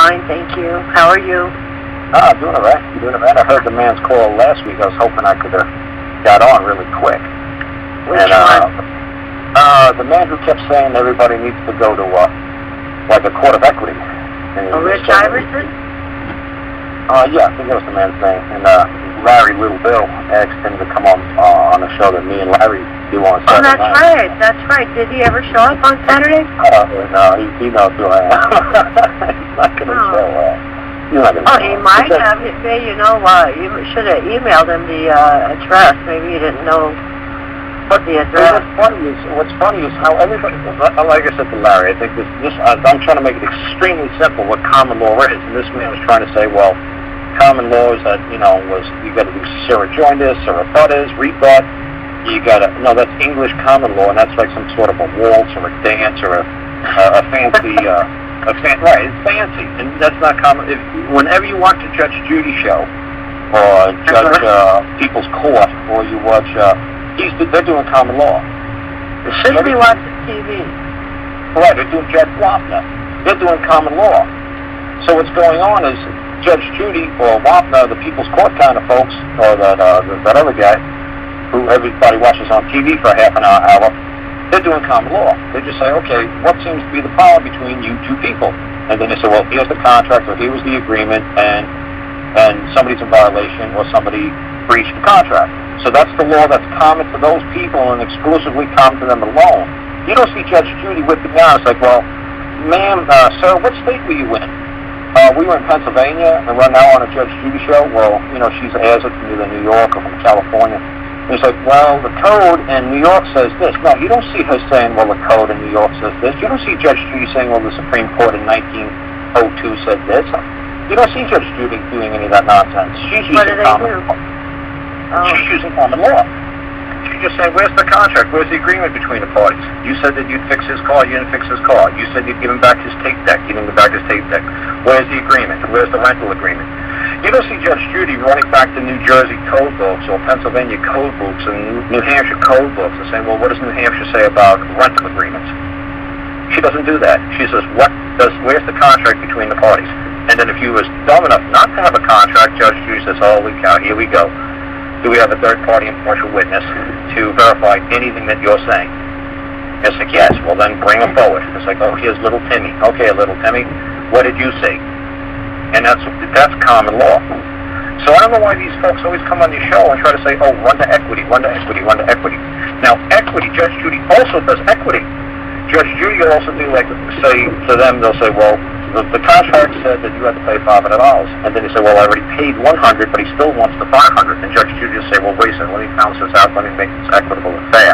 fine, thank you. How are you? I'm doing all right. I heard the man's call last week. I was hoping I could have got on really quick. Which one? The man who kept saying everybody needs to go to, like a court of equity. Oh, Rich Iverson? Yeah, I think that was the man's name. And Larry Little Bill asked him to come on the show that me and Larry do on Saturday night. That's right. Did he ever show up on Saturday? No, he knows who I am. He's not going to show up. He might have. You know, you should have emailed him the address. Maybe you didn't know what the address. What's funny is how everybody, like I said to Larry, I think I'm trying to make it extremely simple what common law is. And this man was trying to say, well, common law is that, you got to do Sarah joined us, Sarah butters, rebut. You got to, no, that's English common law, and that's like some sort of a waltz or a dance or a fancy, right, it's fancy, and that's not common. Whenever you watch a Judge Judy show, or Judge People's Court, or you watch, they're doing common law. Shouldn't be watching TV. Right, they're doing Judge Wapner. They're doing common law. So what's going on is Judge Judy or Wapner, the People's Court kind of folks, or that other guy, who everybody watches on TV for half an hour, they're doing common law. They just say, okay, what seems to be the problem between you two people? And then they say, well, here's the contract, or here was the agreement, and somebody's in violation, or somebody breached the contract. So that's the law that's common to those people and exclusively common to them alone. You don't see Judge Judy whipping down. It's like, well, ma'am, sir, what state were you in? We were in Pennsylvania, and we're now on a Judge Judy show. Well, she's Azure from either New York or from California. And it's like, well, the code in New York says this. No, you don't see her saying, well, the code in New York says this. You don't see Judge Judy saying, well, the Supreme Court in 1902 said this. You don't see Judge Judy doing any of that nonsense. She's using common law. She's using common law. She's just saying, where's the contract? Where's the agreement between the parties? You said that you'd fix his car. You didn't fix his car. You said you'd give him back his tape deck. You didn't give back his tape deck. Where's the agreement? Where's the rental agreement? You don't see Judge Judy running back to New Jersey code books or Pennsylvania code books and New Hampshire code books and saying, well, what does New Hampshire say about rental agreements? She doesn't do that. She says, where's the contract between the parties? And then if you was dumb enough not to have a contract, Judge Judy says, holy cow, here we go. Do we have a third-party impartial witness to verify anything that you're saying? It's like, yes. Well, then bring him forward. It's like, oh, here's little Timmy. Okay, little Timmy, what did you see? And that's common law. So I don't know why these folks always come on your show and try to say, oh, run to equity, run to equity, run to equity. Now, equity, Judge Judy also does equity. Judge Judy will also do, like, say to them, they'll say, well, the contract said that you had to pay $500. And then they say, well, I already paid $100, but he still wants the $500. And Judge Judy will say, well, wait a second, let me balance this out, let me make this equitable and fair.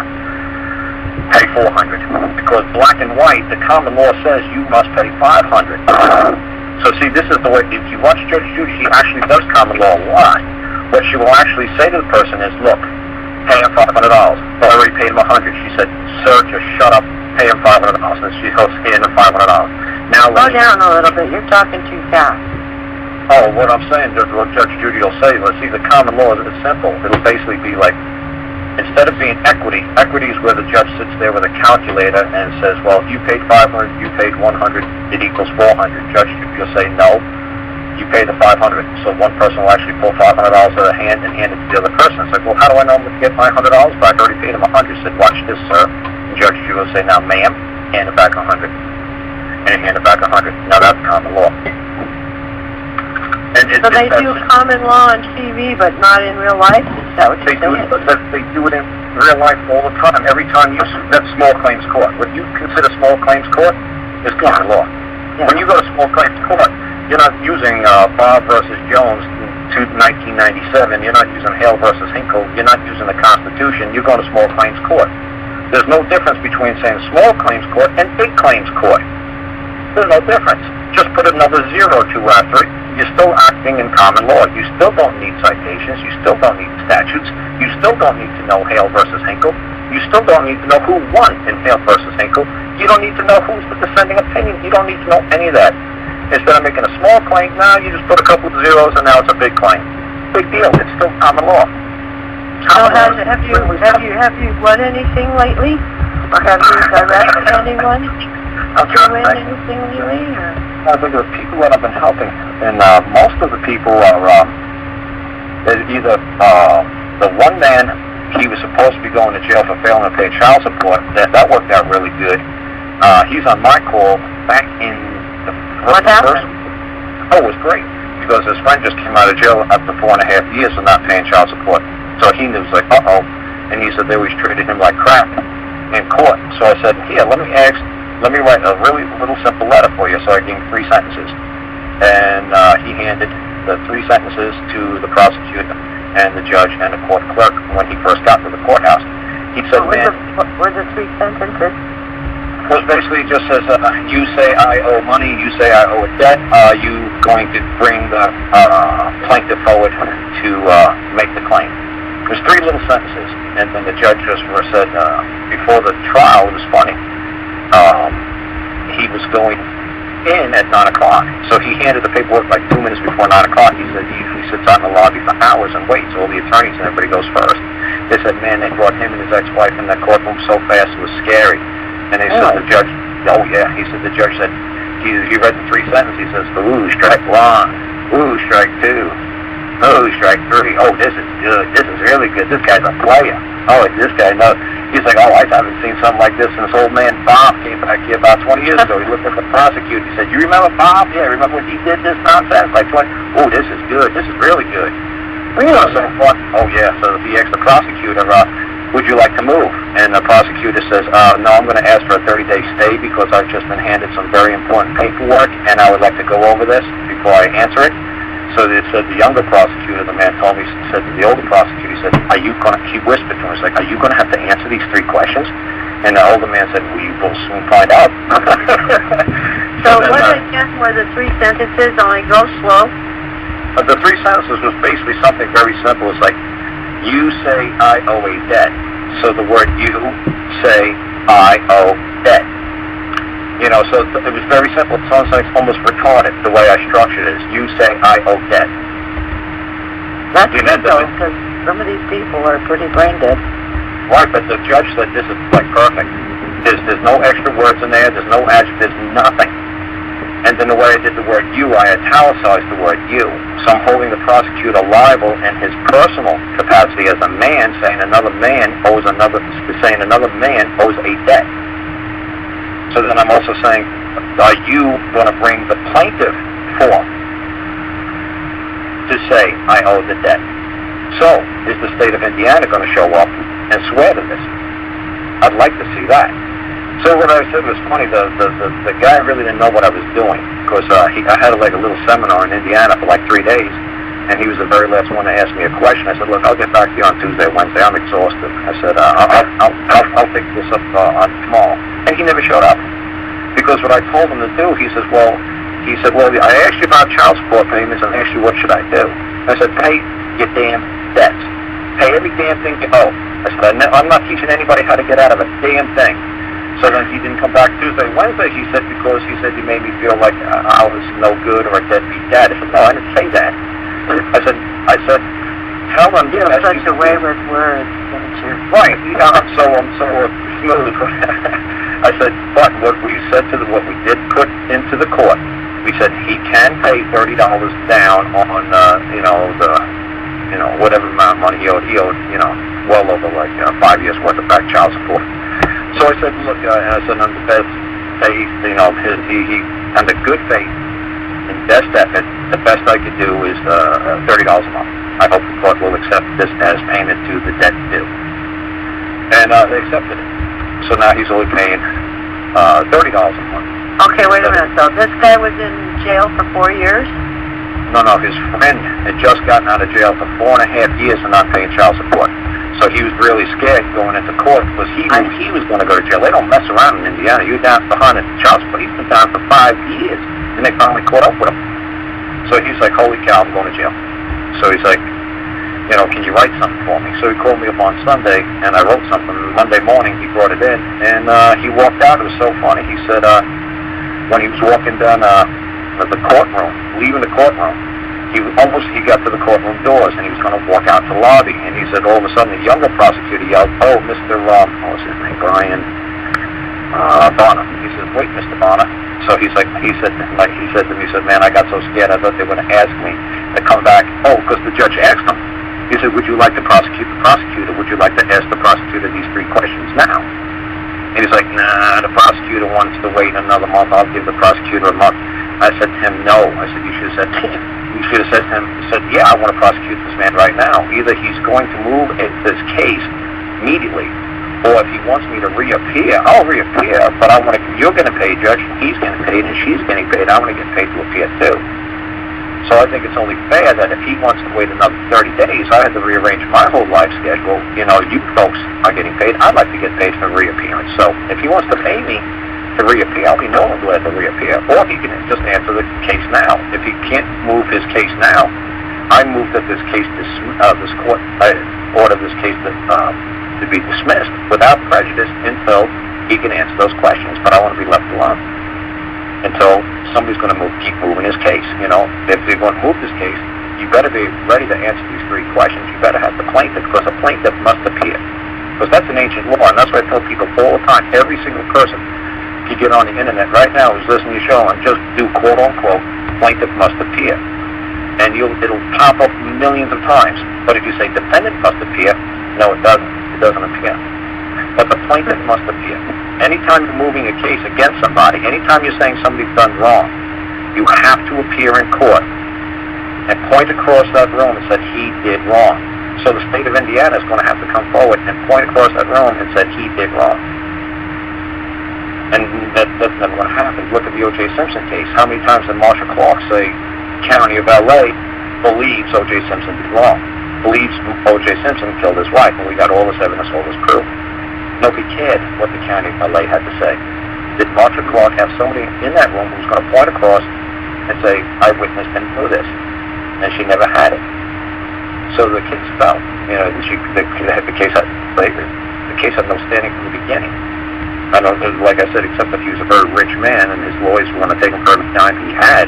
Pay $400. Because black and white, the common law says you must pay $500. So see, this is the way, if you watch Judge Judy, she actually does common law a lot. What she will actually say to the person is, look, pay him $500. Well, I already paid him $100. She said, sir, just shut up, pay him $500. And she goes, hand him $500. Now, slow down a little bit, you're talking too fast. Oh, what I'm saying, what Judge Judy will say, let's see, the common law is simple. It'll basically be like, instead of being equity is where the judge sits there with a calculator and says, well, if you paid $500, you paid $100, it equals $400. Judge Judy will say, no, you pay the $500. So one person will actually pull $500 out of their hand and hand it to the other person. It's like, well, how do I know I'm going to get my $100 back? I already paid him $100. Said, watch this, sir. And Judge Judy will say, now, ma'am, hand it back $100. And hand it back $100. Now that's common law. So they do common law on TV, but not in real life? Is that what you're saying? They do it in real life all the time. Every time that's small claims court. What you consider small claims court is common law. Yeah. When you go to small claims court, you're not using Bob versus Jones to 1997. You're not using Hale versus Hinkle. You're not using the Constitution. You're going to small claims court. There's no difference between saying small claims court and big claims court. There's no difference. Just put another 0 to after it. You're still acting in common law. You still don't need citations. You still don't need statutes. You still don't need to know Hale versus Hinkle. You still don't need to know who won in Hale versus Hinkle. You don't need to know who's the dissenting opinion. You don't need to know any of that. Instead of making a small claim, now you just put a couple of zeros and now it's a big claim. Big deal. It's still common law. So have you won anything lately? Or have you directed anyone to win anything lately? Or? I think of the people that I've been helping, and most of the people are either the one man, he was supposed to be going to jail for failing to pay child support. That worked out really good. He's on my call back in the first. Oh, it was great, because his friend just came out of jail after 4.5 years of not paying child support. So he was like, uh-oh. And he said they always treated him like crap in court. So I said, here, let me write a really little simple letter for you. So I gave him 3 sentences. And he handed the 3 sentences to the prosecutor and the judge and the court clerk when he first got to the courthouse. He said, what were the 3 sentences? Well, basically it just says, you say I owe money, you say I owe a debt, are you going to bring the plaintiff forward to make the claim? There's 3 little sentences, and then the judge just said, before the trial, it was funny, he was going in at 9 o'clock, so he handed the paperwork like 2 minutes before 9 o'clock. He said he usually sits out in the lobby for hours and waits, all the attorneys and everybody goes first. They said, man, they brought him and his ex-wife in that courtroom so fast it was scary. And they said the judge, oh yeah, he said the judge said, he read the 3 sentences, he says, ooh, strike 1, ooh, strike 2, ooh, strike 3, oh, this is good, this is really good, this guy's a player, oh, this guy knows. He's like, oh, I haven't seen something like this since old man Bob came back here about 20 years ago. He looked at the prosecutor, he said, you remember Bob? Yeah, remember when he did this nonsense? Like 20, oh, this is good, this is really good. Really? So fun. Oh yeah, so he asked the prosecutor, would you like to move? And the prosecutor says, no, I'm going to ask for a 30-day stay because I've just been handed some very important paperwork and I would like to go over this before I answer it. So they said the younger prosecutor, the man told me, said to the older prosecutor, he said, are you going to, he whispered to him, he's like, are you going to have to answer these 3 questions? And the older man said, we will soon find out. So what again were the 3 sentences? Only go slow? The 3 sentences was basically something very simple. It's like, you say I owe a debt. So the word you say I owe debt. You know, so it was very simple. It sounds like it's almost retarded the way I structured it. Is you say I owe debt. That's good though, because some of these people are pretty brain dead. Right, but the judge said this is like perfect. There's no extra words in there. There's no adjectives, nothing. And then the way I did the word you, I italicized the word you. So I'm holding the prosecutor liable in his personal capacity as a man, saying another man owes a debt. So then I'm also saying, are you going to bring the plaintiff forth to say, I owe the debt? So, is the state of Indiana going to show up and swear to this? I'd like to see that. So what I said was funny, the guy really didn't know what I was doing, because I had like a little seminar in Indiana for like 3 days, and he was the very last one to ask me a question. I said, look, I'll get back to you on Tuesday, Wednesday, I'm exhausted. I said, I'll pick this up on tomorrow. And he never showed up, because what I told him to do, he said, well, I asked you about child support payments, and I asked you what should I do. I said, pay your damn debts. Pay every damn thing you owe. I said, I'm not teaching anybody how to get out of a damn thing. So then he didn't come back Tuesday, Wednesday, he said, because he said you made me feel like I was no good or a deadbeat dad. I said, no, I didn't say that. I said, tell them. You're such a way with words, don't you? Right. I'm so smooth. I said, but what we said what we did put into the court, we said he can pay $30 down on, whatever amount of money he owed, well over like 5 years worth of back child support. So I said, look, under best faith, he under good faith and best effort, the best I could do is $30 a month. I hope the court will accept this as payment to the debt due. And they accepted it. So now he's only paying $30 a month. Okay, wait a minute. So this guy was in jail for 4 years? No, his friend had just gotten out of jail for 4.5 years for not paying child support. So he was really scared going into court because he knew he was going to go to jail. They don't mess around in Indiana. You're down behind in child support. He's been down for 5 years, and they finally caught up with him. So he's like, holy cow, I'm going to jail. So he's like, can you write something for me? So he called me up on Sunday, and I wrote something. Monday morning, he brought it in, and he walked out. It was so funny. He said when he was walking down the courtroom, leaving the courtroom, he got to the courtroom doors, and he was going to walk out to the lobby, and he said all of a sudden the younger prosecutor yelled, oh, Mr. what was his name, Brian Bonner. He said, wait, Mr. Bonner. So he said to me, he said, man, I got so scared, I thought they were going to ask me to come back. Oh, because the judge asked him. He said, would you like to prosecute the prosecutor? Would you like to ask the prosecutor these 3 questions now? And he's like, nah, the prosecutor wants to wait another month. I'll give the prosecutor a month. I said to him, no. I said, you should have said to him, yeah, I want to prosecute this man right now. Either he's going to move this case immediately, or if he wants me to reappear, I'll reappear, but you're going to pay, Judge, he's getting paid, and she's getting paid. I'm going to get paid to appear too. So I think it's only fair that if he wants to wait another 30 days, I had to rearrange my whole life schedule. You know, you folks are getting paid. I'd like to get paid for reappearance. So if he wants to pay me to reappear, I'll be more than glad to reappear. Or he can just answer the case now. If he can't move his case now, I move that this case, this court, order this case to be dismissed without prejudice until he can answer those questions. But I want to be left alone until somebody's going to keep moving his case. You know, if they're going to move this case, you better be ready to answer these 3 questions. You better have the plaintiff, because a plaintiff must appear. Because that's an ancient law, and that's why I tell people all the time, every single person can get on the internet right now who's listening to your show and just do quote-unquote, plaintiff must appear. And it'll pop up millions of times. But if you say defendant must appear, no, it doesn't. It doesn't appear. But the plaintiff must appear. Anytime you're moving a case against somebody, anytime you're saying somebody's done wrong, you have to appear in court and point across that room and say he did wrong. So the state of Indiana is going to have to come forward and point across that room and say he did wrong. And that's never going to happen. Look at the O.J. Simpson case. How many times did Marshall Clark say County of L.A. believes O.J. Simpson did wrong, believes O.J. Simpson killed his wife, and we got all this evidence, all this proof. Nobody cared what the County of L.A. had to say. Did Marshall Clark have somebody in that room who was going to point across and say, I witnessed him do this? And she never had it. So the case fell. You know, the case had no standing from the beginning. I know, like I said, except if he was a very rich man and his lawyers were going to take him for every dime he had,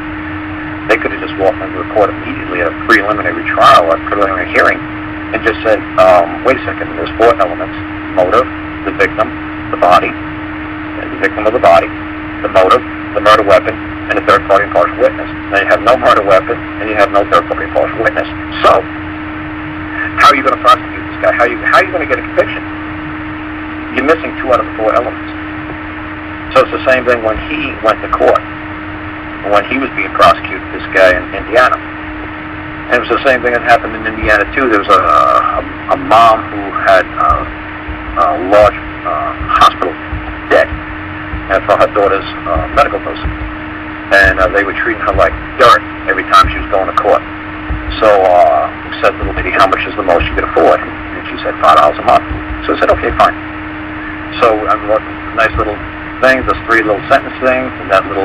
they could have just walked into the court immediately at a preliminary trial, a preliminary hearing, and just said, wait a second, there's 4 elements: motive, the victim, the body, the victim of the body, the motive, the murder weapon, and a third-party impartial witness. Now you have no murder weapon, and you have no third-party impartial witness. So, how are you going to prosecute this guy? How are you going to get a conviction? You're missing 2 out of the 4 elements. So it's the same thing when he went to court, when he was being prosecuted, this guy in Indiana. And it was the same thing that happened in Indiana too. There was a mom who had a large hospital debt for her daughter's medical bills, and they were treating her like dirt every time she was going to court. So said the little lady, how much is the most you could afford? And she said $5 a month. So I said, okay, fine. So I'm looking at nice little things, those 3 little sentence things, and that little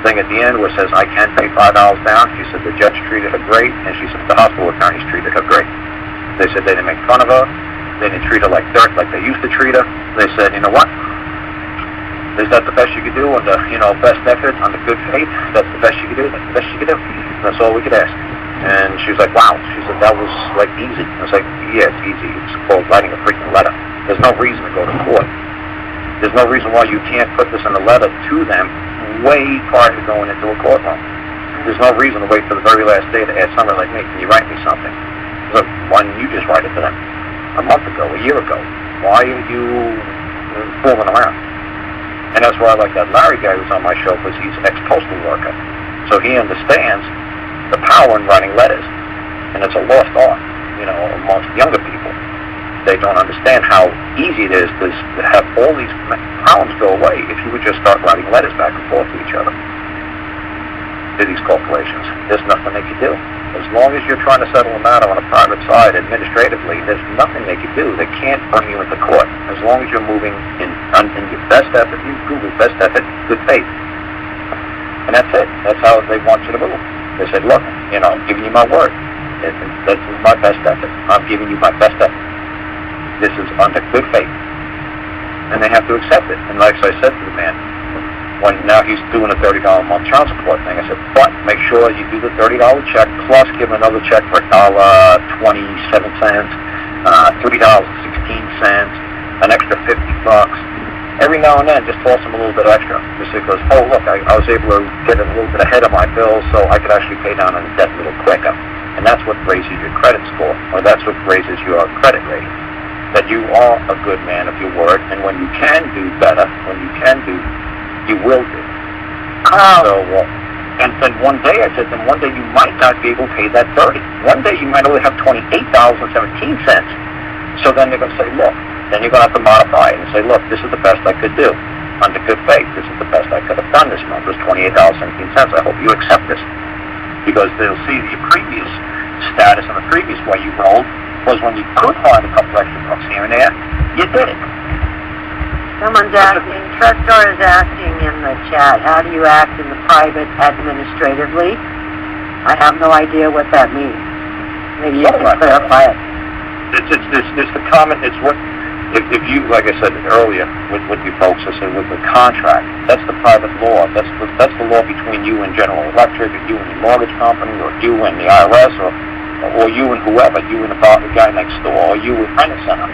thing at the end where it says, I can pay $5 down. She said the judge treated her great, and she said the hospital attorneys treated her great. They said they didn't make fun of her. They didn't treat her like dirt like they used to treat her. They said, you know what? Is that the best you could do under, best effort, under good faith? That's the best you could do? That's the best you could do? That's all we could ask. And she was like, wow. She said, that was, like, easy. I was like, yeah, it's easy. It's called writing a freaking letter. There's no reason to go to court. There's no reason why you can't put this in a letter to them way prior to going into a courtroom. There's no reason to wait for the very last day to ask somebody like me, can you write me something? Look, why didn't you just write it to them? A month ago, a year ago. Why are you fooling around? And that's why I like that Larry guy who's on my show, because he's ex-postal worker. So he understands the power in writing letters. And it's a lost art, amongst younger people. They don't understand how easy it is to have all these problems go away if you would just start writing letters back and forth to each other, to these corporations. There's nothing they can do. As long as you're trying to settle a matter on a private side administratively, there's nothing they can do. They can't bring you into court. As long as you're moving in your best effort, you prove your best effort, good faith. And that's it. That's how they want you to move. They said, look, I'm giving you my word. This is my best effort. I'm giving you my best effort. This is under good faith. And they have to accept it. And like I said to the man, when now he's doing a $30 a month child support thing, I said, but make sure you do the $30 check, plus give him another check for $1.27, $3.16, an extra $50. every now and then, just toss them a little bit extra. Just because, oh, look, I was able to get a little bit ahead of my bills, so I could actually pay down on the debt a little quicker. And that's what raises your credit score, or that's what raises your credit rating. That you are a good man of your word, and when you can do better, when you can do, you will do. So, and then one day, I said, then one day you might not be able to pay that 30. One day you might only have $28.17. So then they're going to say, look, then you're going to have to modify it and say, look, this is the best I could do. Under good faith, this is the best I could have done this month. It was $28.17. I hope you accept this. Because they'll see your previous status and the previous way you rolled was when you could find a couple extra bucks here and there, you did it. Someone's asking, Trustor is asking in the chat, how do you act in the private administratively? I have no idea what that means. Maybe you can clarify it. It's the comment, it's what, if you, like I said earlier, with you folks, I said with the contract, that's the private law. That's the law between you and General Electric, or you and your mortgage company, or you and the IRS, or you and whoever, you and the guy next door, or you with Renner Center.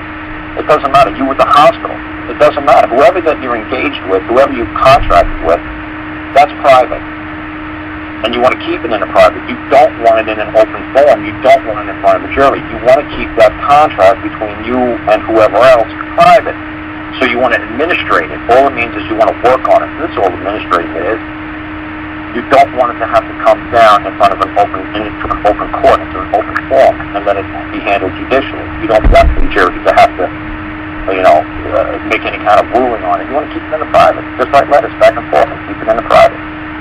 It doesn't matter. You with the hospital. It doesn't matter. Whoever that you're engaged with, whoever you contracted with, that's private. And you want to keep it in a private. You don't want it in an open forum. You don't want it in front of a jury. You want to keep that contract between you and whoever else private. So you want to administrate it. All it means is you want to work on it. This is all administrating it is. You don't want it to have to come down in front of an open court, into an open forum, and let it be handled judicially. You don't want the jury to have to, make any kind of ruling on it. You want to keep it in the private, just like letters, back and forth, and keep it in the private.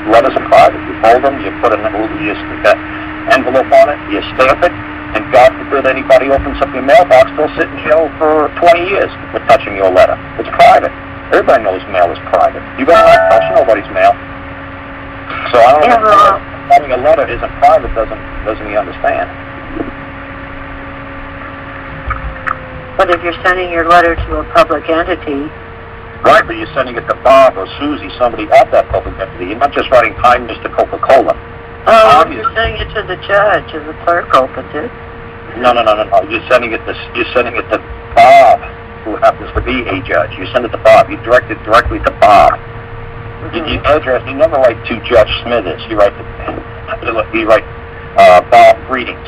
Letters are private. You fold them, you put an envelope on it, you stamp it, and God forbid anybody opens up your mailbox, they'll sit in jail for 20 years for touching your letter. It's private. Everybody knows mail is private. You better not touch nobody's mail. So I don't know if having a letter isn't private, doesn't he understand? But if you're sending your letter to a public entity... Right, but you're sending it to Bob or Susie, somebody at that public entity. You're not just writing, "Hi, Mr. Coca-Cola." Oh, you're sending it to the judge, and the clerk opens it. No. You're sending it to Bob, who happens to be a judge. You send it to Bob. You direct it directly to Bob. You address. You never write to Judge Smithers. You write Bob Greetings,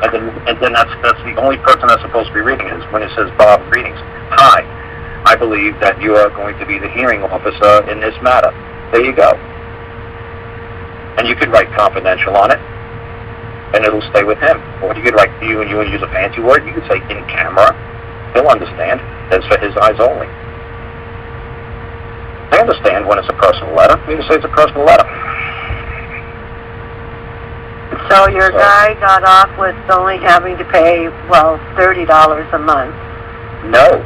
and then that's the only person that's supposed to be reading it is when it says Bob Greetings. Hi, I believe that you are going to be the hearing officer in this matter. There you go. And you could write confidential on it, and it'll stay with him. Or you could write you and use a fancy word. You could say in camera. He'll understand. That's for his eyes only. They understand when it's a personal letter. You can say it's a personal letter. So your guy got off with only having to pay, $30 a month. No.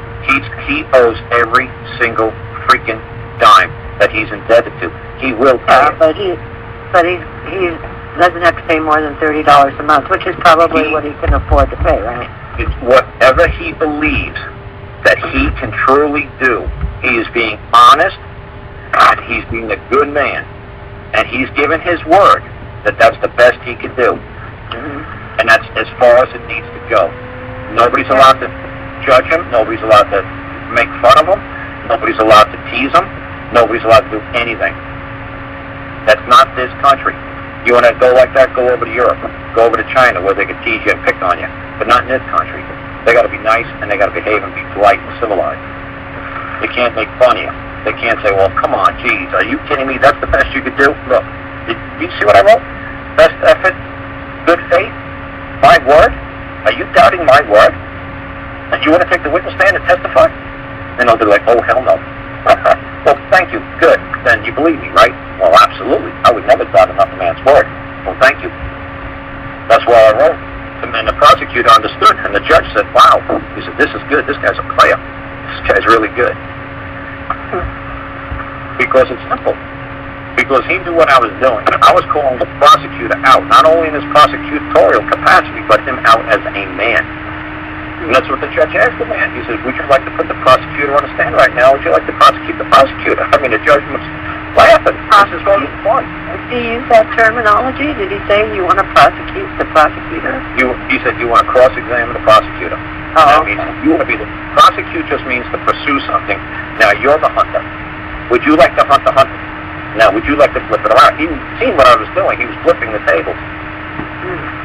He owes every single freaking dime that he's indebted to. He will pay it. But he doesn't have to pay more than $30 a month, which is probably what he can afford to pay, right? It's whatever he believes that he can truly do. He is being honest, and he's being a good man, and he's given his word that that's the best he can do. And that's as far as it needs to go. Nobody's allowed to judge him. Nobody's allowed to make fun of him. Nobody's allowed to tease him. Nobody's allowed to do anything. That's not this country. You want to go like that, go over to Europe. Go over to China where they can tease you and pick on you. But not in this country. They got to be nice, and they got to behave and be polite and civilized. They can't make fun of you. They can't say, well, come on, geez, are you kidding me? That's the best you could do? Look, did you see what I wrote? Best effort, good faith, my word? Are you doubting my word? And you want to take the witness stand and testify? And they'll be like, oh, hell no. Well, thank you. Good. Then you believe me, right? Well, absolutely. I would never doubt another man's word. Well, thank you. That's why I wrote. And the prosecutor understood, and the judge said, wow. He said, this is good. This guy's a player. This guy's really good. Because it's simple. Because he knew what I was doing. I was calling the prosecutor out, not only in his prosecutorial capacity, but him out as a man. And that's what the judge asked the man. He says, would you like to put the prosecutor on the stand right now? Would you like to prosecute the prosecutor? I mean, the judge was laughing. This is going to be fun. Did he use that terminology? Did he say you want to prosecute the prosecutor? He said, you want to cross-examine the prosecutor. That means you want to be the prosecute just means to pursue something. Now you're the hunter. Would you like to hunt the hunter? Now would you like to flip it around? He seen what I was doing. He was flipping the tables.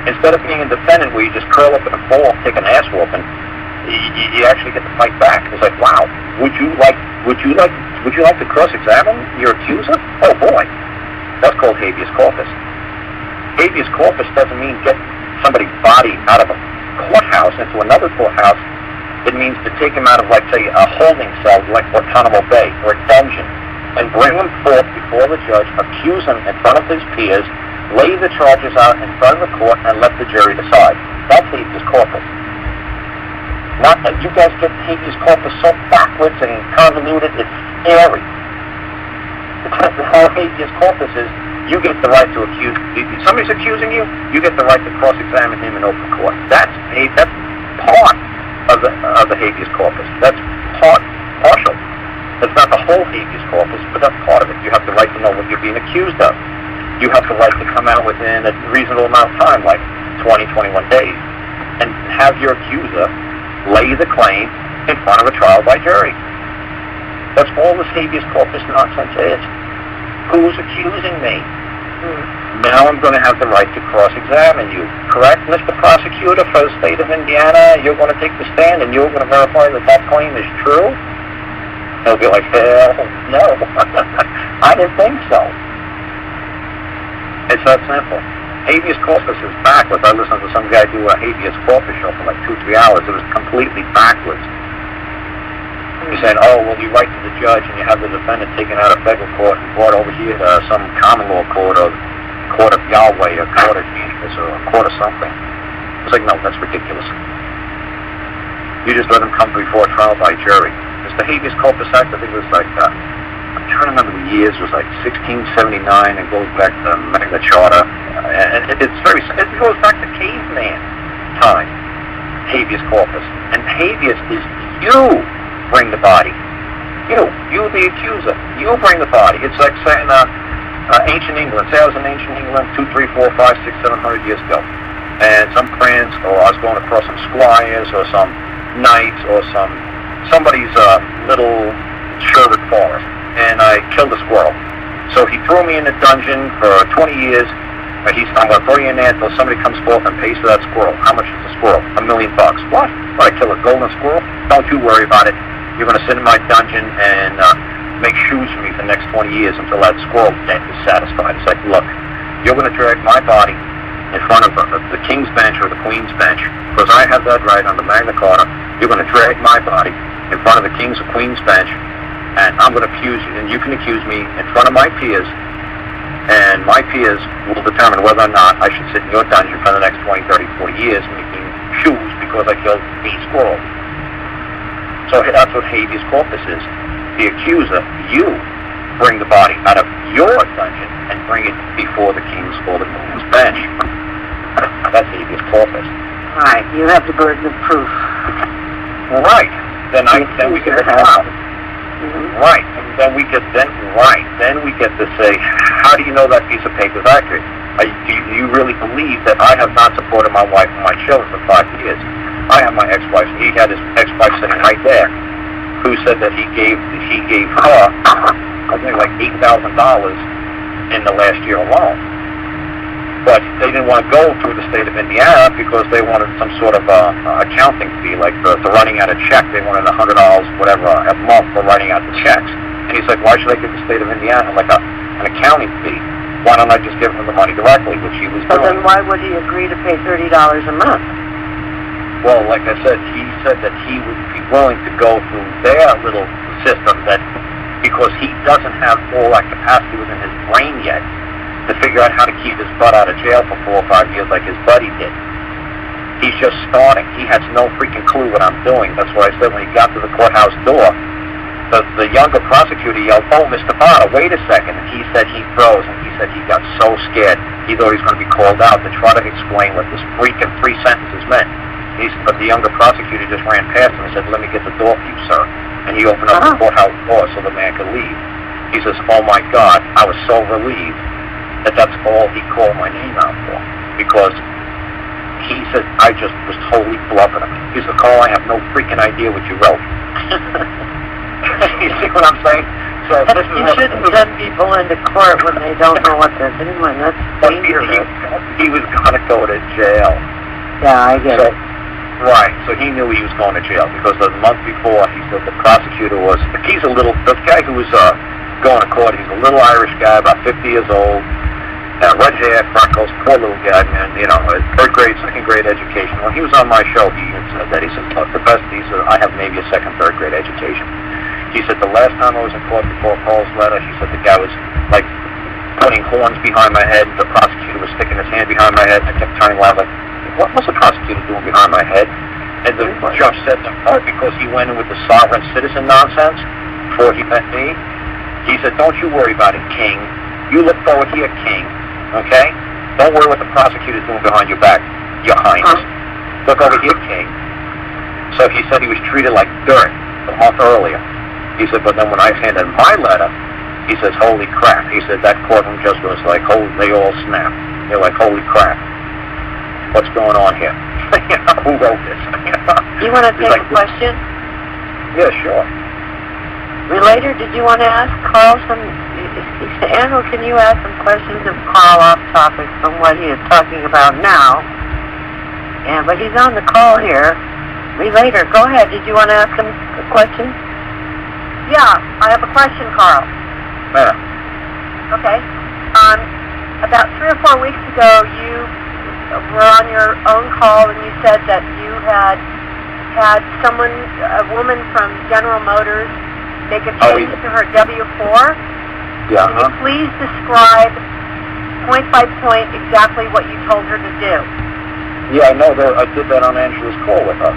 Instead of being a defendant where you just curl up in a ball, take an ass whooping, you actually get to fight back. It's like, wow, would you like to cross-examine your accuser? Oh boy, that's called habeas corpus. Habeas corpus doesn't mean get somebody's body out of a courthouse into another courthouse. It means to take him out of, like, say, a holding cell like Guantanamo Bay or a dungeon and bring him forth before the judge, accuse him in front of his peers, lay the charges out in front of the court, and let the jury decide. That's habeas corpus. Not that you guys get habeas corpus so backwards and convoluted, it's scary. Because the whole habeas corpus is, you get the right to accuse, if somebody's accusing you, you get the right to cross-examine him in open court. That's part of the habeas corpus. That's partial. That's not the whole habeas corpus, but that's part of it. You have the right to know what you're being accused of. You have the right to come out within a reasonable amount of time, like 20, 21 days, and have your accuser lay the claim in front of a trial by jury. That's all this habeas corpus nonsense is. Who's accusing me? Now I'm going to have the right to cross-examine you. Correct, Mr. Prosecutor, for the state of Indiana? You're going to take the stand and you're going to verify that that claim is true? They'll be like, hell no. I didn't think so. It's that simple. Habeas corpus is backwards. I listened to some guy do a habeas corpus show for like 2-3 hours. It was completely backwards. He's saying, oh, well, you write to the judge and you have the defendant taken out of federal court and brought over here to some common law court or court of Yahweh or court of Jesus or a court of something. It's like, no, that's ridiculous. You just let him come before trial by jury. It's the Habeas Corpus Act. I think it was like, I'm trying to remember the years. It was like 1679 and goes back to Magna Charta. And it goes back to caveman time. Habeas corpus. And habeas is you bring the body. You the accuser. You bring the body. It's like saying ancient England. Say I was in ancient England 2, 3, 4, 5, 6, 700 years ago. And some prince, or I was going across some squires, or some knights, or somebody's little Sherwood forest. And I killed a squirrel. So he threw me in a dungeon for 20 years. I'm going to throw you in there until somebody comes forth and pays for that squirrel. How much is the squirrel? $1 million. What? I kill a golden squirrel? Don't you worry about it. You're going to sit in my dungeon and make shoes for me for the next 20 years until that squirrel debt is satisfied. It's like, look, you're going to drag my body in front of the king's bench or the queen's bench, because I have that right under Magna Carta. You're going to drag my body in front of the king's or queen's bench, and I'm going to accuse you, and you can accuse me in front of my peers, and my peers will determine whether or not I should sit in your dungeon for the next 20, 30, 40 years making shoes because I killed a squirrel. So that's what habeas corpus is. The accuser, you bring the body out of your dungeon and bring it before the king's or the queen's bench. That's habeas corpus. Right, you have the burden of proof. Right. Then we get the trial. Right. And then we get to say, how do you know that piece of paper is accurate? Do you really believe that I have not supported my wife and my children for 5 years? I have my ex-wife. He had his ex-wife sitting right there, who said that he gave her, I think, like $8,000 in the last year alone. But they didn't want to go through the state of Indiana because they wanted some sort of accounting fee, like the writing out a check. They wanted $100, whatever, a month for writing out the checks. And he's like, why should I give the state of Indiana like an accounting fee? Why don't I just give him the money directly, which he was doing? But then why would he agree to pay $30 a month? Well, like I said, he said that he would be willing to go through their little system because he doesn't have all that capacity within his brain yet to figure out how to keep his butt out of jail for 4 or 5 years like his buddy did. He's just starting. He has no freaking clue what I'm doing. That's why I said when he got to the courthouse door, the younger prosecutor yelled, "Oh, Mr. Potter, wait a second." And he said he froze, and he said he got so scared he thought he was going to be called out to try to explain what this freaking 3 sentences meant. But the younger prosecutor just ran past him and said, "Let me get the door for you, sir." And he opened up the courthouse door so the man could leave. He says, "Oh my God, I was so relieved that that's all he called my name out for, because he said, I just was totally bluffing him. He said, Karl, I have no freaking idea what you wrote. You see what I'm saying? So this is you shouldn't send people into court when they don't know what they're doing. That's dangerous. He was going to go to jail. Yeah, I get it. Right, so he knew he was going to jail because the month before, he said the prosecutor was, the guy who was going to court, he's a little Irish guy, about 50 years old, red hair, freckles, poor little guy, man, you know, third grade, second grade education. When he was on my show, he even said that. He said, look, the best, he said, I have maybe a second, third grade education. He said, the last time I was in court before Karl's letter, he said the guy was, like, putting horns behind my head, the prosecutor was sticking his hand behind my head, I kept turning around like, what was the prosecutor doing behind my head? And the judge said to him, because he went in with the sovereign citizen nonsense before he met me. He said, don't you worry about it, King. You look forward here, King. Okay? Don't worry what the prosecutor's doing behind your back, Your Highness. Look over here, King. So he said he was treated like dirt a month earlier. He said, but then when I handed my letter, he says, holy crap. He said, that courtroom just was like, they all snapped. They're like, holy crap. What's going on here? Who wrote this? You want to take a question? Yeah, sure. Relator, did you want to ask Karl some... Andrew, can you ask some questions of Karl off topic from what he is talking about now? But he's on the call here. Relator, go ahead. Did you want to ask him a question? Yeah, I have a question, Karl. Yeah. Okay. About 3 or 4 weeks ago, you were on your own call and you said that you had a woman from General Motors make a change to her W-4. Yeah. Can you please describe point by point exactly what you told her to do? Yeah, I know. I did that on Angela's call with her.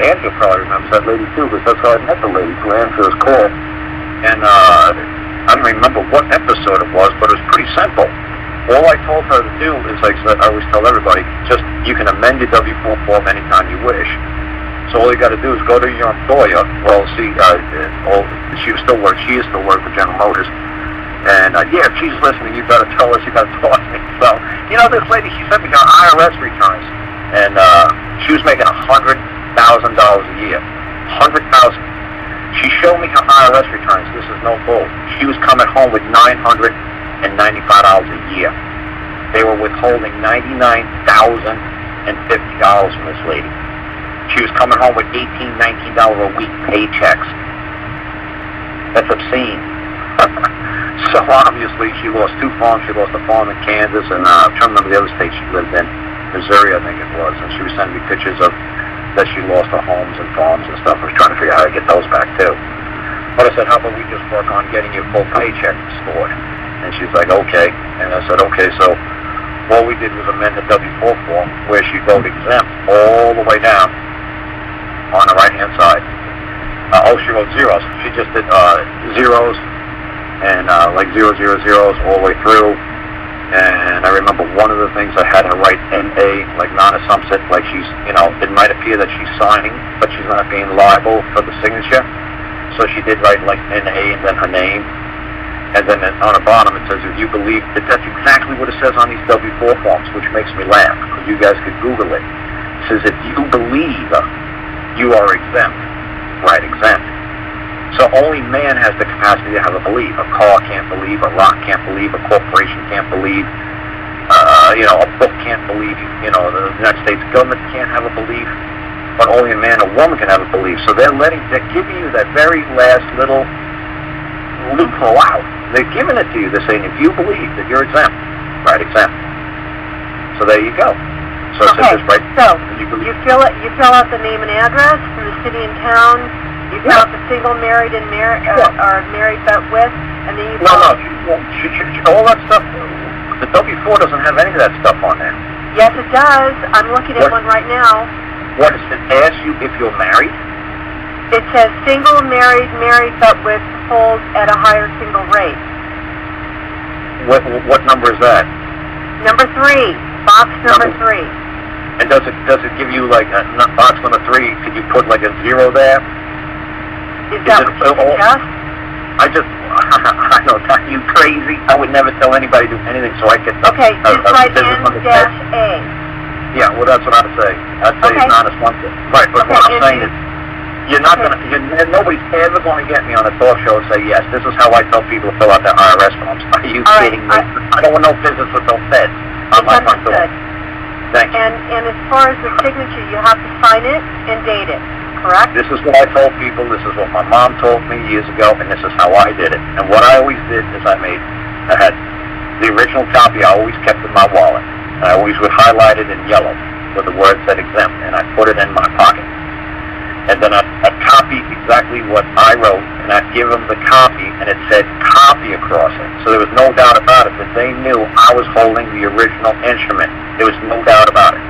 Angela probably remembers that lady too, because that's how I met the lady through Angela's call. And I don't remember what episode it was, but it was pretty simple. All I told her to do is, like I always tell everybody, just you can amend your W-4 form anytime you wish. So all you got to do is go to your employer. Well, see, she is still working for General Motors. And yeah, if she's listening, you got to tell us, you got to talk to me. So, you know, this lady, she sent me her IRS returns, and she was making $100,000 a year. $100,000. She showed me her IRS returns. This is no bull. She was coming home with $995 a year. They were withholding $99,050 from this lady. She was coming home with $18, $19 a week paychecks. That's obscene. So obviously she lost 2 farms. She lost a farm in Kansas, and I'm trying to remember the other state she lived in, Missouri, I think it was. And she was sending me pictures of that she lost her homes and farms and stuff. I was trying to figure out how to get those back too. But I said, how about we just work on getting your full paycheck restored? And she's like, okay. And I said, okay, so all we did was amend the W-4 form where she wrote exempt all the way down on the right-hand side. She wrote zeros. She just did zeros and like 000 all the way through. And I remember one of the things I had her write N.A., like non-assumptive, like she's, you know, it might appear that she's signing, but she's not being liable for the signature. So she did write like N.A. and then her name. And then on the bottom it says, if you believe, that's exactly what it says on these W-4 forms, which makes me laugh, because you guys could Google it. It says, if you believe you are exempt, write exempt. So only man has the capacity to have a belief. A car can't believe, a rock can't believe, a corporation can't believe, a book can't believe, the United States government can't have a belief, but only a man or woman can have a belief. So they're giving you that very last little loophole out. They're giving it to you. They're saying, if you believe that you're exempt, write exempt. So there you go. So it says right. So you fill out the name and address from the city and town. You fill out the single, married, and or married but with, and then you all that stuff. The W-4 doesn't have any of that stuff on there. Yes, it does. I'm looking at one right now. What does it ask you if you're married? It says single, married but with holds at a higher single rate. What number is that? Number 3. Box number 3. And does it give you like box number 3? Could you put like a 0 there? Is that what you suggest? I know, are you crazy? I would never tell anybody to do anything, so I could... Okay, just write N-A. Yeah, well, that's what I'd say. I'd say it's not a sponsor. Right, but what I'm saying is, you're not going to, nobody's ever going to get me on a talk show and say, yes, this is how I tell people to fill out their IRS forms. Are you kidding me? I don't want no business with no feds on my front door. Thank you. And as far as the signature, you have to sign it and date it, correct? This is what I told people, this is what my mom told me years ago, and this is how I did it. And what I always did is I had the original copy I always kept in my wallet. And I always would highlight it in yellow with the word said exempt, and I put it in my pocket. And then I'd copy exactly what I wrote, and I'd give them the copy, and it said copy across it. So there was no doubt about it that they knew I was holding the original instrument. There was no doubt about it.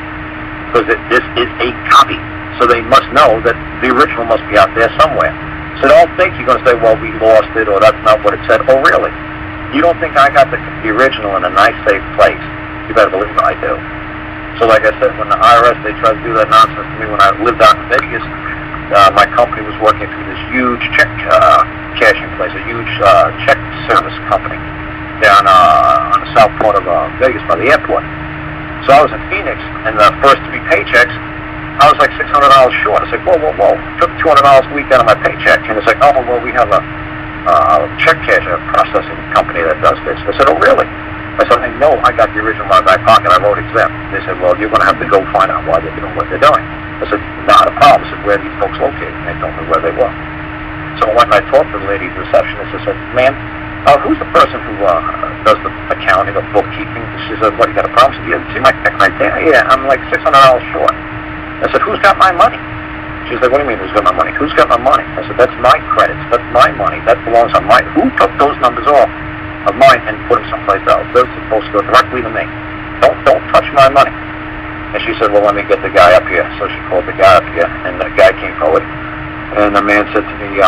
Because this is a copy. So they must know that the original must be out there somewhere. So don't think you're going to say, well, we lost it, or that's not what it said. Oh, really? You don't think I got the original in a nice, safe place? You better believe I do. So like I said, when the IRS, they tried to do that nonsense to me when I lived out in Vegas, my company was working through this huge check cashing place, a huge check service company down on the south part of Vegas by the airport. So I was in Phoenix, and the first 3 paychecks, I was like $600 short. I said, whoa, whoa, whoa. Took $200 a week out of my paycheck. And it's like, oh, well, we have a check cash processing company that does this. I said, oh, really? I said, I know I got the original in my back pocket. I wrote exempt. They said, well, you're going to have to go find out why they're doing what they're doing. I said, not a problem. I said, where are these folks located? And they told me where they were. So when I talked to the lady, the receptionist, I said, ma'am, who's the person who does the accounting or bookkeeping? She said, what, you got a problem? I said, yeah, see my check right there? Yeah, I'm like $600 short. I said, who's got my money? She said, what do you mean, who's got my money? Who's got my money? I said, that's my credits. That's my money. That belongs on my... Who took those numbers off of mine and put them someplace else? They're supposed to go directly to me. Don't touch my money. And she said, well, let me get the guy up here. So she called the guy up here, and the guy came forward. And the man said to me,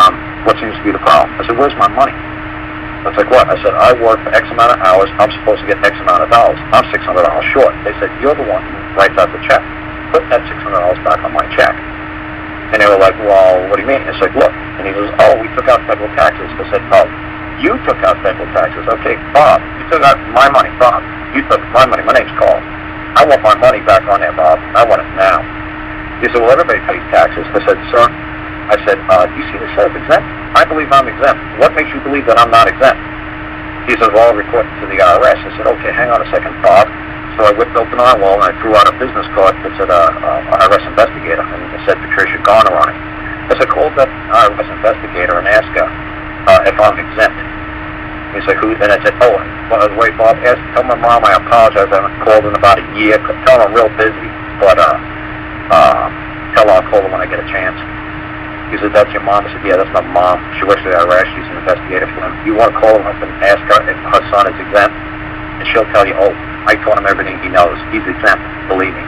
what seems to be the problem? I said, where's my money? I was like, what? I said, I work for X amount of hours. I'm supposed to get X amount of dollars. I'm $600 short. They said, you're the one who writes out the check. Put that $600 back on my check. And they were like, well, what do you mean? It's like, look. And he goes, oh, we took out federal taxes. I said, oh, you took out federal taxes. Okay, Bob, you took out my money. Bob, you took my money. My name's Karl. I want my money back on there, Bob. I want it now. He said, well, everybody pays taxes. I said, sir, do you see this says exempt? I believe I'm exempt. What makes you believe that I'm not exempt? He said, well, I'll report it to the IRS. I said, okay, hang on a second, Bob. So I whipped open our wall and I threw out a business card that said IRS investigator, and it said Patricia Garner on it. I said, call that IRS investigator and ask her if I'm exempt. He said, who? And I said, oh, by the way, Bob, tell my mom I apologize. I haven't called in about a year. Tell her I'm real busy, but tell her I'll call her when I get a chance. He said, that's your mom? I said, yeah, that's my mom. She works for the IRS. She's an investigator for them. You want to call her up and ask her if her son is exempt? And she'll tell you, oh, I told him everything he knows. He's exempt, believe me.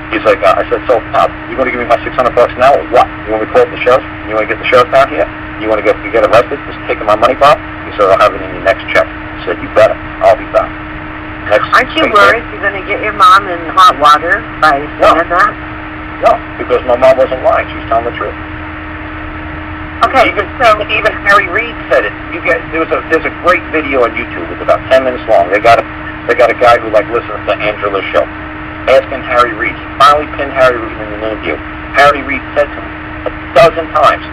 He's like, I said, so, Bob, you going to give me my $600 now or what? You want me to call up the sheriff? You want to get the sheriff down here? You want to get arrested for taking my money, Bob? He said, I'll have it in your next check. I said, you better. I'll be back. Aren't you worried you're going to get your mom in hot water by saying that? No, because my mom wasn't lying. She was telling the truth. Okay, even Harry Reid said it. There's a great video on YouTube. It's about 10 minutes long. They got a guy who listens to Angela's show, asking Harry Reid. He finally pinned Harry Reid in an interview. Harry Reid said to him 12 times,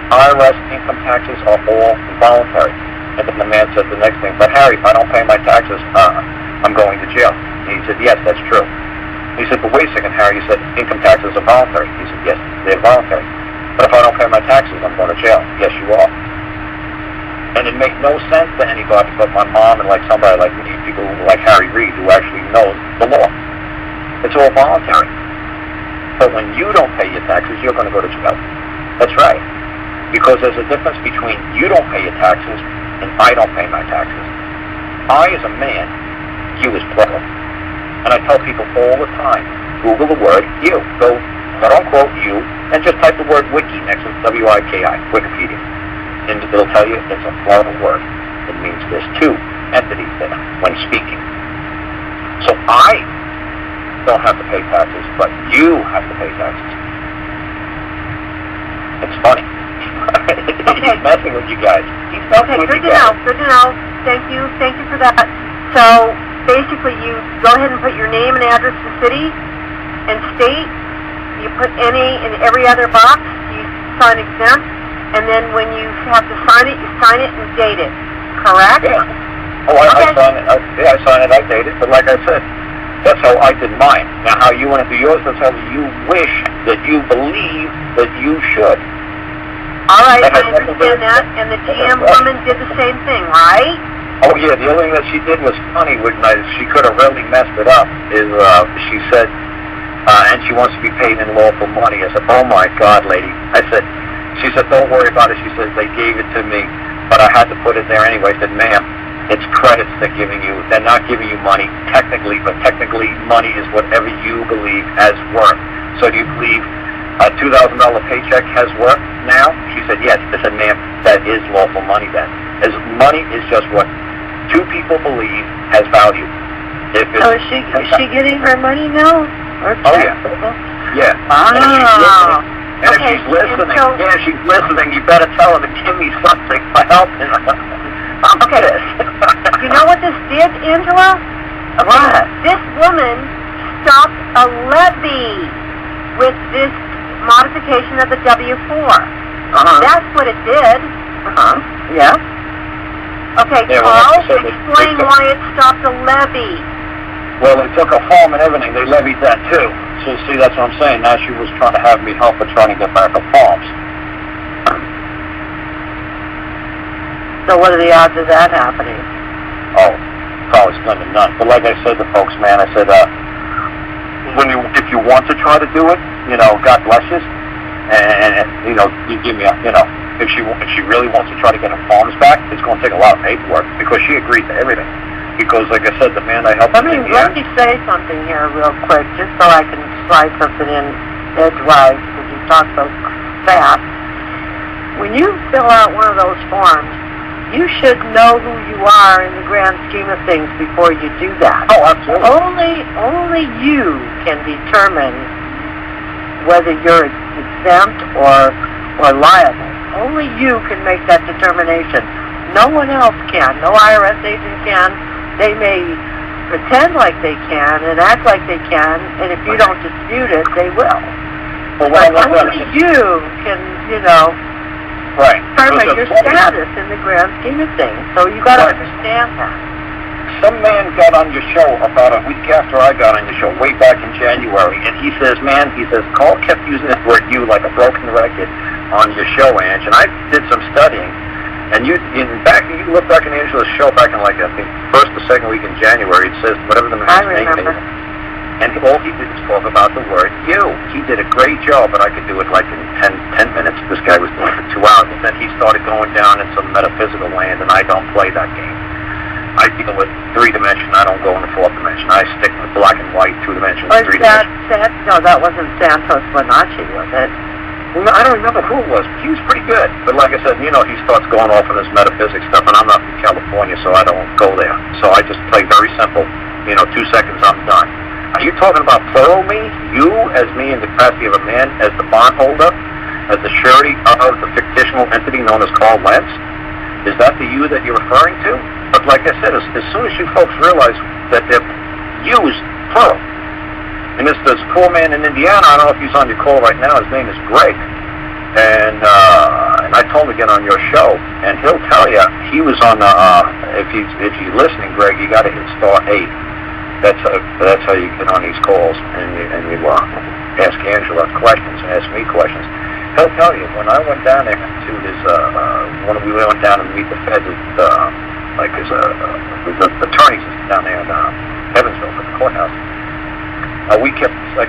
IRS income taxes are all voluntary. And then the man said the next thing, but Harry, if I don't pay my taxes, I'm going to jail. And he said, yes, that's true. He said, but wait a second, Harry. You said income taxes are voluntary. He said, yes, they're voluntary. But if I don't pay my taxes, I'm going to jail. Yes, you are. And it makes no sense to anybody but my mom and somebody like me, people like Harry Reid, who actually knows the law. It's all voluntary. But when you don't pay your taxes, you're going to go to jail. That's right. Because there's a difference between you don't pay your taxes and I don't pay my taxes. I, as a man, you as plural. And I tell people all the time, Google the word you. Go, quote-unquote, you, and just type the word wiki next to W-I-K-I, Wikipedia. And it'll tell you it's a plural word. It means there's two entities there when speaking. So I don't have to pay taxes, but you have to pay taxes. It's funny. He's messing with you guys. He's messing with you guys. Good to know. Thank you for that. So, basically you go ahead and put your name and address in city and state. You put any in every other box. You sign exempt, and then when you have to sign it, you sign it and date it. Correct? Yeah. Oh, I sign it. I sign it. I date it. But like I said, that's how I did mine. Now, how you want to do yours, that's how you wish that you believe that you should. All right, I understand that. And the GM woman did the same thing, right? Oh, yeah. The only thing that she did was funny. She could have really messed it up. She said, and she wants to be paid in lawful money. I said, oh, my God, lady. She said, don't worry about it. She said, they gave it to me, but I had to put it there anyway. I said, ma'am, it's credits they're giving you. They're not giving you money, technically, but technically money is whatever you believe as worth. So do you believe a $2,000 paycheck has worth now? She said, yes. I said, ma'am, that is lawful money then. As money is just what two people believe has value. So is she getting her money now? Oh, yeah. Yeah. Ah. And if she's listening, you better tell her to give me something for helping her. I'm pissed. You know what this did, Angela? What? This woman stopped a levy with this modification of the W-4. That's what it did. Yeah. Okay, Yeah, Karl, well, explain why it stopped a levy. Well, they took a farm and everything. They levied that too. So see, that's what I'm saying. Now she was trying to have me help her trying to get back her farms. So what are the odds of that happening? Oh, probably slim to none. But like I said to folks, man, I said, if you want to try to do it, God bless you, and you give me if she really wants to try to get her farms back, it's going to take a lot of paperwork because she agreed to everything. Because, like I said, the man I helped. Let me say something here real quick, just so I can slide something in edgewise, because you talk so fast. When you fill out one of those forms, you should know who you are in the grand scheme of things before you do that. Oh, absolutely. Only you can determine whether you're exempt or liable. Only you can make that determination. No one else can. No IRS agent can. They may pretend like they can and act like they can, and if you don't dispute it, they will. Well, but only you can, right. determine your status in the grand scheme of things. So you got to understand that. Some man got on your show about a week after I got on your show, way back in January, and he says, Karl kept using this word "you" like a broken record on your show, Ange, and I did some studying. And you look back in Angela's show back in I think first or second week in January. It says whatever the man's name is, and all he did was talk about the word "you." He did a great job, but I could do it in 10 minutes. This guy was doing it for 2 hours, and then he started going down in some metaphysical land, and I don't play that game. I deal with 3-dimension. I don't go in the 4th dimension. I stick with black and white, 2 dimensions, 3 dimensions. No, that wasn't Santos Bonacci, was it? I don't remember who it was, but he was pretty good. But like I said, he starts going off on this metaphysics stuff, and I'm not from California, so I don't go there. So I just play very simple. 2 seconds, I'm done. Are you talking about plural me? You as me in the capacity of a man, as the bondholder, as the surety of the fictional entity known as Karl Lentz? Is that the you that you're referring to? But like I said, as soon as you folks realize that they're used plural, and this poor man in Indiana, I don't know if he's on your call right now, his name is Greg. And I told him to get on your show, and he'll tell you, he was on if you're listening, Greg, you got to hit *8. That's how you get on these calls, and you ask Angela questions and ask me questions. He'll tell you, when I went down there to his, when we went down and meet the feds, his attorneys down there in Evansville at the courthouse, I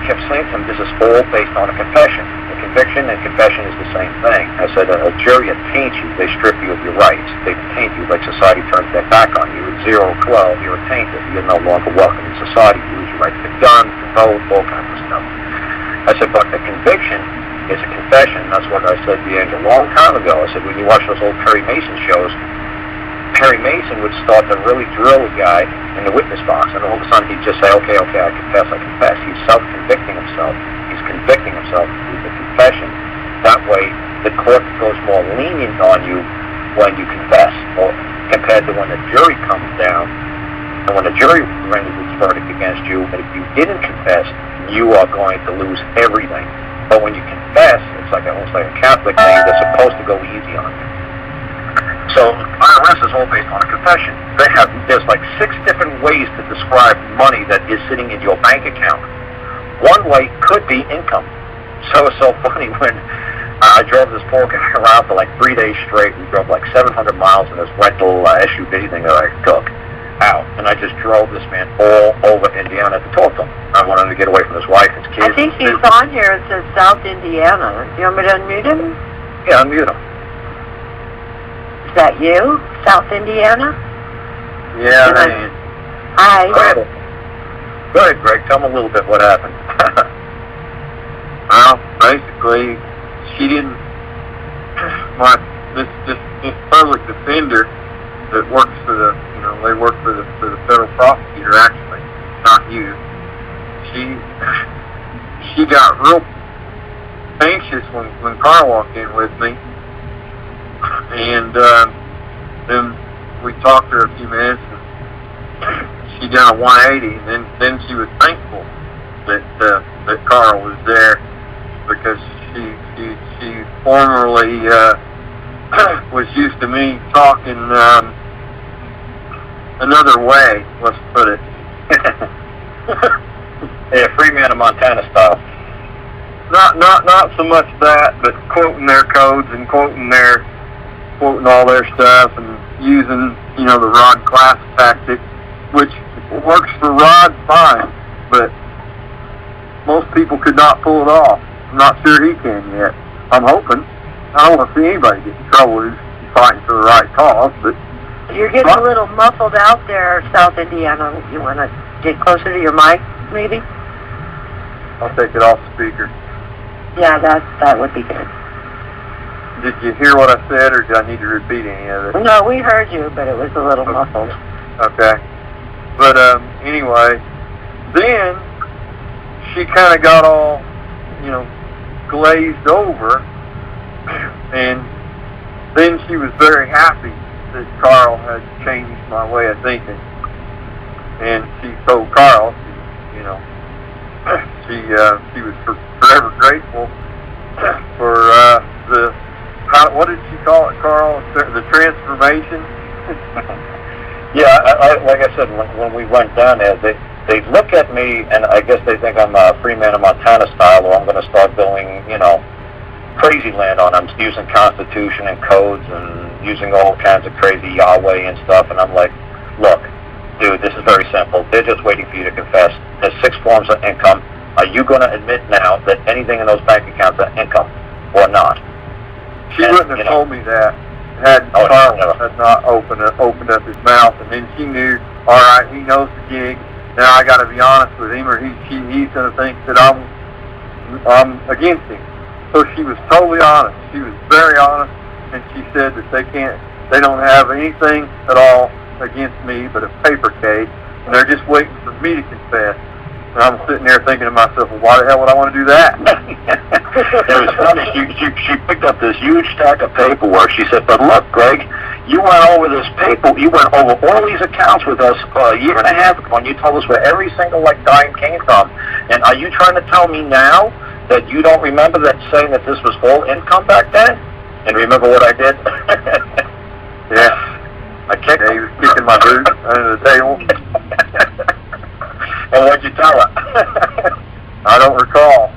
kept saying to him, this is all based on a confession. A conviction and confession is the same thing. I said, a jury attaints you, they strip you of your rights. They detain you like society turns their back on you. At 0 or 12, you're attainted. You're no longer welcome in society. You lose your right to the gun, to vote, all kinds of stuff. I said, but the conviction is a confession. That's what I said to the angel a long time ago. I said, when you watch those old Perry Mason shows, Perry Mason would start to really drill a guy in the witness box, and all of a sudden he'd just say, okay, I confess. He's self-convicting himself. He's convicting himself through the confession. That way, the court goes more lenient on you when you confess, or compared to when the jury comes down And when the jury renders its verdict against you, and if you didn't confess, you are going to lose everything. But when you confess, it's like almost like a Catholic thing. They're supposed to go easy on you. So IRS is all based on a confession. There's like 6 different ways to describe money that is sitting in your bank account. One way could be income. So it's so funny when I drove this poor guy around for like 3 days straight. We drove like 700 miles in this rental SUV thing that I took out. And I just drove this man all over Indiana to talk to him. I wanted to get away from his wife and his kids. I think he's on here. It says South Indiana. Do you want me to unmute him? Yeah, unmute him. Is that you? South Indiana? Yeah, I mean. Hi. Go ahead, Greg. Tell me a little bit what happened. Well, basically, she didn't. This public defender that works for the, they work for the federal prosecutor. Actually, not you. She got real anxious when Karl walked in with me, and then we talked to her a few minutes, and she done a 180, and then she was thankful that Karl was there, because she formerly was used to me talking another way, let's put it. Yeah, free man of Montana style. Not so much that, but quoting their codes and quoting all their stuff, and using the Rod class tactic, which works for Rod fine, but most people could not pull it off. I'm not sure he can yet. I'm hoping. I don't want to see anybody get in trouble who's fighting for the right cause, but You're getting a little muffled out there, South Indiana. You want to get closer to your mic, maybe? I'll take it off the speaker. Yeah, that would be good. Did you hear what I said, or did I need to repeat any of it? No, we heard you, but it was a little muffled. Okay. But anyway, then she kind of got all, glazed over, and then she was very happy that Karl had changed my way of thinking. And she told Karl, she was forever grateful for what did she call it, Karl? The transformation? Yeah, like I said, when we went down there, they look at me, and I guess they think I'm a free man of Montana style, or I'm going to start doing, crazy land on them, using Constitution and codes and using all kinds of crazy Yahweh and stuff. And I'm like, look, dude, this is very simple. They're just waiting for you to confess. There's 6 forms of income. Are you going to admit now that anything in those bank accounts are income or not? She wouldn't have told me that had Karl had not opened up his mouth, and then she knew, all right, he knows the gig. Now I got to be honest with him, or he's going to think that I'm against him. So she was totally honest. She was very honest, and she said that they don't have anything at all against me but a paper case, and they're just waiting for me to confess. And I'm sitting there thinking to myself, well, why the hell would I want to do that? It was funny. She picked up this huge stack of paperwork. She said, but look, Greg, you went over this paper. You went over all these accounts with us a year and a half ago, and you told us where every single dime came from. And are you trying to tell me now that you don't remember that saying that this was all income back then? And remember what I did? Yeah. I kicked him. He was kicking my boot under the table. And what'd you tell her? I don't recall.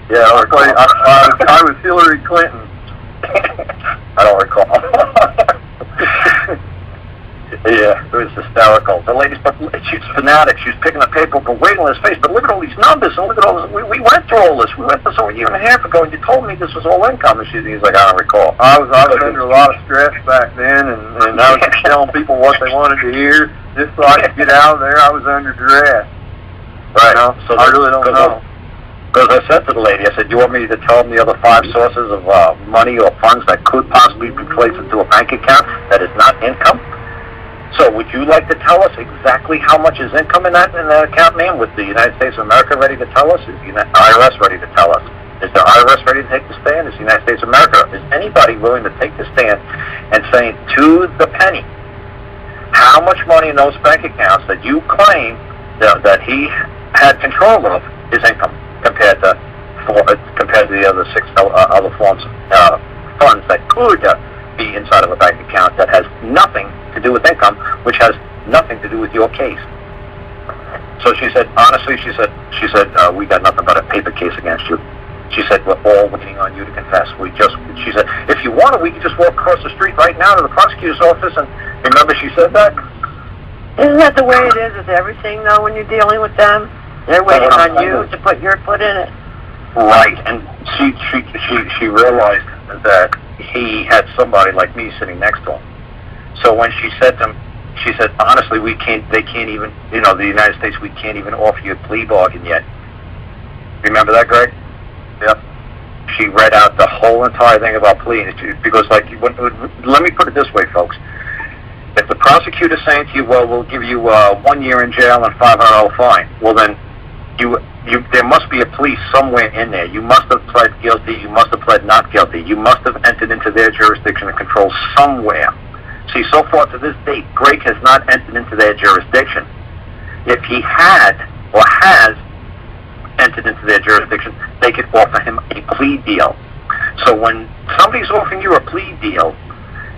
Yeah, I don't recall. I was Hillary Clinton. I don't recall. Yeah, it was hysterical. The lady, but she's fanatic. She was picking up paper and waving on his face. But look at all these numbers, and look at all this. We went through all this. We went through this over a year and a half ago, and you told me this was all income. And he's like, I don't recall. I was under a lot of stress back then, and I was just telling people what they wanted to hear, just so I could get out of there. I was under duress. Right. So I really don't know. Because I said to the lady, I said, do you want me to tell them the other 5 sources of money or funds that could possibly be placed into a bank account that is not income? So would you like to tell us exactly how much is income in that account, ma'am? With the United States of America ready to tell us? Is the IRS ready to tell us? Is the IRS ready to take the stand? Is the United States of America? Is anybody willing to take the stand and say to the penny how much money in those bank accounts that you claim that he had control of is income compared to the other six other funds that could be inside of a bank account that has nothing to do with income, which has nothing to do with your case. So she said, honestly, she said, we got nothing but a paper case against you. She said, we're all waiting on you to confess. She said, if you want to, we can just walk across the street right now to the prosecutor's office. And remember, she said that? Isn't that the way it is with everything, though, when you're dealing with them? They're waiting on you to put your foot in it. Right, and she realized that he had somebody like me sitting next to him. So when she said to him, she said, honestly, they can't even, the United States, we can't even offer you a plea bargain yet. Remember that, Greg? Yep. She read out the whole entire thing about plea, because, let me put it this way, folks. If the prosecutor's saying to you, well, we'll give you 1 year in jail and $500 fine, well then, there must be a plea somewhere in there. You must have pled guilty. You must have pled not guilty. You must have entered into their jurisdiction and control somewhere. See, so far to this date, Greg has not entered into their jurisdiction. If he had or has entered into their jurisdiction, they could offer him a plea deal. So when somebody's offering you a plea deal,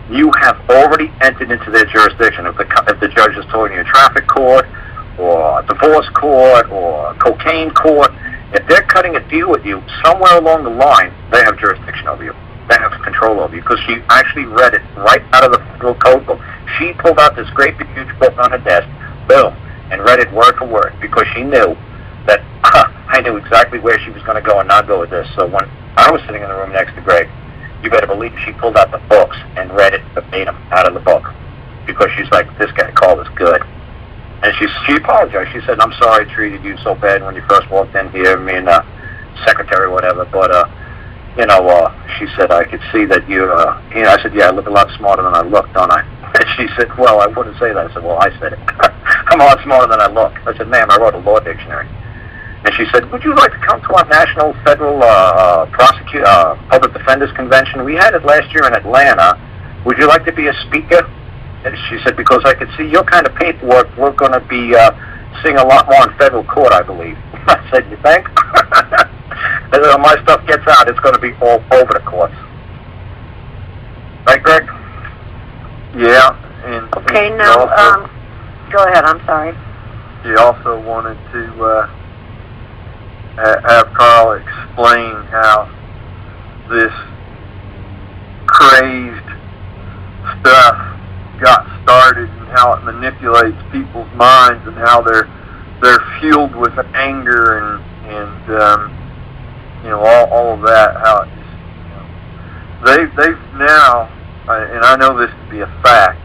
you have already entered into their jurisdiction. If the judge is told you a traffic court, or a divorce court, or a cocaine court, if they're cutting a deal with you, somewhere along the line, they have jurisdiction over you. They have control over you, because she actually read it right out of the federal code book. She pulled out this great big huge book on her desk, boom, and read it word for word, because she knew that I knew exactly where she was going to go and not go with this. So when I was sitting in the room next to Greg, you better believe she pulled out the books and read it verbatim out of the book, because she's like, this guy, Karl, is good. And she apologized. She said, I'm sorry I treated you so bad when you first walked in here, me and the secretary or whatever, but, she said, I could see that I said, yeah, I look a lot smarter than I look, don't I? And she said, well, I wouldn't say that. I said, well, I said it. I'm a lot smarter than I look. I said, ma'am, I wrote a law dictionary. And she said, would you like to come to our National Federal Public Defenders Convention? We had it last year in Atlanta. Would you like to be a speaker? And she said, because I could see your kind of paperwork, we're going to be seeing a lot more in federal court, I believe. I said, you think? And when my stuff gets out, it's going to be all over the courts. Right, Greg? Yeah. Okay, now, go ahead, I'm sorry. She also wanted to have Karl explain how this crazed stuff got started and how it manipulates people's minds and how they're fueled with anger and all of that. How it's, they've now, and I know this to be a fact,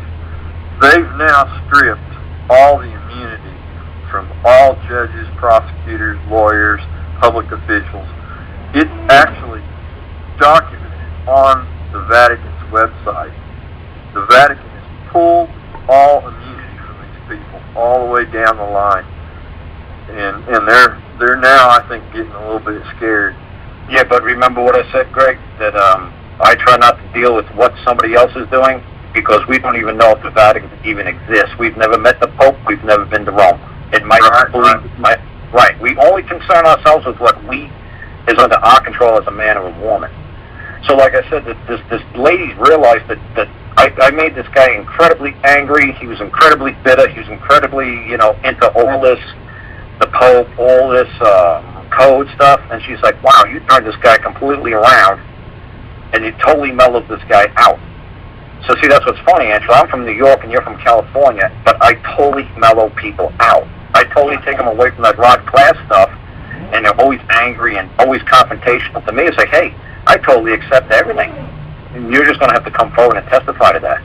they've now stripped all the immunity from all judges, prosecutors, lawyers, public officials. It's actually documented on the Vatican's website. The Vatican has pulled all immunity from these people all the way down the line, and they're now, I think, getting a little bit scared. Yeah, but remember what I said, Greg, that I try not to deal with what somebody else is doing, because we don't even know if the Vatican even exists. We've never met the Pope. We've never been to Rome. It might right. We only concern ourselves with what is under our control as a man or a woman. So, like I said, this lady realized that I made this guy incredibly angry. He was incredibly bitter. He was incredibly, into all this, the Pope, all this code stuff. And she's like, wow, you turned this guy completely around, and you totally mellowed this guy out. So see, that's what's funny, Angela. I'm from New York and you're from California, but I totally mellow people out. I totally take them away from that rock class stuff, and they're always angry and always confrontational. To me, it's like, hey, I totally accept everything. And you're just going to have to come forward and testify to that.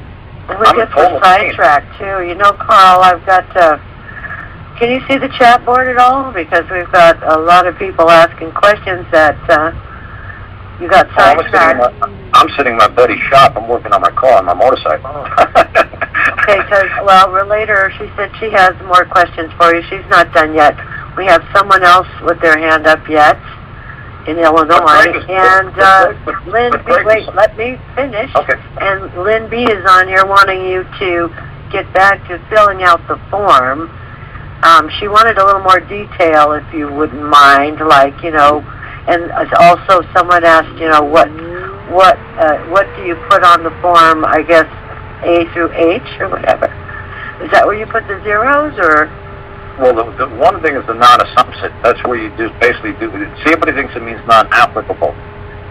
And we get so sidetracked, too. Karl, I've got can you see the chat board at all? Because we've got a lot of people asking questions that you got sidetracked. I'm sitting in my buddy's shop. I'm working on my car, on my motorcycle. Okay, because, later she said she has more questions for you. She's not done yet. We have someone else with their hand up yet in Illinois. And Lynn B, wait, let me finish. Okay. And Lynn B is on here wanting you to get back to filling out the form, she wanted a little more detail, if you wouldn't mind, like, you know, and also someone asked, you know, what do you put on the form, I guess, A through H or whatever? Is that where you put the zeros, or? Well, the one thing is the non-assumption. That's where you do basically do. See, everybody thinks it means non-applicable.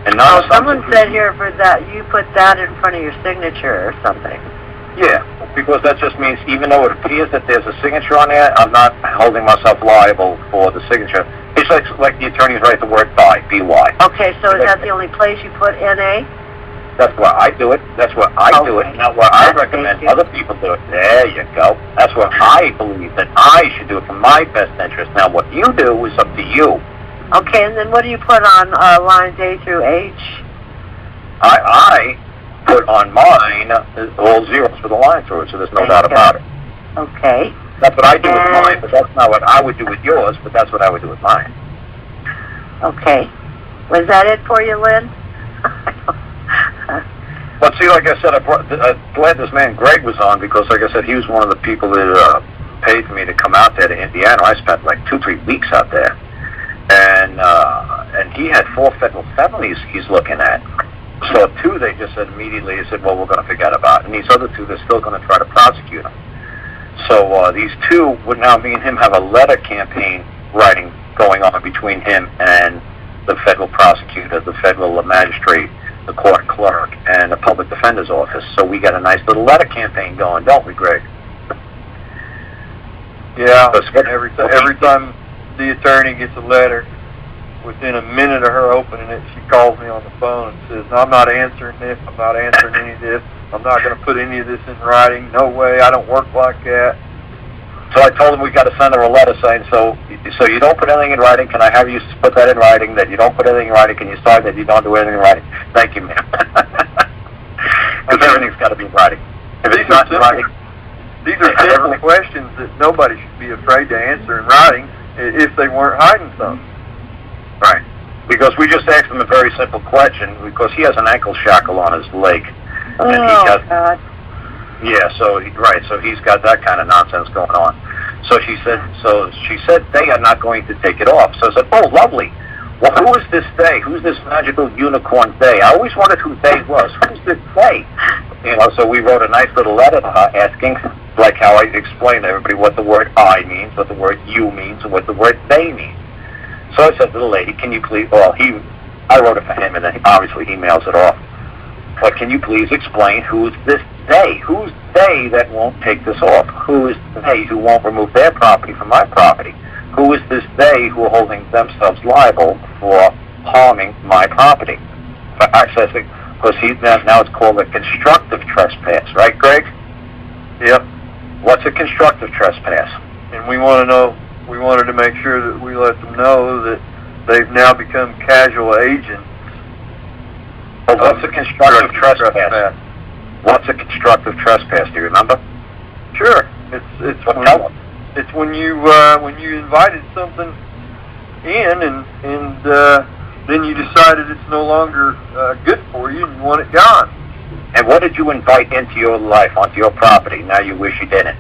And non-assumption. Someone said here for that you put that in front of your signature or something. Yeah, because that just means even though it appears that there's a signature on there, I'm not holding myself liable for the signature. It's like the attorneys write the word by, B-Y. Okay, so is that the only place you put N-A? That's where I do it. That's where I do it. Not where I recommend other people do it. There you go. That's where I believe that I should do it for my best interest. Now, what you do is up to you. Okay, and then what do you put on lines A through H? I put on mine all zeros for the line through it, so there's no doubt about it. Okay. That's what I do with mine, but that's not what I would do with yours, but that's what I would do with mine. Okay. Was that it for you, Lynn? But see, like I said, I'm glad this man Greg was on, because like I said, he was one of the people that paid for me to come out there to Indiana. I spent like 2-3 weeks out there. And he had 4 federal felonies he's looking at. So 2 they just said immediately, they said, well, we're going to forget about it. And these other 2, they're still going to try to prosecute him. So these 2 would now, me and him, have a letter campaign writing going on between him and the federal prosecutor, the federal magistrate, the court clerk, and the public defender's office. So we got a nice little letter campaign going, don't we, Greg? Yeah, every time the attorney gets a letter, within a minute of her opening it, she calls me on the phone and says, I'm not answering this, I'm not answering any of this, I'm not going to put any of this in writing, no way, I don't work like that. So I told him we got to send her a letter saying, so you don't put anything in writing, can I have you put that in writing, that you don't put anything in writing, can you sign that you don't do anything in writing? Thank you, ma'am. Because everything's got to be in writing. If it's not in writing... These are simple questions that nobody should be afraid to answer in writing if they weren't hiding something. Right. Because we just asked him a very simple question, because he has an ankle shackle on his leg. Oh, God. Yeah, so he's got that kind of nonsense going on. So she said they are not going to take it off. So I said, oh, lovely. Well, who is this they? Who's this magical unicorn they? I always wondered who they was. Who's this they? You know, so we wrote a nice little letter to her asking, like how I explained to everybody what the word I means, what the word you means, and what the word they means. So I said to the lady, can you please, well, I wrote it for him, and then obviously he mails it off. But can you please explain who's this they? Who's they that won't take this off? Who is they who won't remove their property from my property? Who is this they who are holding themselves liable for harming my property? For accessing, because now it's called a constructive trespass, right, Greg? Yep. What's a constructive trespass? And we wanted to make sure that we let them know that they've now become casual agents. Well, what's a constructive trespass? What's a constructive trespass? Do you remember? Sure. It's when you invited something in and then you decided it's no longer good for you and you want it gone. And what did you invite into your life, onto your property? Now you wish you didn't.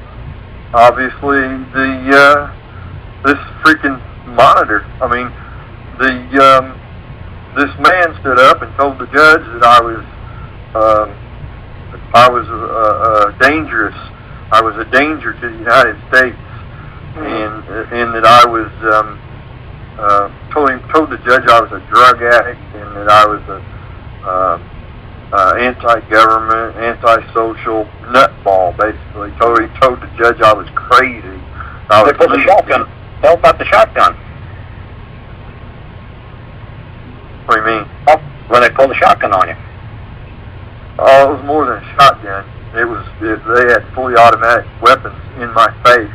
Obviously, this freaking monitor. I mean, this man stood up and told the judge that I was a danger to the United States, and that I was told the judge I was a drug addict and that I was a anti-government, antisocial nutball. Basically, told the judge I was crazy. They pulled the shotgun. Tell about the shotgun. What do you mean? Oh, when they pulled the shotgun on you. Oh, it was more than a shotgun. They had fully automatic weapons in my face,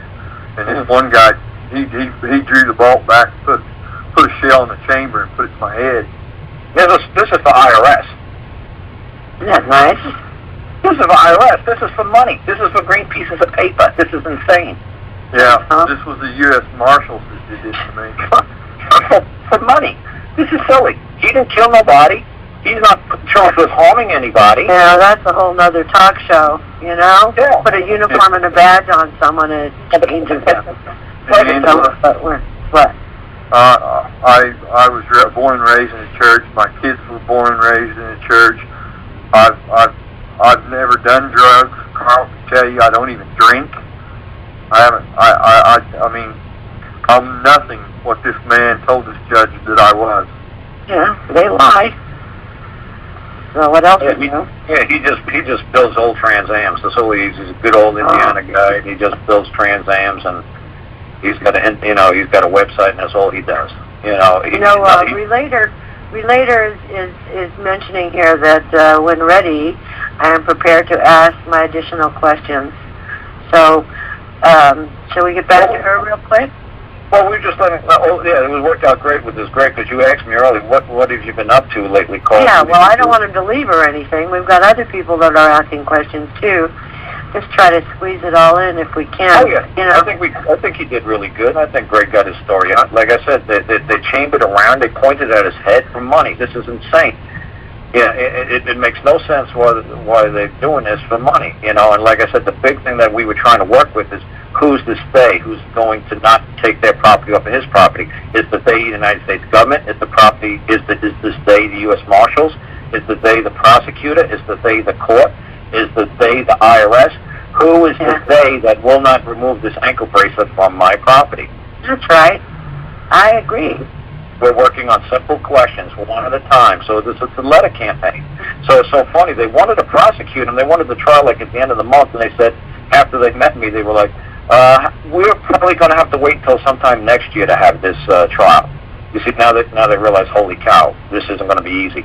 and this one guy, he drew the bolt back, put a shell in the chamber, and put it to my head. Yeah, this is for IRS. Isn't that nice? This is for IRS. This is for money. This is for green pieces of paper. This is insane. Yeah, this was the U.S. Marshals that did this to me. For money. This is silly. He didn't kill nobody. He's not charged with harming anybody. Yeah, that's a whole nother talk show, you know? Yeah. Put a uniform and a badge on someone and it changes them. What? I was born and raised in the church. My kids were born and raised in the church. I've never done drugs. Karl can tell you I don't even drink. I haven't. I mean, I'm nothing what this man told this judge that I was. Yeah, they lie. So what else? Yeah, he just builds old Trans Ams. That's all he's a good old Indiana guy. And he just builds Trans Ams, and he's got a website, and that's all he does. Relator is mentioning here that when ready, I am prepared to ask my additional questions. So, shall we get back to her real quick? Well, we were just letting. It worked out great with this, Greg, because you asked me earlier, what have you been up to lately, Karl? Yeah, well, I don't want him to leave or anything. We've got other people that are asking questions too. Just try to squeeze it all in if we can. Oh yeah, I think he did really good. I think Greg got his story out. Like I said, they chambered around. They pointed at his head for money. This is insane. Yeah, it makes no sense why they're doing this for money. And like I said, the big thing that we were trying to work with is who's the they who's going to not take their property off of his property. Is the they the United States government? Is the property? Is this they the U.S. Marshals? Is the they the prosecutor? Is the they the court? Is the they the IRS? Who is the they that will not remove this ankle bracelet from my property? That's right. I agree. We're working on simple questions, one at a time. So it's a letter campaign. So it's so funny. They wanted to prosecute him. They wanted to trial like at the end of the month, and they said after they met me, they were like, we're probably going to have to wait until sometime next year to have this trial. You see, now they realize, holy cow, this isn't going to be easy.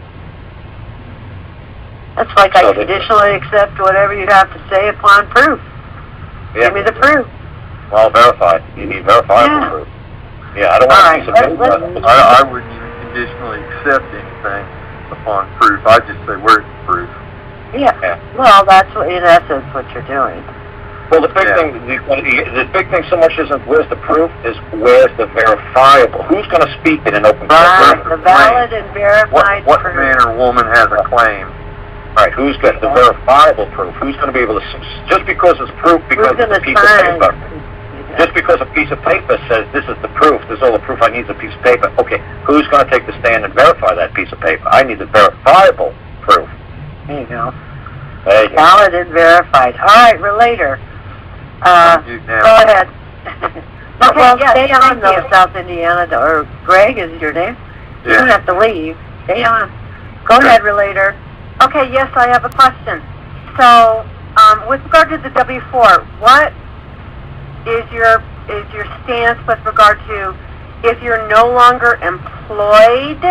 That's like I conditionally accept whatever you have to say upon proof. Yeah. Give me the proof. Well, verified. You need verifiable proof. Yeah, I don't want to piece of paper. I wouldn't even conditionally accept anything upon proof. I just say, where's the proof? Yeah. Well, that's what, in essence, what you're doing. Well, the big thing so much isn't where's the proof, is where's the verifiable. Who's going to speak in an open court? Right, the valid and verified what proof. man or woman has a claim? Right, who's got the verifiable proof? Who's going to be able to, just because it's proof, because it's a piece of paper. Just because a piece of paper says this is the proof, this is all the proof I need is a piece of paper. Okay, who's going to take the stand and verify that piece of paper? I need the verifiable proof. There you go. There you go. Valid and verified. All right, relator. Go ahead. Stay on though, South Indiana, or Greg is your name? Yeah. You don't have to leave. Stay on. Go ahead, relator. Okay, yes, I have a question. So, with regard to the W-4, what is your stance with regard to if you're no longer employed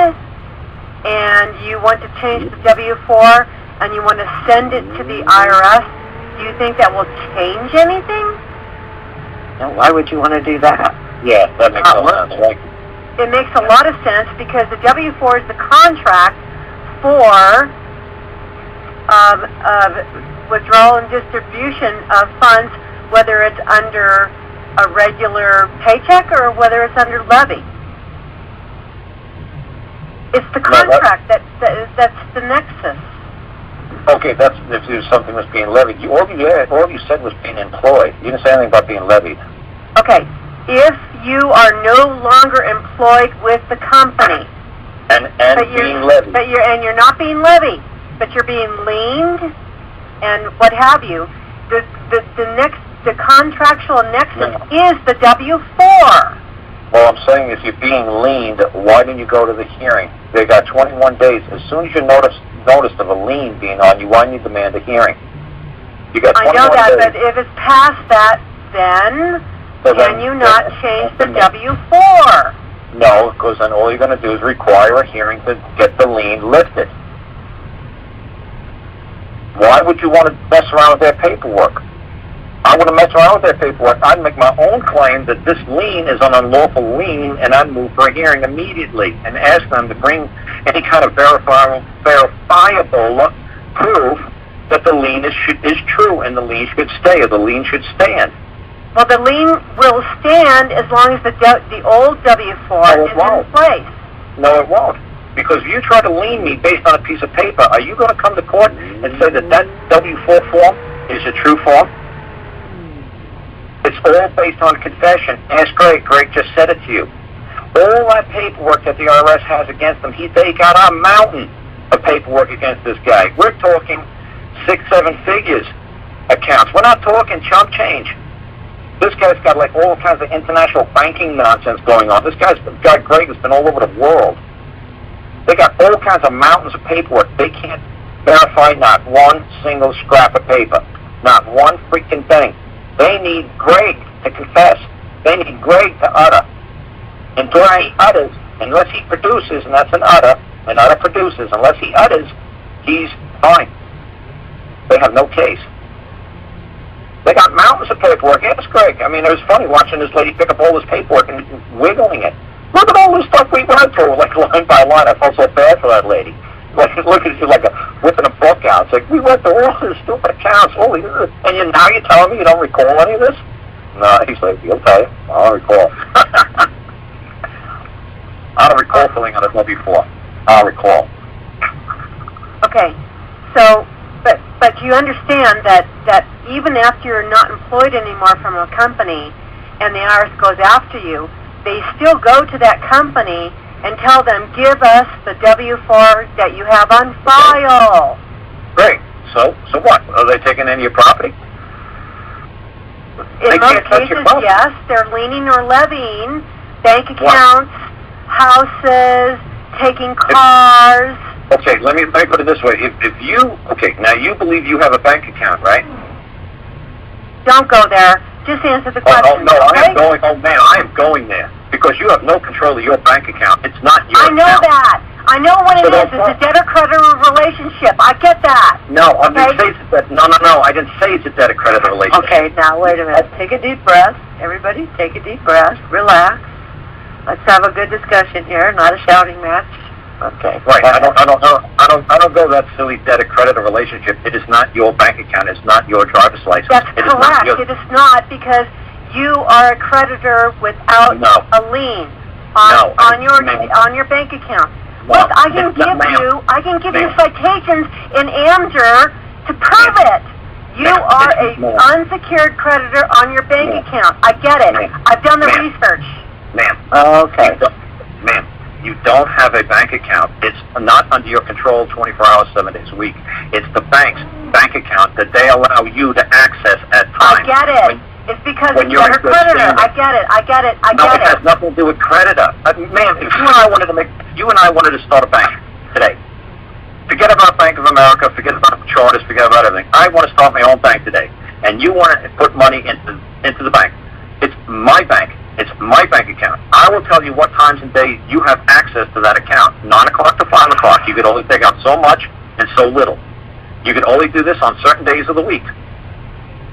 and you want to change the W-4 and you want to send it to the IRS, do you think that will change anything? Now, why would you want to do that? Yeah, that makes sense. Right? It makes a lot of sense because the W-4 is the contract for withdrawal and distribution of funds, whether it's under a regular paycheck or whether it's under levy. It's the contract that's the nexus. Okay, that's if there's something that's being levied. All you said was being employed. You didn't say anything about being levied. Okay, if you are no longer employed with the company and being levied, but you're not being levied, but you're being liened and what have you, the contractual nexus is the W-4. Well, I'm saying if you're being liened, why didn't you go to the hearing? They got 21 days. As soon as you noticed of a lien being on you, why need to demand a hearing? You got 21 days. I know that, but if it's past that, then can you not change the W-4? No, because then all you're going to do is require a hearing to get the lien lifted. Why would you want to mess around with their paperwork? I wouldn't mess around with their paperwork. I'd make my own claim that this lien is an unlawful lien, and I'd move for a hearing immediately and ask them to bring any kind of verifiable proof that the lien is true and the lien should stay, or the lien should stand. Well, the lien will stand as long as the old W-4 is in place. No, it won't. Because if you try to lien me based on a piece of paper, are you going to come to court and say that that W-4 form is a true form? It's all based on confession. Ask Greg. Greg just said it to you. All that paperwork that the IRS has against them, they got a mountain of paperwork against this guy. We're talking 6-7 figures accounts. We're not talking chump change. This guy's got like all kinds of international banking nonsense going on. This guy Greg has been all over the world. They got all kinds of mountains of paperwork. They can't verify not one single scrap of paper. Not one freaking thing. They need Greg to confess. They need Greg to utter. Until he utters, unless he produces, and that's an utter produces, unless he utters, he's fine. They have no case. They got mountains of paperwork. Ask Greg. I mean, it was funny watching this lady pick up all this paperwork and wiggling it. Look at all this stuff we went through, like line by line. I felt so bad for that lady. Like, look at you like whipping a book out. It's like, we went through all this stupid accounts. Holy, and now you're telling me you don't recall any of this? No, he's like, he'll tell you. I don't recall. I don't recall filling out a W-4. I'll recall. Okay, so, but you understand that even after you're not employed anymore from a company and the IRS goes after you, they still go to that company and tell them, give us the W-4 that you have on file. Great. So what? Are they taking any of your property? In most cases, yes. They're leaning or levying bank accounts, houses, taking cars. Okay, let me put it this way. If you, now you believe you have a bank account, right? Don't go there. Just answer the question. Oh, no, I am going there. Because you have no control of your bank account. It's not your account. I know that. I know what it is. It's a debtor-creditor relationship. I get that. No, I didn't say that. No. I didn't say it's a debtor-creditor relationship. Okay, now wait a minute. Take a deep breath. Everybody, take a deep breath. Relax. Let's have a good discussion here, not a shouting match. Okay. Right. I don't go that silly debtor-creditor relationship. It is not your bank account. It's not your driver's license. That's correct. It is not, because you are a creditor without a lien on your bank account. Look, I can give you citations in Amdur to prove it. You are a unsecured creditor on your bank account. I get it. I've done the research. Ma'am. Okay. Ma'am, you don't have a bank account. It's not under your control 24 hours, 7 days a week. It's the bank's bank account that they allow you to access at times. I get it. It's because it's your creditor. I get it. No, it has nothing to do with creditor. Ma'am, if you and I wanted to start a bank today, forget about Bank of America, forget about charters, forget about everything. I want to start my own bank today, and you want to put money into the bank. It's my bank. It's my bank account. I will tell you what times and days you have access to that account. 9 o'clock to 5 o'clock. You could only take out so much and so little. You can only do this on certain days of the week.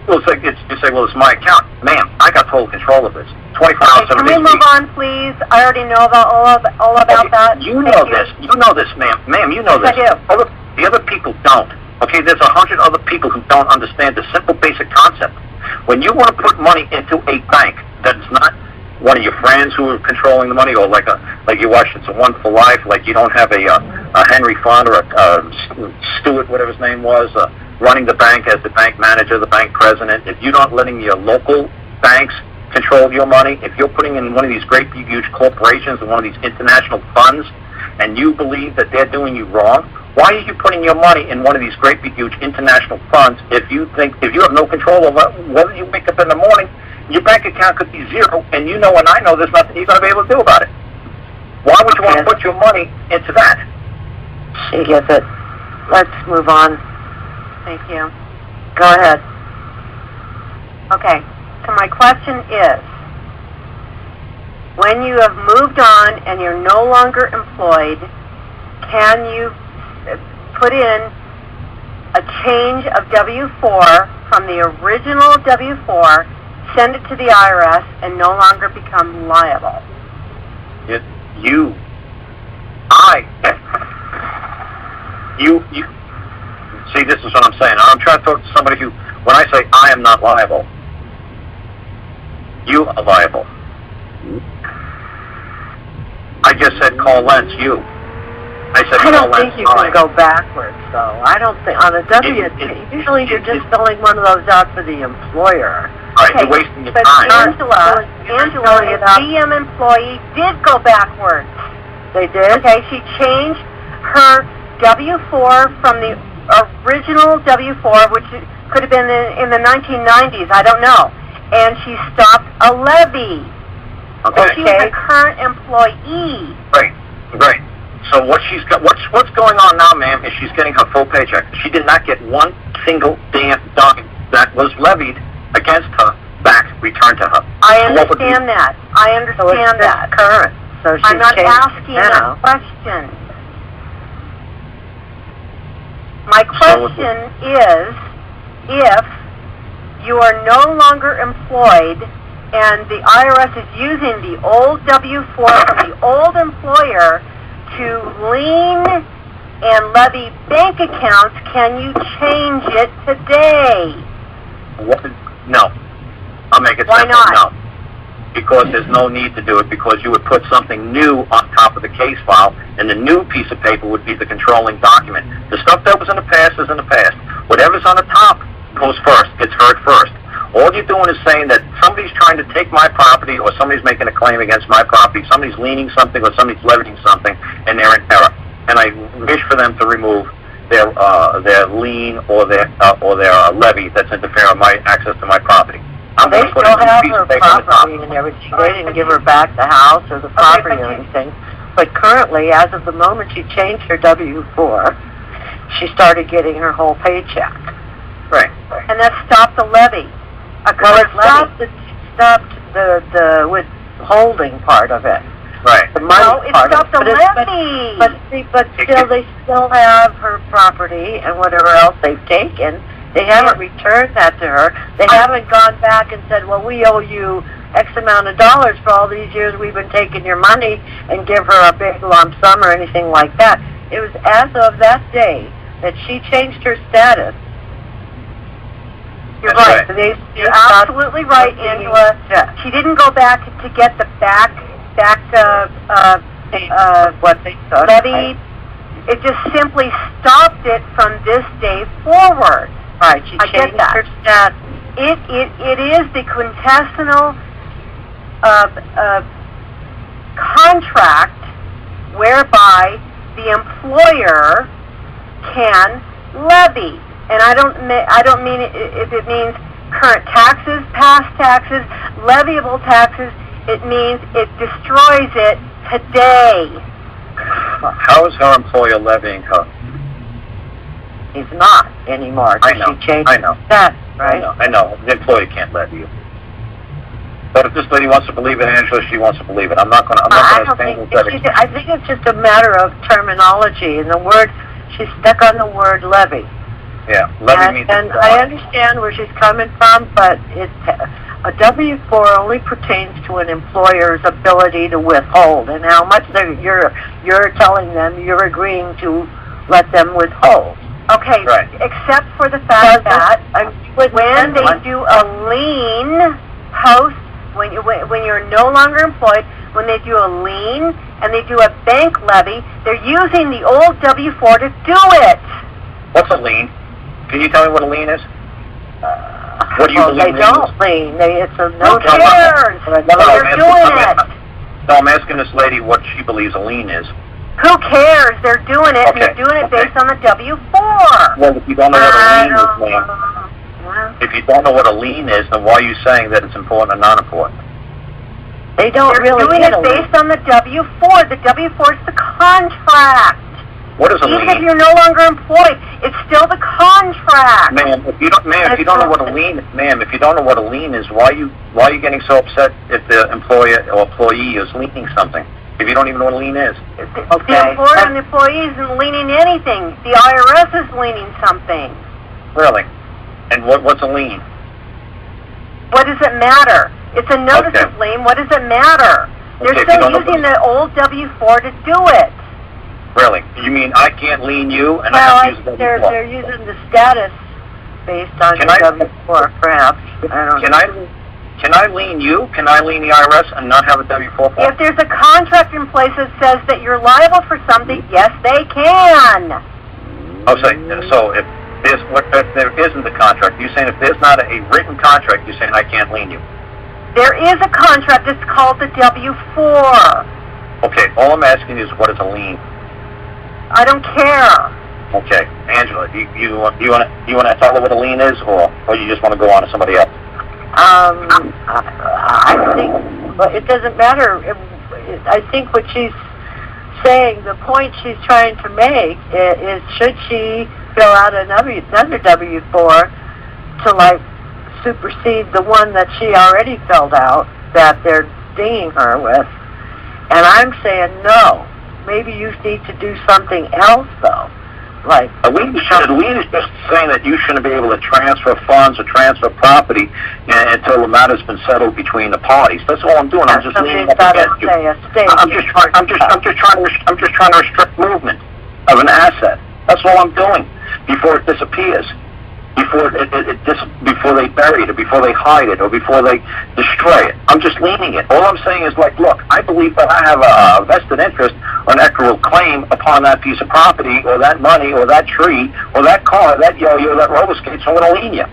Well, you say, well, it's my account. Ma'am, I got total control of this. 24 hours, 7 days a week. Can we move on, please? I already know all about that. You know this. You know this, ma'am. Ma'am, you know this. I do. The other people don't. Okay, there's 100 other people who don't understand the simple, basic concept. When you want to put money into a bank that's not one of your friends who are controlling the money, or like you watched It's a Wonderful Life, like you don't have a Henry Fund or a Stewart, whatever his name was, running the bank as the bank manager, the bank president. If you're not letting your local banks control your money, if you're putting in one of these great big huge corporations and one of these international funds, and you believe that they're doing you wrong, why are you putting your money in one of these great big huge international funds if you have no control over whether you wake up in the morning, your bank account could be zero, and you know and I know there's nothing you're going to be able to do about it? Why would you want to put your money into that? She gets it. Let's move on. Thank you. Go ahead. Okay, so my question is, when you have moved on and you're no longer employed, can you put in a change of W-4 from the original W-4, send it to the IRS, and no longer become liable? See, this is what I'm saying. I'm trying to talk to somebody who, when I say I am not liable, you are liable. I just said Karl Lentz, you. I said, I don't think you can go backwards, though. I don't think, on a W-2, usually you're just filling one of those out for the employer. All right, you're wasting your but time. Angela, a GM employee did go backwards. They did? Okay, she changed her W-4 from the original W-4, which could have been in the 1990s, I don't know. And she stopped a levy. Okay. She was a current employee. Right. So what's going on now, ma'am, is she's getting her full paycheck. She did not get one single damn dime that was levied against her back returned to her. I understand that. I understand that. Current. So she's I'm not asking now. a question. My question is, if you are no longer employed and the IRS is using the old W-4 from the old employer to lien and levy bank accounts, can you change it today? No. I'll make it Why simple. not? No. Because there's no need to do it, because you would put something new on top of the case file, and the new piece of paper would be the controlling document. The stuff that was in the past is in the past. Whatever's on the top goes first, gets heard first. All you're doing is saying that somebody's trying to take my property, or somebody's making a claim against my property, somebody's leaning something, or somebody's levying something, and they're in error. And I wish for them to remove their lien or their levy that's interfering with my access to my property. They still have her property and everything. They didn't give her back the house or the property or anything. But currently, as of the moment she changed her W-4, she started getting her whole paycheck. Right. And that stopped the levy. Well, it stopped the withholding part of it. Right. The money No, it part stopped of the it. levy. But still, they still have her property and whatever else they've taken. They haven't returned that to her. They haven't gone back and said, well, we owe you X amount of dollars for all these years we've been taking your money, and give her a big lump sum or anything like that. It was as of that day that she changed her status. You're That's right. You're absolutely right, Angela. Yeah. She didn't go back to get the levy. It just simply stopped it from this day forward. Right, she I get changed that. her status. It is the quintessential contract whereby the employer can levy, and I don't mean it, if it means current taxes, past taxes, leviable taxes. It means it destroys it today. How is her employer levying her? He's not anymore. I know. She changed that, right? I know. The employer can't levy you. But if this lady wants to believe it, Angela, she wants to believe it. I'm not going to stand with that. I think it's just a matter of terminology, and the word, she's stuck on the word levy. Yeah, levy means... And I understand where she's coming from, but a W-4 only pertains to an employer's ability to withhold, and how much you're telling them you're agreeing to let them withhold. Okay, right. Except for the fact that when they do a lien post, when you're no longer employed, when they do a lien and they do a bank levy, they're using the old W-4 to do it. What's a lien? Can you tell me what a lien is? What do you believe they don't lien. It's a Who cares? They're doing it. No, I'm asking this lady what she believes a lien is. Who cares? They're doing it, and they're doing it based on the W-4. Well, if you don't know what a lien is, ma'am, if you don't know what a lien is, then why are you saying that it's important or not important? They don't They're really doing it based on the W-4. The W-4 is the contract. What is a lien? Even if you're no longer employed, it's still the contract. Ma'am, if you don't know what a lien, if you don't know what a lien is, why are you getting so upset if the employer or employee is liening something? If you don't even know what a lien is. The employer and the employee isn't leaning anything. The IRS is leaning something. Really? And what's a lien? What does it matter? It's a notice of lien. What does it matter? They're still using the old W-4 to do it. Really? You mean I can't lien you and I have to use the W-4? They're using the status based on the W-4, perhaps. I don't know. Can I lien you? Can I lien the IRS and not have a W-4 form? If there's a contract in place that says that you're liable for something, yes, they can. Oh, so if there isn't a contract, you're saying if there's not a written contract, you're saying I can't lien you? There is a contract. It's called the W-4. Okay, all I'm asking is what is a lien? I don't care. Okay, Angela, you want to tell her what a lien is, or you just want to go on to somebody else? I think, well, it doesn't matter. I think what she's saying, the point she's trying to make is should she fill out another W-4 to, like, supersede the one that she already filled out that they're dinging her with? And I'm saying no. Maybe you need to do something else, though. Like, a lien is just saying that you shouldn't be able to transfer funds or transfer property until the matter's been settled between the parties. That's all I'm doing. I'm just leaning up against you. I'm just trying to restrict movement of an asset. That's all I'm doing before it disappears, before they bury it, or before they hide it, or before they destroy it. I'm just leaning it. All I'm saying is, like, look, I believe that I have a vested interest or an equitable claim upon that piece of property, or that money, or that tree, or that car, that yo-yo, that roller skate, so I'm going to lien you.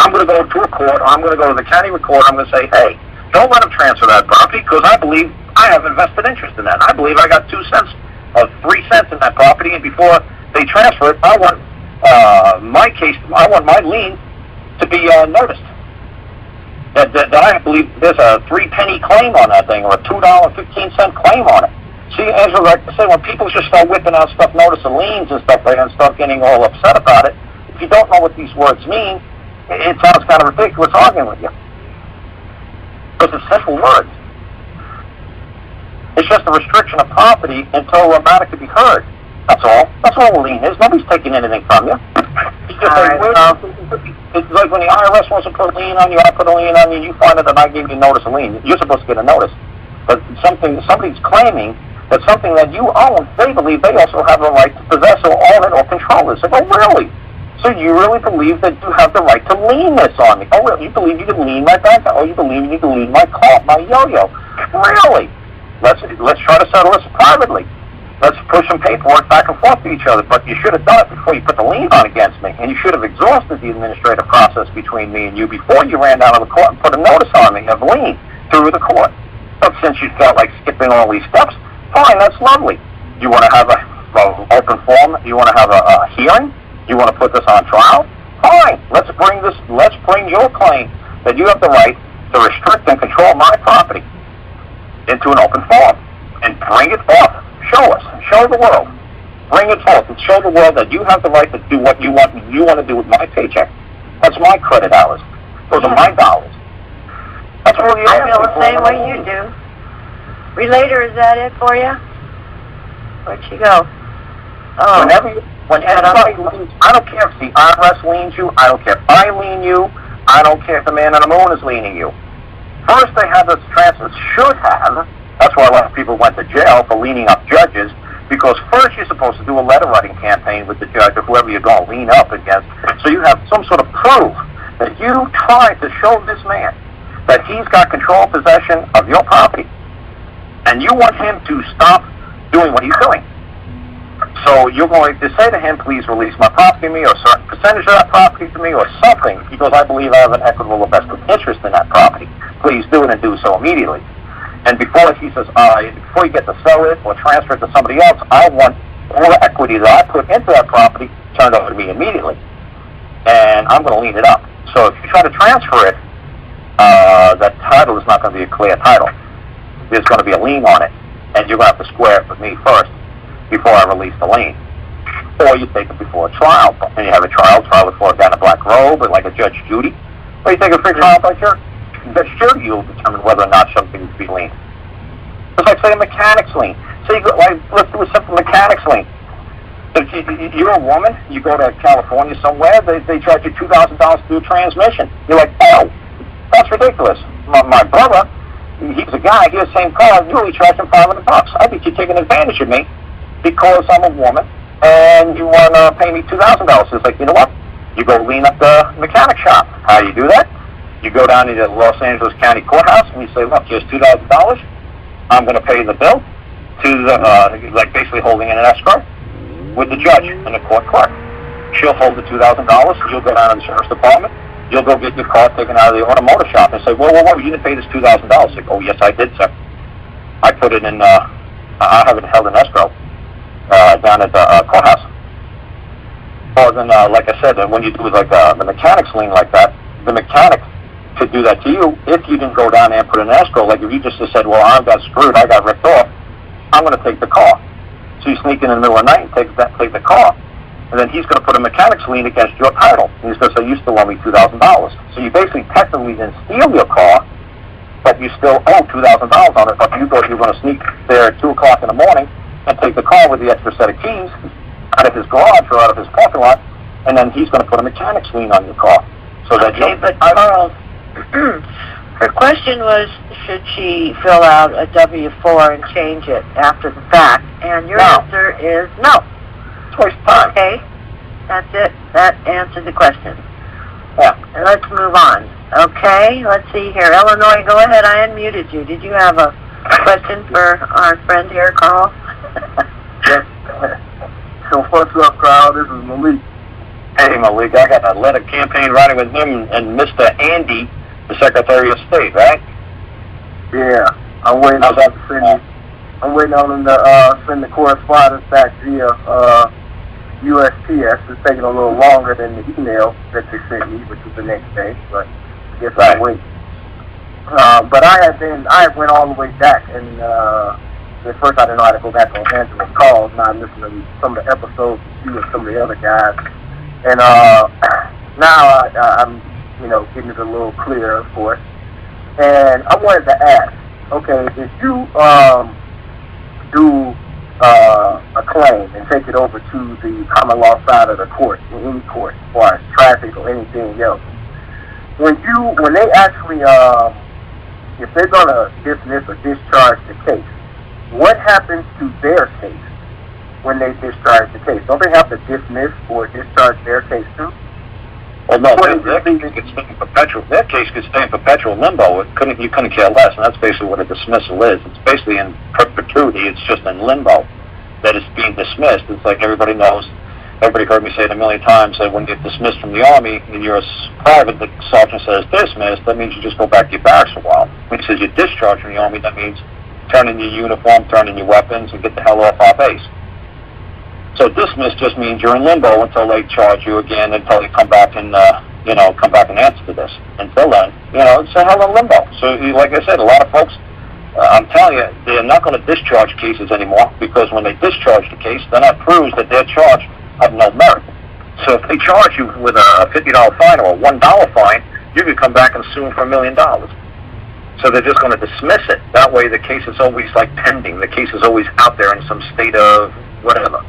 I'm going to go to a court, or I'm going to go to the county recorder, I'm going to say, hey, don't let them transfer that property, because I believe I have a vested interest in that. I believe I got 2 cents or 3 cents in that property, and before they transfer it, I want I want my lien to be noticed. That I believe there's a 3-penny claim on that thing, or a $2.15 claim on it. See, Angela, like I said, when people just start whipping out stuff, notice of liens and stuff like that, and start getting all upset about it, if you don't know what these words mean, it sounds kind of ridiculous arguing with you. Because it's simple words. It's just a restriction of property until a matter can be heard. That's all. That's all a lien is. Nobody's taking anything from you. It's just it's like when the IRS wants to put a lien on you, I put a lien on you, you find out that I gave you notice of lien. You're supposed to get a notice. But somebody's claiming that something that you own, they believe they also have a right to possess or own it or control it. So, oh, really? So you really believe that you have the right to lien this on me? Oh, really? You believe you can lien my bank? Oh, you believe you can lien my car, my yo-yo? Really? Let's try to settle this privately. Let's push some paperwork back and forth to each other. But you should have done it before you put the lien on against me. And you should have exhausted the administrative process between me and you before you ran down to the court and put a notice on me of lien through the court. But since you felt like skipping all these steps, fine, that's lovely. You want to have an open forum? You want to have a hearing? You want to put this on trial? Fine. Let's bring your claim that you have the right to restrict and control my property into an open forum and bring it forth. Show us. Show the world. Bring it forth and show the world that you have the right to do what you want to do with my paycheck. That's my credit hours. Those are my dollars. That's what I feel the same way you do. Relator, is that it for you? Where'd she go? Oh. Whenever somebody leans, I don't care if the IRS liens you, I don't care if I lien you, I don't care if the man on the moon is liening you. First they have this transfer, should have, that's why a lot of people went to jail for leaning up judges, because first you're supposed to do a letter writing campaign with the judge or whoever you're going to lean up against, so you have some sort of proof that you tried to show this man that he's got control and possession of your property, and you want him to stop doing what he's doing. So you're going to say to him, please release my property to me, or a certain percentage of that property to me, or something, because I believe I have an equitable vested interest in that property. Please do it and do so immediately. And before he says, before you get to sell it or transfer it to somebody else, I want all the equity that I put into that property turned over to me immediately. And I'm going to lien it up. So if you try to transfer it, that title is not going to be a clear title. There's going to be a lien on it, and you're going to have to square it with me first before I release the lien. Or you take it before a trial, and you have a trial before a guy in a black robe, or like a Judge Judy. Or you take a free trial by Judge Judy, you'll determine whether or not something is to be liened. It's like, say, a mechanic's lien. So you go, let's do a simple mechanic's lien. If you're a woman, you go to California somewhere, they charge you $2,000 to do a transmission. You're like, oh, that's ridiculous. My brother, he's a guy, he has the same car, you only charge him $500. I think you're taking advantage of me because I'm a woman, and you want to pay me $2,000. It's like, you know what? You go lean up the mechanic shop. How do you do that? You go down to the Los Angeles County Courthouse and you say, look, here's $2,000. I'm going to pay the bill to the, like basically holding in an escrow with the judge and the court clerk. She'll hold the $2,000. You'll go down to the sheriff's department. You'll go get your car taken out of the automotive shop and say, whoa, you didn't pay this $2,000. Like, oh, yes, I did, sir. I put it in, I have it held in escrow down at the courthouse. Or then, like I said, when you do like the mechanic's lien like that, the mechanic could do that to you if you didn't go down there and put it in escrow. Like if you just said, well, I got screwed, I got ripped off, I'm going to take the car. So you sneak in the middle of the night and take the car, and then he's going to put a mechanic's lien against your title. And he's going to say, you still owe me $2,000. So you basically technically didn't steal your car, but you still owe $2,000 on it. But you thought you were going to sneak there at 2 o'clock in the morning and take the car with the extra set of keys out of his garage or out of his parking lot, and then he's going to put a mechanic's lien on your car. So that okay, but Karl, her question was, should she fill out a W-4 and change it after the fact? And your answer is no. It's a waste of time. Okay, that's it. That answered the question. Yeah. And let's move on. Okay, let's see here. Illinois, go ahead. I unmuted you. Did you have a question for our friend here, Karl? Yes. So what's up, Karl? This is Malik. Hey, Malik, I got a letter campaign writing with him and Mr. Andy, the Secretary of State, right? Yeah, I'm waiting on him to send the correspondence back via USPS. It's taking a little longer than the email that they sent me, which was the next day, but I guess I'll wait. But I went all the way back, and at first I didn't know how to go back on Angela's calls. Now I'm listening to some of the episodes with you and some of the other guys. And now I'm, getting it a little clearer, of course. And I wanted to ask, okay, if you do a claim and take it over to the common law side of the court, in any court, as far as traffic or anything else, when they actually, if they're going to dismiss or discharge the case, what happens to their case when they discharge the case? Don't they have to dismiss or discharge their case too? Well, no, their case could stay in perpetual. Their case could stay in perpetual limbo. You couldn't care less, and that's basically what a dismissal is. It's basically in perpetuity. It's just in limbo that it's being dismissed. It's like everybody knows. Everybody heard me say it a million times that when you get dismissed from the Army and you're a private, the sergeant says dismissed. That means you just go back to your barracks for a while. When he says you're discharged from the Army, that means turn in your uniform, turn in your weapons, and get the hell off our base. So dismiss just means you're in limbo until they charge you again, until you come back and answer to this. Until then, it's a hell of a limbo. So, like I said, a lot of folks, I'm telling you, they're not going to discharge cases anymore, because when they discharge the case, then that proves that they're charged of no merit. So if they charge you with a $50 fine or a $1 fine, you could come back and sue them for $1 million. So they're just going to dismiss it. That way the case is always like pending. The case is always out there in some state of whatever.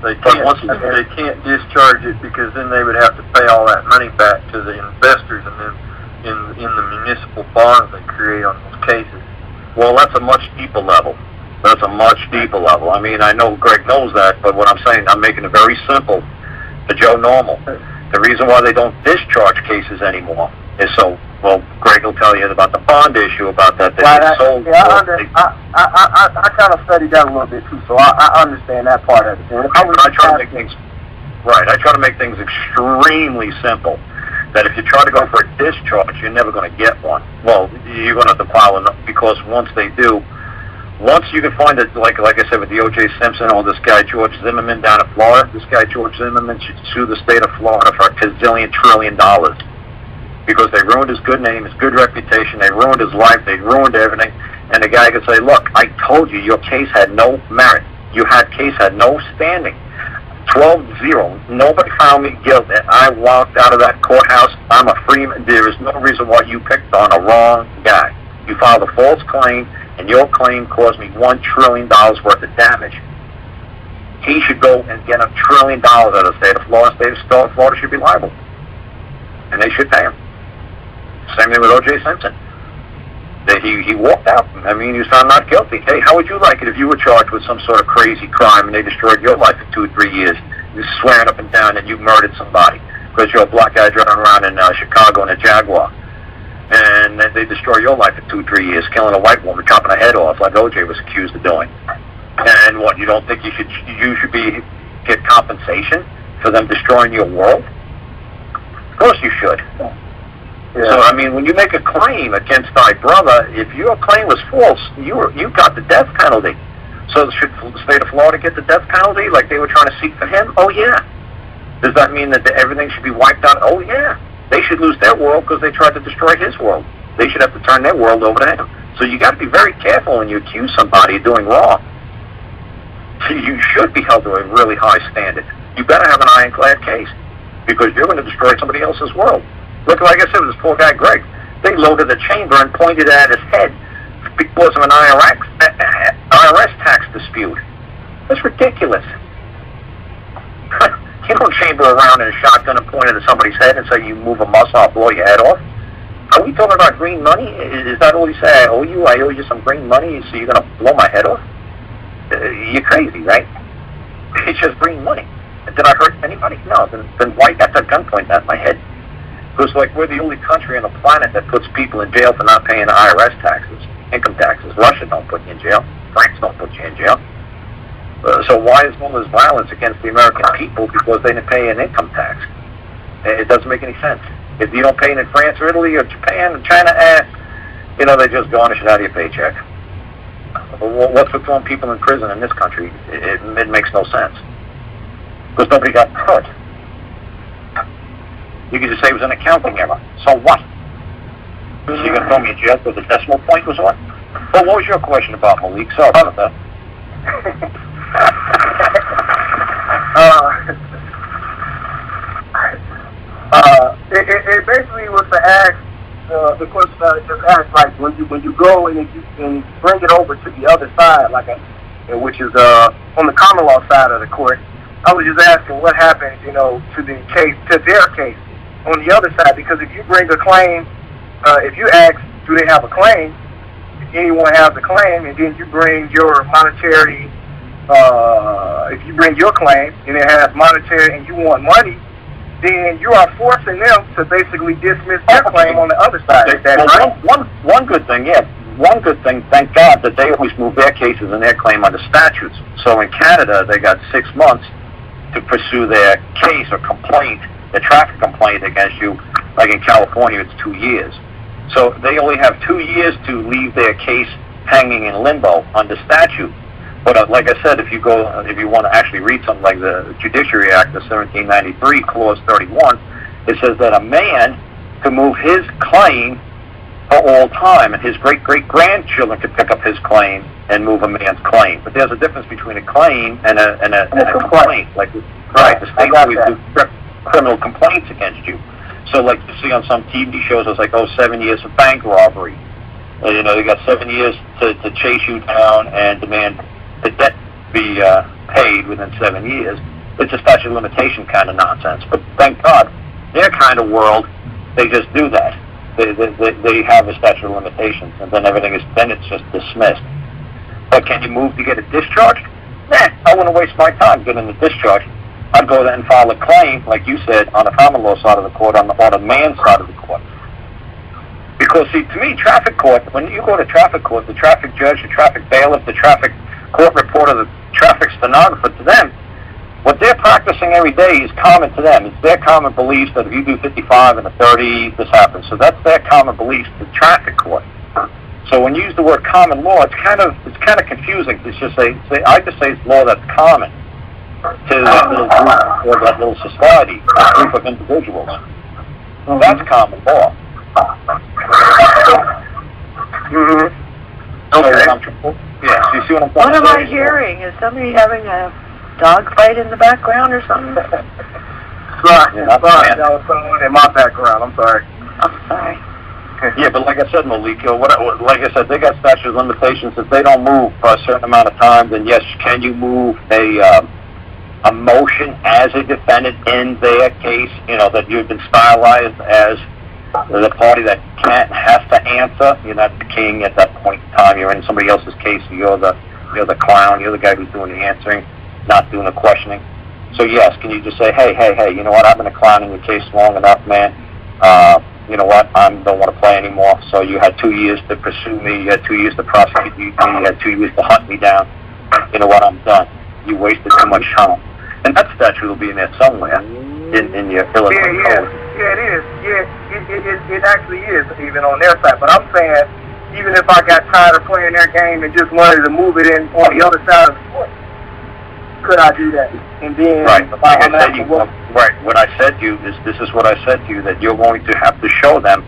They can't discharge it, because then they would have to pay all that money back to the investors, and then in the municipal bonds they create on those cases. Well, that's a much deeper level. That's a much deeper level. I mean, I know Greg knows that, but what I'm saying, I'm making it very simple to Joe Normal. The reason why they don't discharge cases anymore is so, well, Greg will tell you about the bond issue, about that. I kind of studied that a little bit too, so I understand that part of it. I try to make things right. I try to make things extremely simple. That if you try to go for a discharge, you're never going to get one. Well, you're going to have to file enough, because once they do, once you can find it, like I said with the O.J. Simpson or this guy George Zimmerman down in Florida, this guy George Zimmerman should sue the state of Florida for $1 trillion. Because they ruined his good name, his good reputation, they ruined his life, they ruined everything, and the guy could say, look, I told you your case had no merit. Your case had no standing. 12-0. Nobody found me guilty. I walked out of that courthouse. I'm a free man. There is no reason why you picked on a wrong guy. You filed a false claim, and your claim caused me $1 trillion worth of damage. He should go and get $1 trillion out of the state of Florida. State of Florida should be liable. And they should pay him. Same thing with O.J. Simpson. He walked out. I mean, he was found not guilty. Hey, how would you like it if you were charged with some sort of crazy crime and they destroyed your life for 2 or 3 years? You swearing up and down that you murdered somebody because you're a black guy driving around in Chicago in a Jaguar. and then they destroy your life for 2-3 years, killing a white woman, chopping her head off, like OJ was accused of doing. And what, you don't think you should get compensation for them destroying your world? Of course you should. Yeah. So, I mean, when you make a claim against thy brother, if your claim was false, you got the death penalty. So should the state of Florida get the death penalty like they were trying to seek for him? Oh, yeah. Does that mean that everything should be wiped out? Oh, yeah. They should lose their world because they tried to destroy his world. They should have to turn their world over to him. So you got to be very careful when you accuse somebody of doing wrong. So you should be held to a really high standard. You better have an ironclad case because you're going to destroy somebody else's world. Look, like I said, this poor guy, Greg. They loaded a chamber and pointed at his head because of an IRS tax dispute. That's ridiculous. You don't chamber around in a shotgun and point it at somebody's head and say, you move a muscle, I'll blow your head off. Are we talking about green money? Is that all you say? I owe you some green money, so you're going to blow my head off? You're crazy, right? It's just green money. Did I hurt anybody? No. Then why got that gun pointed at my head? Because, like, we're the only country on the planet that puts people in jail for not paying IRS taxes, income taxes. Russia don't put you in jail. France don't put you in jail. So why is all this violence against the American people because they didn't pay an income tax? It doesn't make any sense. If you don't pay it in France or Italy or Japan or China, they just garnish it out of your paycheck. What's with throwing people in prison in this country? It makes no sense. Because nobody got hurt. You could just say it was an accounting error. So what? So you're going to throw me in jail because the decimal point was what? Well, what was your question about, Malik? Sorry about that. It basically was to ask the question that I just asked, like when you go and you bring it over to the other side, which is on the common law side of the court. I was just asking what happened, to the case, to their case on the other side, because if you bring a claim, if you ask, do they have a claim? If anyone has a claim, and then you bring your monetary, if you bring your claim and it has monetary and you want money, then you are forcing them to basically dismiss their claim on the other side. Is that right? One good thing, one good thing, thank God, that they always move their cases and their claim under statutes. So in Canada, they got 6 months to pursue their case or complaint, the traffic complaint against you. Like in California, it's 2 years. So they only have 2 years to leave their case hanging in limbo under statute. But like I said, if you want to actually read something like the Judiciary Act of 1793, Clause 31, it says that a man can move his claim for all time, and his great-great-grandchildren could pick up his claim and move a man's claim. But there's a difference between a claim and a complaint. Like, right, the state always do criminal complaints against you. So, like you see on some TV shows, it's like, 7 years for bank robbery. They got 7 years to chase you down and demand the debt be paid within 7 years. It's a statute of limitation kind of nonsense. But thank God, their kind of world, they just do that. They have a statute of limitations, and then it's just dismissed. But can you move to get it discharged? Nah, I wouldn't waste my time getting the discharge. I'd go there and file a claim, like you said, on the common law side of the court, on the man's side of the court. Because, see, to me, traffic court, when you go to traffic court, the traffic judge, the traffic bailiff, the traffic court reporter, the traffic stenographer, to them, what they're practicing every day is common to them. It's their common beliefs that if you do 55 and a 30, this happens. So that's their common beliefs to traffic court. So when you use the word common law, it's kind of confusing. It's just I just say it's law that's common to that little group or that little society, that group of individuals. That's common law. Okay. So you see what I'm saying? What am I hearing? Is somebody having a dog fight in the background or something? Sorry, that was someone in my background. I'm sorry. I'm sorry. Yeah, but like I said, Malik, like I said, they got statute of limitations. If they don't move for a certain amount of time, then yes, can you move a motion as a defendant in their case, that you've been stylized as the party that has to answer. You're not the king at that point in time. You're in somebody else's case. You're the clown. You're the guy who's doing the answering, not doing the questioning. So yes, can you just say, hey, you know what? I've been a clown in your case long enough, man. you know what, I don't want to play anymore. So you had 2 years to pursue me, you had 2 years to prosecute me, you had 2 years to hunt me down. You know what, I'm done. You wasted too much time. And that statute will be in there somewhere in your Illinois code. Yeah, it is. Yeah, it actually is, even on their side. But I'm saying, even if I got tired of playing their game and just wanted to move it in on the other side of the court, could I do that? And then, right. Like I said, right. What I said to you is, this is what I said to you, that you're going to have to show them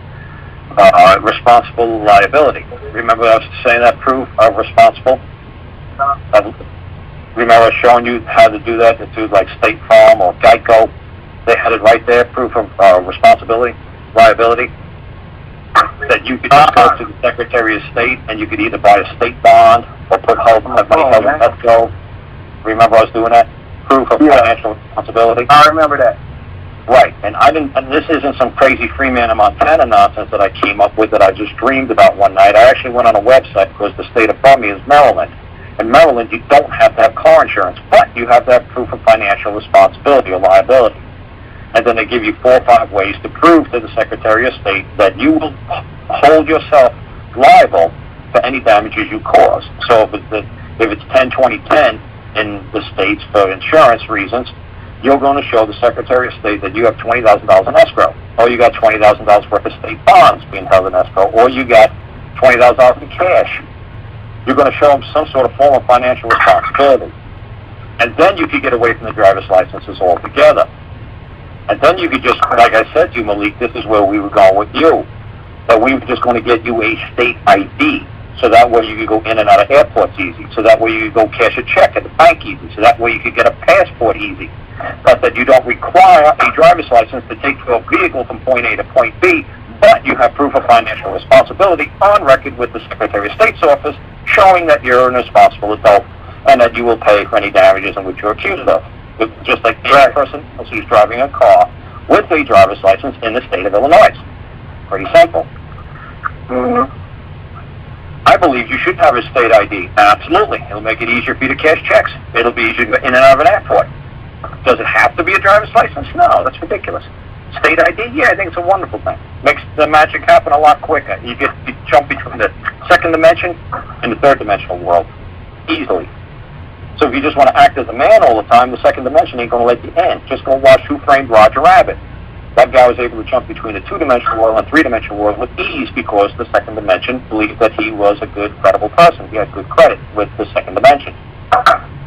responsible liability. Remember I was saying that proof of responsible? Remember I was showing you how to do that to like State Farm or Geico? They had it right there, proof of responsibility, liability. That you could just go to the Secretary of State and you could either buy a state bond or put money held in escrow. Remember I was doing that? Proof of financial responsibility. I remember that. Right, and this isn't some crazy Freeman of Montana nonsense that I came up with that I just dreamed about one night. I actually went on a website because the state above me is Maryland. In Maryland, you don't have to have car insurance, but you have to have proof of financial responsibility or liability. And then they give you 4 or 5 ways to prove to the Secretary of State that you will hold yourself liable for any damages you cause. So if it's 10-20-10 in the states for insurance reasons, you're going to show the Secretary of State that you have $20,000 in escrow, or you got $20,000 worth of state bonds being held in escrow, or you got $20,000 in cash. You're going to show them some sort of form of financial responsibility. And then you could get away from the driver's licenses altogether. And then you could just, like I said to you, Malik, this is where we were going with you, that we were just going to get you a state ID, so that way you could go in and out of airports easy, so that way you could go cash a check at the bank easy, so that way you could get a passport easy, but that you don't require a driver's license to take your vehicle from point A to point B, but you have proof of financial responsibility on record with the Secretary of State's office showing that you're an responsible adult and that you will pay for any damages in which you're accused of. Just like any person else who's driving a car with a driver's license in the state of Illinois. Pretty simple. I believe you should have a state ID. Absolutely. It'll make it easier for you to cash checks. It'll be easier to go in and out of an airport. Does it have to be a driver's license? No, that's ridiculous. State ID? Yeah, I think it's a wonderful thing. Makes the magic happen a lot quicker. You jump between the second dimension and the third dimensional world easily. So if you just want to act as a man all the time, the second dimension ain't going to let you in. Just go watch Who Framed Roger Rabbit. That guy was able to jump between the 2-dimensional world and 3-dimensional world with ease because the second dimension believed that he was a good, credible person. He had good credit with the second dimension.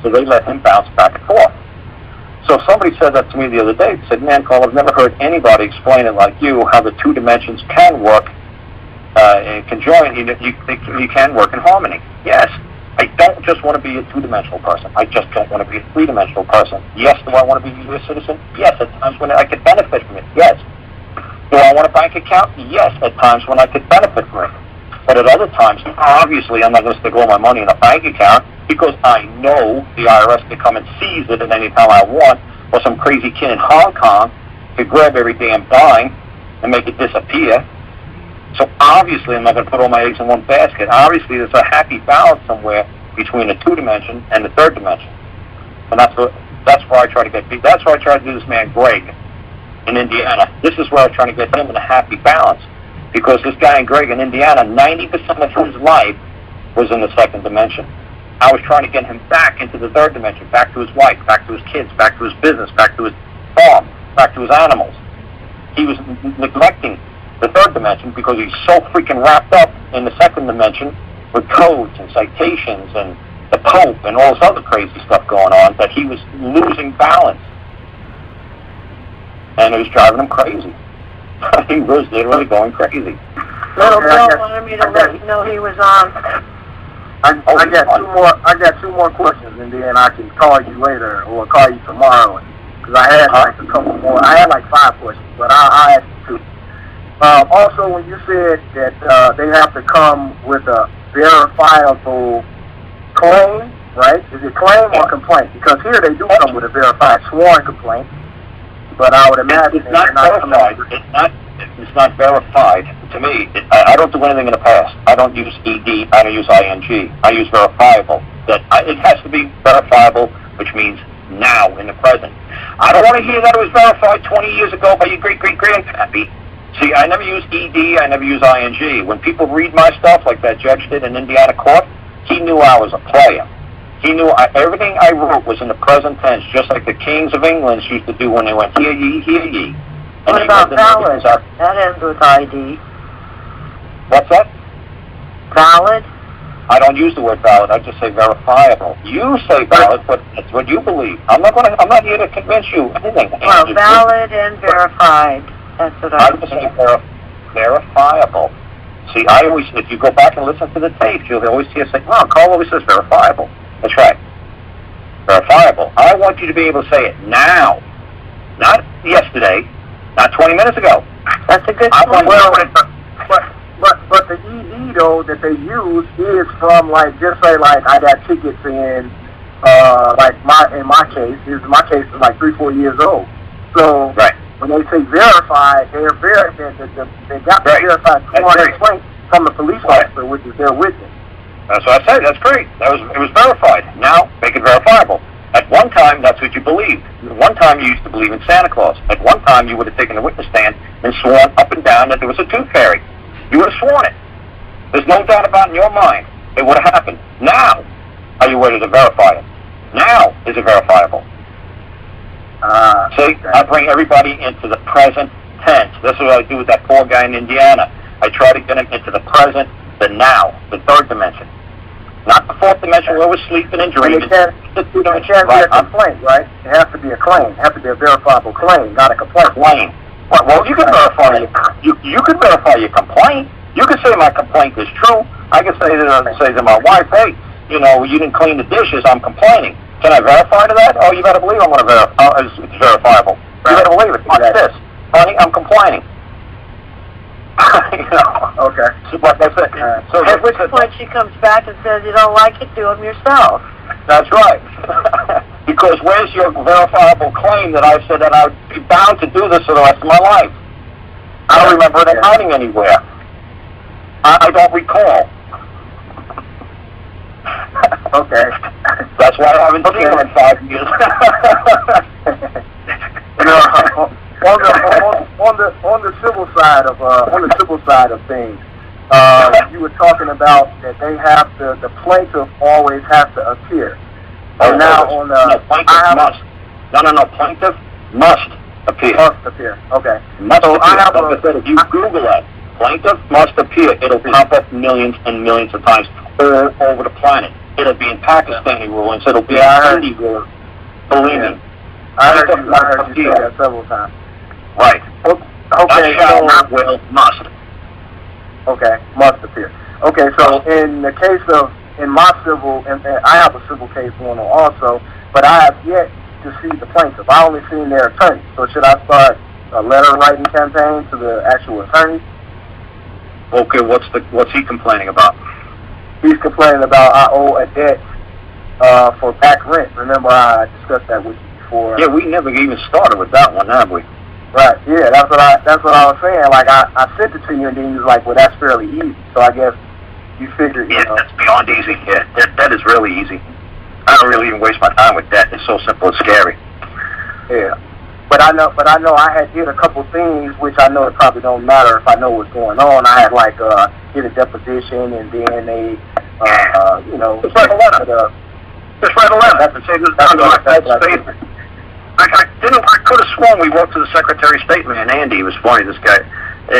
So they let him bounce back and forth. So somebody said that to me the other day. They said, man, Karl, I've never heard anybody explain it like you, how the 2 dimensions can work in conjoint. You can work in harmony. Yes. I don't just want to be a 2-dimensional person. I just don't want to be a 3-dimensional person. Yes, do I want to be a U.S. citizen? Yes, at times when I could benefit from it. Yes. Do I want a bank account? Yes, at times when I could benefit from it. But at other times, obviously, I'm not going to stick all my money in a bank account because I know the IRS can come and seize it at any time I want, or some crazy kid in Hong Kong could grab every damn dime and make it disappear. So obviously, I'm not going to put all my eggs in one basket. Obviously, there's a happy balance somewhere between the 2-dimension and the 3rd dimension. And that's where I try to get. That's where I try to do this man Greg in Indiana. This is where I try to get him in a happy balance, because this guy in Greg in Indiana, 90% of his life was in the 2nd dimension. I was trying to get him back into the 3rd dimension, back to his wife, back to his kids, back to his business, back to his farm, back to his animals. He was neglecting the 3rd dimension because he's so freaking wrapped up in the 2nd dimension with codes and citations and the Pope and all this other crazy stuff going on that he was losing balance. And it was driving him crazy. He was literally going crazy. Little Bill wanted me to let you know he was on. I got two more questions, and then I can call you later or call you tomorrow. Because I had like a couple more. I had like 5 questions, but I'll ask you 2. Also, when you said that they have to come with a verifiable claim, right? Is it claim or complaint? Because here they do come with a verified sworn complaint, but I would imagine it's not verified. It's not verified to me. I don't do anything in the past. I don't use ED. I don't use ING. I use verifiable. It has to be verifiable, which means now in the present. I don't want to hear that it was verified 20 years ago by your great-great-grandpappy. See, I never use ED, I never use ING. When people read my stuff, like that judge did in Indiana court, he knew I was a player. He knew everything I wrote was in the present tense, just like the kings of England used to do when they went, hear ye, hear ye. And what about valid? That ends with ID. What's that? Valid? I don't use the word valid. I just say verifiable. You say valid, but it's what you believe. I'm not here to convince you anything. Well, valid and verified. That's what I would say. Verifiable. See, I always, if you go back and listen to the tapes, you'll always hear say, "Oh, Karl always says verifiable." That's right. Verifiable. I want you to be able to say it now, not yesterday, not 20 minutes ago. That's a good point. But the ED though that they use is from like, just say like I got tickets in like in my case is 3-4 years old. So right. When they say verified, they got the verified complaint from the police officer, which is their witness. That's what I said. That's great. It was verified. Now make it verifiable. At one time, that's what you believed. At one time, you used to believe in Santa Claus. At one time, you would have taken a witness stand and sworn up and down that there was a tooth fairy. You would have sworn it. There's no doubt about it in your mind. It would have happened. Now, are you ready to verify it? Now, is it verifiable? See, I bring everybody into the present tense. This is what I do with that poor guy in Indiana. I try to get him into the present, the now, the third dimension. Not the fourth dimension where we're sleeping and dreaming. It can't be a complaint, right? It has to be a claim. It has to be a verifiable claim, not a complaint. Claim. Well, you can verify you can verify your complaint. You can say my complaint is true. I can say to my wife, hey, you didn't clean the dishes. I'm complaining. Can I verify to that? Oh, you better believe I'm going to verify. It's verifiable. Right. You better believe it. Watch this, honey. I'm complaining. Okay. So, like I said, so at which point she comes back and says, you don't like it, do them yourself. That's right. Because where's your verifiable claim that I said that I would be bound to do this for the rest of my life? I don't remember it hiding anywhere. I don't recall. Okay. That's why I haven't seen her in 5 years. On the civil side of things, you were talking about that they have to, the plaintiff always has to appear. Oh, now on the plaintiff must. No, plaintiff must appear. Must appear. Okay. Must appear. If you Google that, plaintiff must appear. It'll pop up millions and millions of times all over the planet. It'll be in Pakistani rulings. It'll be in Hindi rulings. Believe me. I heard you say that several times. Right. Okay. Not will, must. Okay, must appear. Okay, so in the case of, in my civil, and I have a civil case going on also, but I have yet to see the plaintiff. I only seen their attorney. So should I start a letter writing campaign to the actual attorney? Okay, what's he complaining about? He's complaining about I owe a debt for back rent. Remember I discussed that with you before. Yeah, we never even started with that one, have we? Right, yeah, that's what I was saying. Like I sent it to you and then you was like, well, that's fairly easy. So I guess you figured, Yeah, that's beyond easy. Yeah, that is really easy. I don't really even waste my time with that. It's so simple and scary. Yeah. But I know I had did a couple things which I know it probably don't matter if I know what's going on. I had like did a deposition and then they Just write a letter. Just write a letter and say this is my statement. I could have sworn we wrote to the Secretary of State man, Andy. He was funny, this guy.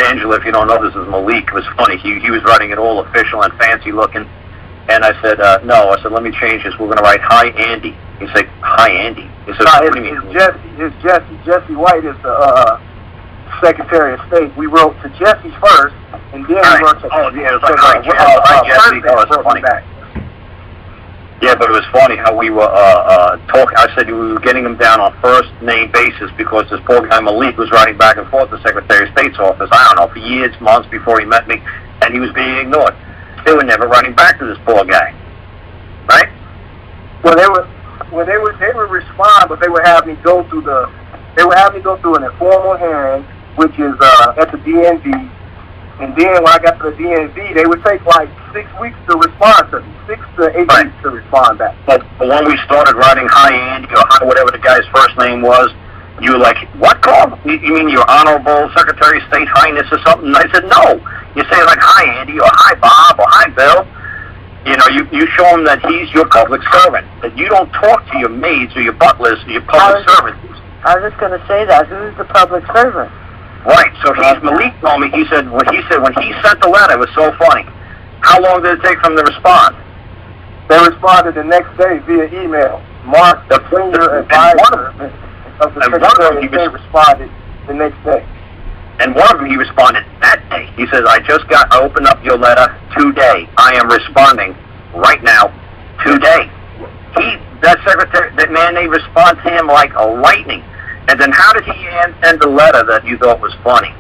Angela, if you don't know, this is Malik. It was funny. He was writing it all official and fancy looking. And I said, no. I said, let me change this. We're going to write, hi, Andy. He said, hi, Andy. He said, what do you mean? Jesse White is the Secretary of State. We wrote to Jesse first, and then we wrote to... Oh, yeah, it was like, hi, Jesse. Oh, it's funny. Yeah, but it was funny how we were talking. I said we were getting him down on first name basis because this poor guy Malik was writing back and forth to the Secretary of State's office, I don't know, for years, months before he met me, and he was being ignored. They were never writing back to this poor guy. Right? Well, they would respond, but they would have me go through an informal hearing, which is at the DMV. And then when I got to the DMV, they would take like 6 weeks to respond to me, 6 to 8 right. weeks to respond back. But when we started writing hi Andy or hi whatever the guy's first name was, You were like, what, Karl? You mean your Honorable Secretary of State Highness or something? And I said, no. You say like, hi, Andy, or hi, Bob, or hi, Bill. You know, you show him that he's your public servant, that you don't talk to your maids or your butlers or your public servants. I was just going to say that. Who's the public servant? Right. So Malik told me, he said when he sent the letter, it was so funny. How long did it take from the response? They responded the next day via email. Mark, the senior advisor of the Secretary of State, responded the next day. And one of them, he responded that day. He says, I opened up your letter today. I am responding right now, today. That man, they respond to him like a lightning. And then how did he end the letter that you thought was funny?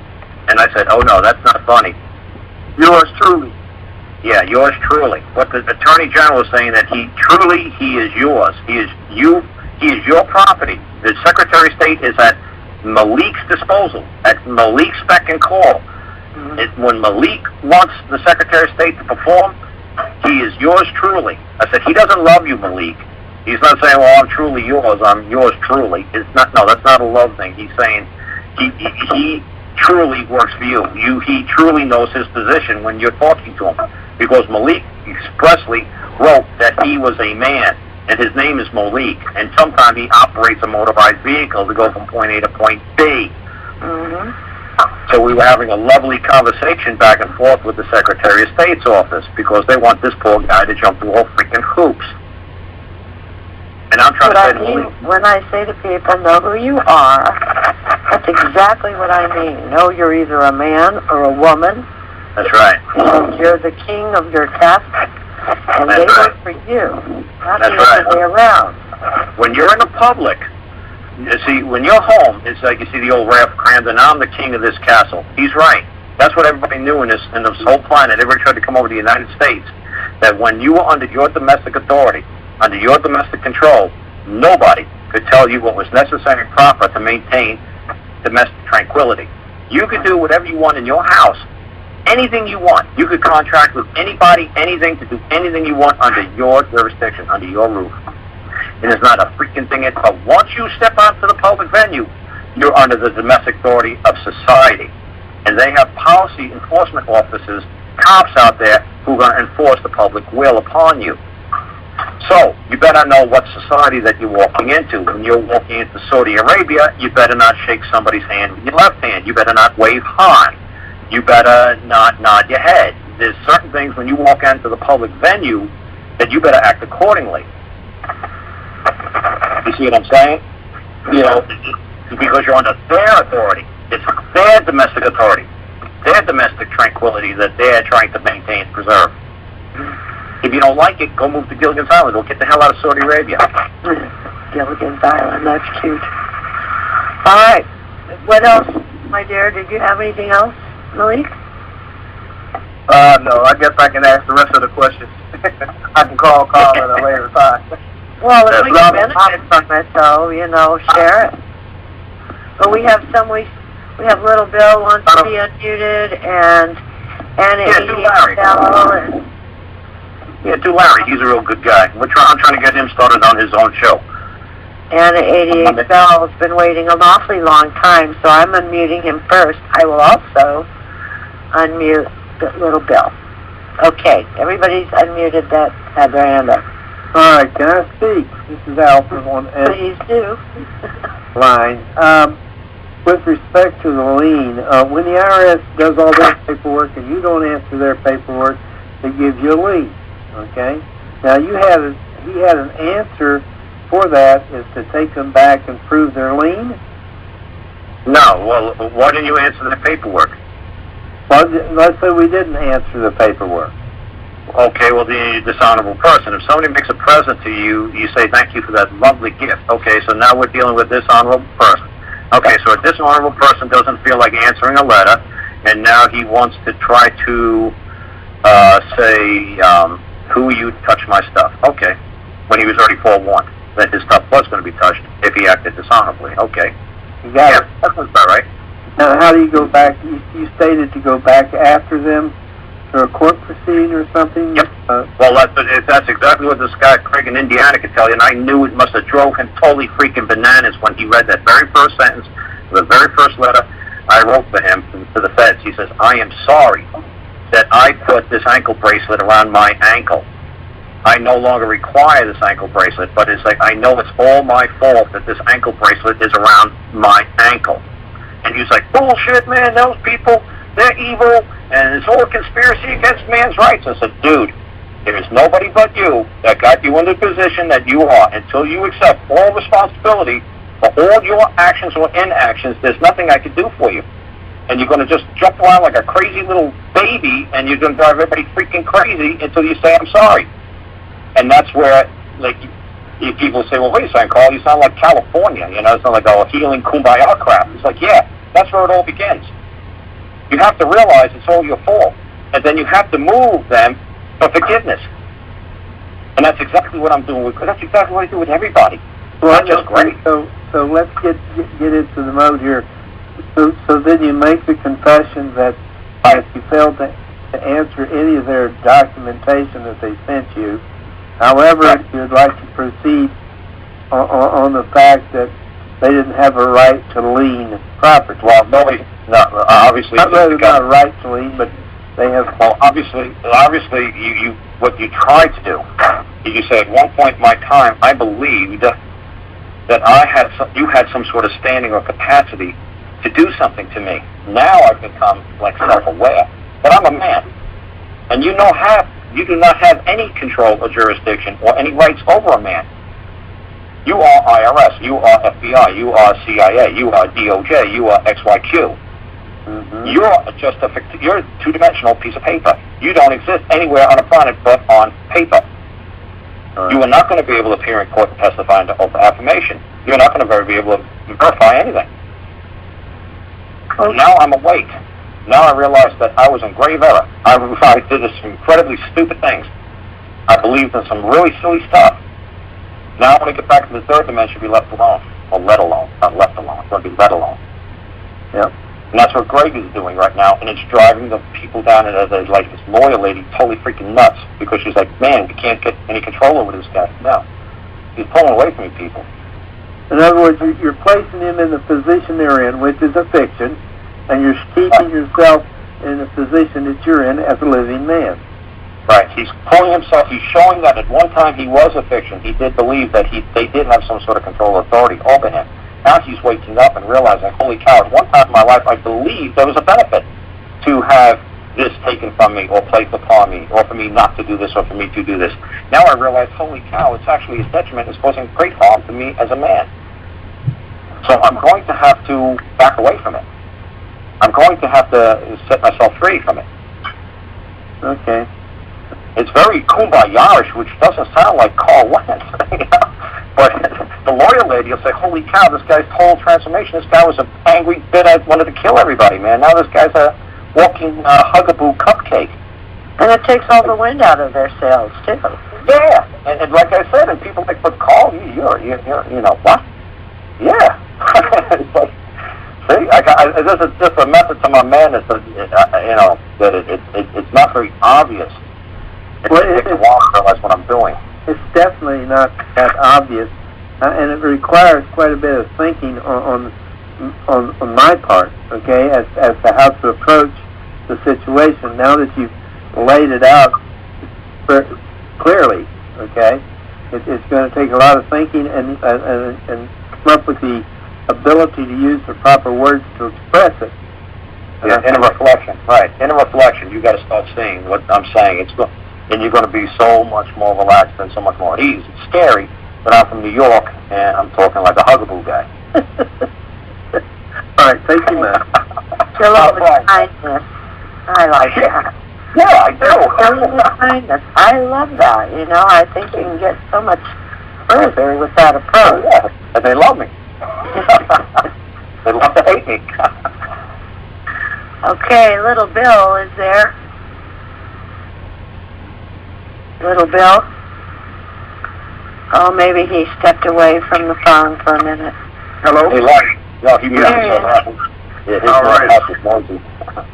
And I said, oh no, that's not funny. Yours truly. Yeah, yours truly. What the Attorney General is saying, that he is yours. He is your property. The Secretary of State is at Malik's disposal, at Malik's beck and call. When Malik wants the Secretary of State to perform, he is yours truly. I said, he doesn't love you, Malik. He's not saying, well, I'm truly yours, I'm yours truly. No, that's not a love thing. He's saying he truly works for you. He truly knows his position when you're talking to him. Because Malik expressly wrote that he was a man, and his name is Malik, and sometimes he operates a motorized vehicle to go from point A to point B. So we were having a lovely conversation back and forth with the Secretary of State's office, because they want this poor guy to jump through all freaking hoops. And I'm trying to say to Malik, when I say to people, know who you are, that's exactly what I mean. Know you're either a man or a woman. That's right. And you're the king of your caste, and they work for you, not the other way around. When you're in the public, you see, when you're home, it's like you see the old Ralph Cramden, I'm the king of this castle. He's right. That's what everybody knew in this whole planet. Everybody tried to come over to the United States, that when you were under your domestic authority, under your domestic control, nobody could tell you what was necessary and proper to maintain domestic tranquility. You could do whatever you want in your house, anything you want. You could contract with anybody, anything, to do anything you want under your jurisdiction, under your roof. And there's not a freaking thing. But once you step onto the public venue, you're under the domestic authority of society. And they have policy enforcement officers, cops out there who are going to enforce the public will upon you. So, you better know what society that you're walking into. When you're walking into Saudi Arabia, you better not shake somebody's hand with your left hand. You better not wave high. You better not nod your head. There's certain things when you walk into the public venue that you better act accordingly. You see what I'm saying? You know, because you're under their authority. It's their domestic authority, their domestic tranquility that they're trying to maintain and preserve. If you don't like it, go move to Gilligan's Island. Go get the hell out of Saudi Arabia. Gilligan's Island, that's cute. All right. What else, my dear? Did you have anything else, Malik? No, I guess I can ask the rest of the questions. I can call Karl at a later time. Well, if we can benefit from it, though, you know, share it. But we have Little Bill wants to be unmuted, and Bell, Yeah, do Larry. He's a real good guy. I'm trying to get him started on his own show. And 88 Bell has been waiting an awfully long time, so I'm unmuting him first. I will also unmute Little Bill. Okay, everybody's unmuted that had their hand up. All right, can I speak? This is Alfred on Please do. line. With respect to the lien, when the IRS does all their paperwork and you don't answer their paperwork, they give you a lien. Okay? Now he had an answer for that, is to take them back and prove their lien? No. Well, why didn't you answer the paperwork? Well, let's say we didn't answer the paperwork. Okay, well, the dishonorable person. If somebody makes a present to you, you say thank you for that lovely gift. Okay, so now we're dealing with this honorable person. Okay, so a dishonorable person doesn't feel like answering a letter, and now he wants to try to say, who you touched my stuff. Okay, when he was already forewarned that his stuff was going to be touched if he acted dishonorably. Okay. Got it. That sounds about right. Now, how do you go back? You stated to go back after them through a court proceeding or something? Yep. Well, that's exactly what this guy, Craig in Indiana, could tell you, and I knew it must have drove him totally freaking bananas when he read that very first sentence, the very first letter I wrote for him to the feds. He says, I am sorry that I put this ankle bracelet around my ankle. I no longer require this ankle bracelet, but it's like, I know it's all my fault that this ankle bracelet is around my ankle. And he's like, bullshit, man, those people, they're evil, and it's all a conspiracy against man's rights. I said, dude, there is nobody but you that got you in the position that you are. Until you accept all responsibility for all your actions or inactions, there's nothing I can do for you. And you're going to just jump around like a crazy little baby, and you're going to drive everybody freaking crazy until you say, I'm sorry. And that's where, like, people say, well, wait a second, Karl, you sound like California. You know, it's not like, oh, healing kumbaya crap. It's like, yeah, that's where it all begins. You have to realize it's all your fault. And then you have to move them for forgiveness. And that's exactly what I'm doing. That's exactly what I do with everybody. Well, not just great. So let's get into the mode here. So then you make the confession that you failed to answer any of their documentation that they sent you. However, you'd like to proceed on the fact that they didn't have a right to lien property. Well, obviously, not a right to lien, but they have. Well, obviously, you what you tried to do. You say at one point in my time, I believed that you had some sort of standing or capacity to do something to me. Now I've become like self-aware, but I'm a man, and you do not have any control or jurisdiction or any rights over a man. You are IRS, you are FBI, you are CIA, you are DOJ, you are XYQ. Mm-hmm. You're a two-dimensional piece of paper. You don't exist anywhere on the planet but on paper. Right. You are not going to be able to appear in court and testify under oath of affirmation. You're not going to be able to verify anything. Okay. Now I'm awake. Now I realize that I was in grave error. I did some incredibly stupid things. I believed in some really silly stuff. Now I want to get back to the third dimension, be left alone. Or let alone. Not left alone. It's going to be let alone. Yep. And that's what Greg is doing right now, and it's driving the people down, and like this lawyer lady totally freaking nuts, because she's like, man, we can't get any control over this guy. No. He's pulling away from me, people. In other words, you're placing him in the position they're in, which is a fiction, and you're keeping yourself in the position that you're in as a living man. Right. He's pulling himself. He's showing that at one time he was a fiction. He did believe that they did have some sort of control or authority over him. Now he's waking up and realizing, holy cow, at one time in my life I believed there was a benefit to have this taken from me or placed upon me, or for me not to do this or for me to do this. Now I realize, holy cow, it's actually his detriment. It's causing great harm to me as a man. So I'm going to have to back away from it. I'm going to have to set myself free from it. Okay. It's very kumbaya-ish, which doesn't sound like Karl Lentz, you know? But the lawyer lady will say, holy cow, this guy's total transformation. This guy was an angry bit. Wanted to kill everybody, man. Now this guy's a walking hugaboo cupcake. And it takes all the wind out of their sails, too. Yeah. And like I said, and people like, but Karl, you're you know, what? Yeah. It's like, see, this is just a message to my madness that, you know, that it's not very obvious. It takes a while to realize what I'm doing. It's definitely not that obvious, and it requires quite a bit of thinking on my part, okay, as to how to approach the situation. Now that you've laid it out clearly, okay, it's going to take a lot of thinking and come up with the ability to use the proper words to express it. Yeah, in a reflection, right? In a reflection, you got to start seeing what I'm saying. And you're going to be so much more relaxed and so much more at ease. It's scary, but I'm from New York, and I'm talking like a hugaboo guy. All right, thank you, man. Fill out with kindness. I like that. Yeah, I do. Fill out with kindness. I love that. You know, I think you can get so much further with that approach. Yeah, and they love me. They love to hate me. Okay, little Bill is there. Little Bill? Oh, maybe he stepped away from the phone for a minute. Hello? Hey, Larry. No, he was All right.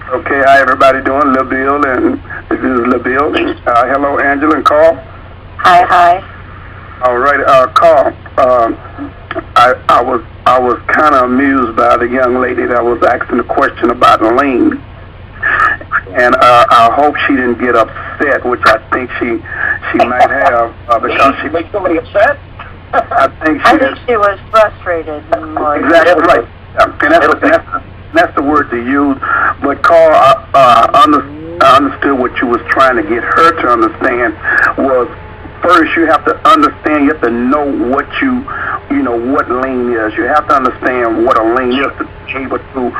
Okay, how everybody doing? Little Bill, and This is LaBille. Hello, Angela and Carl. Hi. All right, Carl. I was kind of amused by the young lady that was asking the question about lien, and I hope she didn't get upset, which I think she might have because she made somebody upset. I think she was frustrated. Exactly right. And that's the word to use. But Carl, I understood what you was trying to get her to understand was, first you have to understand, you have to know what what lien is. You have to understand what a lien is to be able to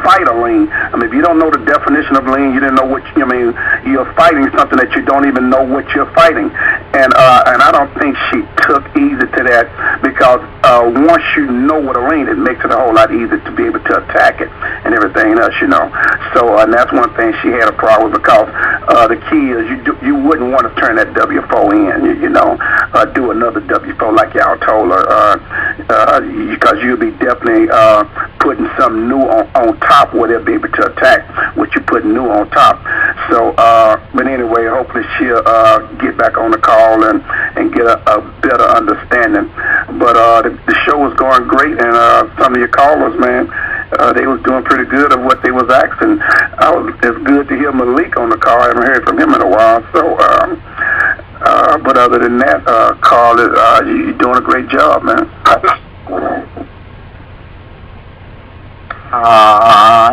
fight a lien. I mean, if you don't know the definition of lien, you didn't know you're fighting something that you don't even know what you're fighting. And I don't think she took easy to that, because once you know what a lien, it makes it a whole lot easier to be able to attack it and everything else, So, and that's one thing she had a problem with, because the key is you wouldn't want to turn that W-4 in, do another W-4 like y'all told her, because you'll be definitely putting something new on top where they'll be able to attack what you put new on top. So, but anyway, hopefully she'll get back on the call and get a better understanding. But the show was going great, and some of your callers, man, they was doing pretty good of what they was asking. It's good to hear Malik on the call. I haven't heard from him in a while. So, but other than that, Karl, you're doing a great job, man.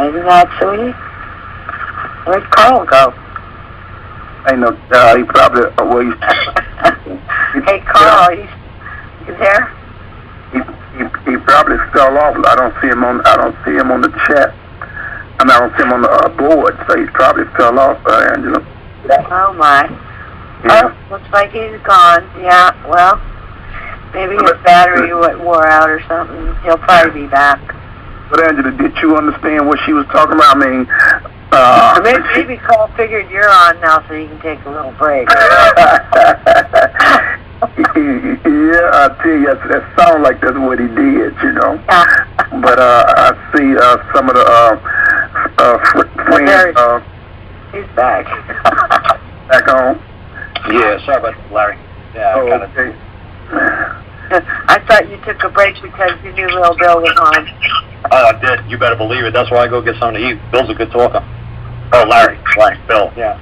Isn't that sweet? Where'd Karl go? I know, he probably, Hey, Karl, you there? He probably fell off. I don't see him on the chat. I don't see him on the board, so he probably fell off, Angela. Oh my. Yeah. Oh, looks like he's gone. Yeah, well, maybe his battery wore out or something. He'll probably be back. But Angela, did you understand what she was talking about? I mean, maybe Karl figured you're on now, so you can take a little break. Yeah, I tell you, that sounds like that's what he did, But I see some of the friends. He's back. Back on. Yeah, sorry about that, Larry. Yeah, okay. I thought you took a break because you knew Little Bill was on. Oh, I did. You better believe it. That's why I go get something to eat. Bill's a good talker. Oh, Larry. Bill. Yeah.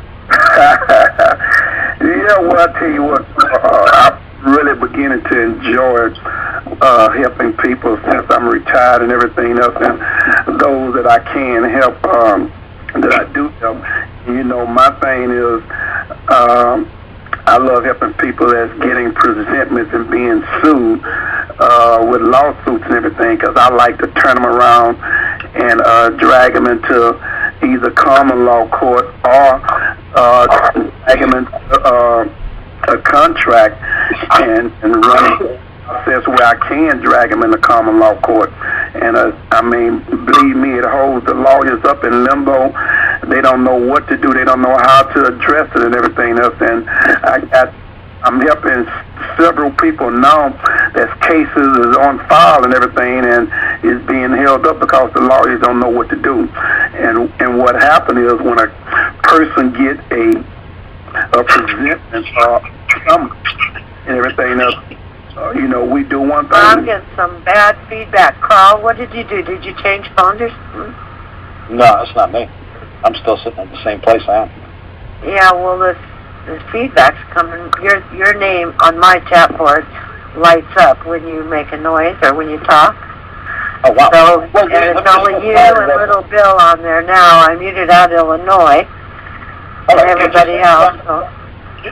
Yeah, well, I tell you what, I'm really beginning to enjoy helping people since I'm retired and everything else, and those that I can help, that I do help. My thing is, I love helping people that's getting presentments and being sued with lawsuits and everything, because I like to turn them around and drag them into either common law court or drag them into a contract and run a process where I can drag them into common law court. And I mean, believe me, it holds the lawyers up in limbo. They don't know what to do. They don't know how to address it and everything else. And I'm helping several people now that's cases is on file and everything, and is being held up because the lawyers don't know what to do. And what happened is, when a person gets a presentment and everything else, we do one thing. I'm getting some bad feedback. Karl, what did you do? Did you change phones or something? No, that's not me. I'm still sitting at the same place I am. Yeah, well, the feedback's coming. Your name on my chat board lights up when you make a noise or when you talk. Oh, wow. So, and it's only you and Little Bill on there now. I muted out Illinois and everybody else. So.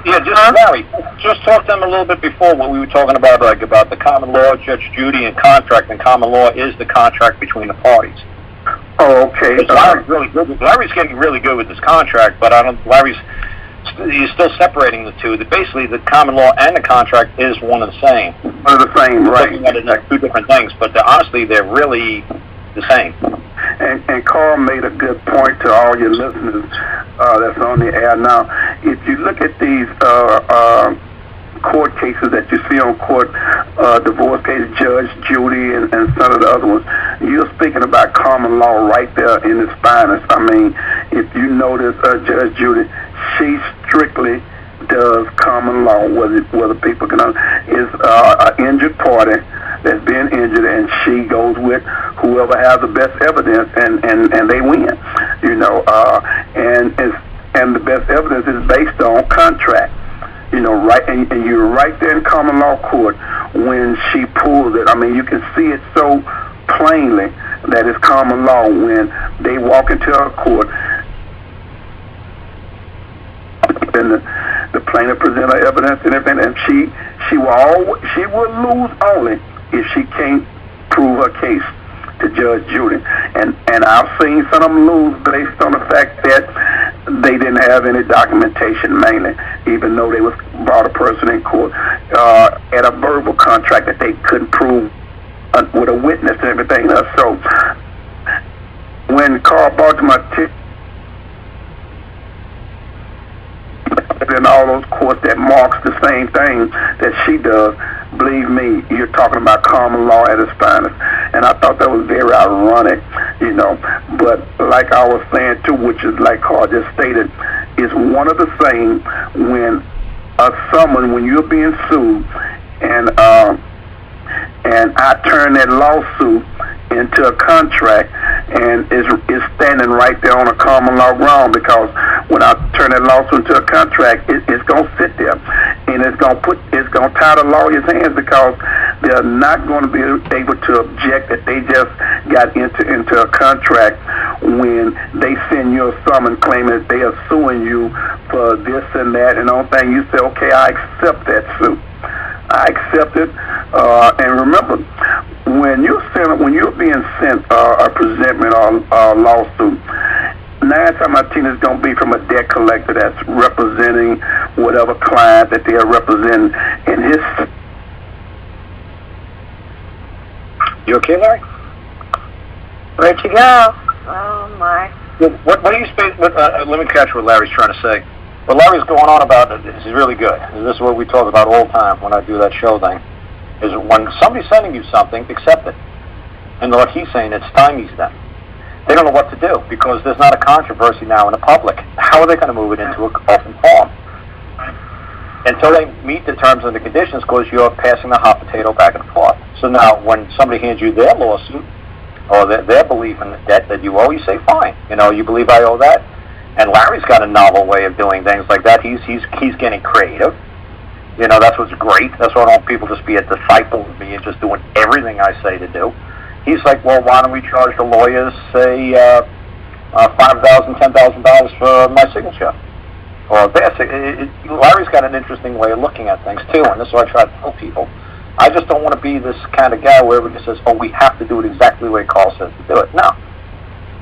Yeah, Larry, just talk to them a little bit before what we were talking about, like about the common law, Judge Judy, and contract. And common law is the contract between the parties. Oh, okay. Larry's really good. Larry's getting really good with this contract, but he's still separating the two. Basically, the common law and the contract is one and the same. One and the same, right? Looking at it as two different things, but honestly, they're really the same. And Karl made a good point to all your listeners that's on the air now. If you look at these court cases that you see on court, divorce cases, Judge Judy and some of the other ones, you're speaking about common law right there in its finest. I mean, if you notice Judge Judy, she strictly does common law, whether people can is an injured party that's been injured, and she goes with whoever has the best evidence, and they win. You know, and the best evidence is based on contract. You know, right, and you're right there in common law court when she pulls it. I mean, you can see it so plainly that it's common law when they walk into her court and the plaintiff present her evidence and everything, and she will lose only if she can't prove her case to Judge Judy. And I've seen some of them lose based on the fact that they didn't have any documentation, mainly, even though they brought a person in court at a verbal contract that they couldn't prove with a witness and everything else. So when Karl brought to my in all those courts that marks the same thing that she does, believe me, you're talking about common law at its finest. And I thought that was very ironic, you know. But like I was saying too, which is like Karl just stated, is one of the same when when you're being sued and I turn that lawsuit into a contract, and is standing right there on a common law ground, because when I turn that lawsuit into a contract, it's gonna sit there, and it's gonna tie the lawyer's hands, because they're not going to be able to object that they just got into a contract when they send you a summons claiming that they are suing you for this and that, and on thing you say, okay, I accept that suit. I accept it, and remember, when you're being sent a presentment or a lawsuit, 9 times out of 10 is going to be from a debt collector that's representing whatever client that they are representing. In his, you okay, Larry? Where'd you go? Oh my! What do you say? Let me catch what Larry's trying to say. What Larry's going on about is really good. This is what we talk about all the time when I do that show thing. Is when somebody's sending you something, accept it. And what he's saying, it's stymies them. They don't know what to do because there's not a controversy now in the public. How are they going to move it into an open form? Until they meet the terms and the conditions, because you're passing the hot potato back and forth. So now when somebody hands you their lawsuit or their belief in the debt that you owe, you say, fine. You know, you believe I owe that? And Larry's got a novel way of doing things like that. He's getting creative. You know, that's what's great. That's why I don't want people just be a disciple of me and just doing everything I say to do. He's like, well, why don't we charge the lawyers, say, $5,000, $10,000 for my signature? Or Larry's got an interesting way of looking at things, too, and this is what I try to tell people. I just don't want to be this kind of guy where everybody says, oh, we have to do it exactly the way Karl says to do it. No.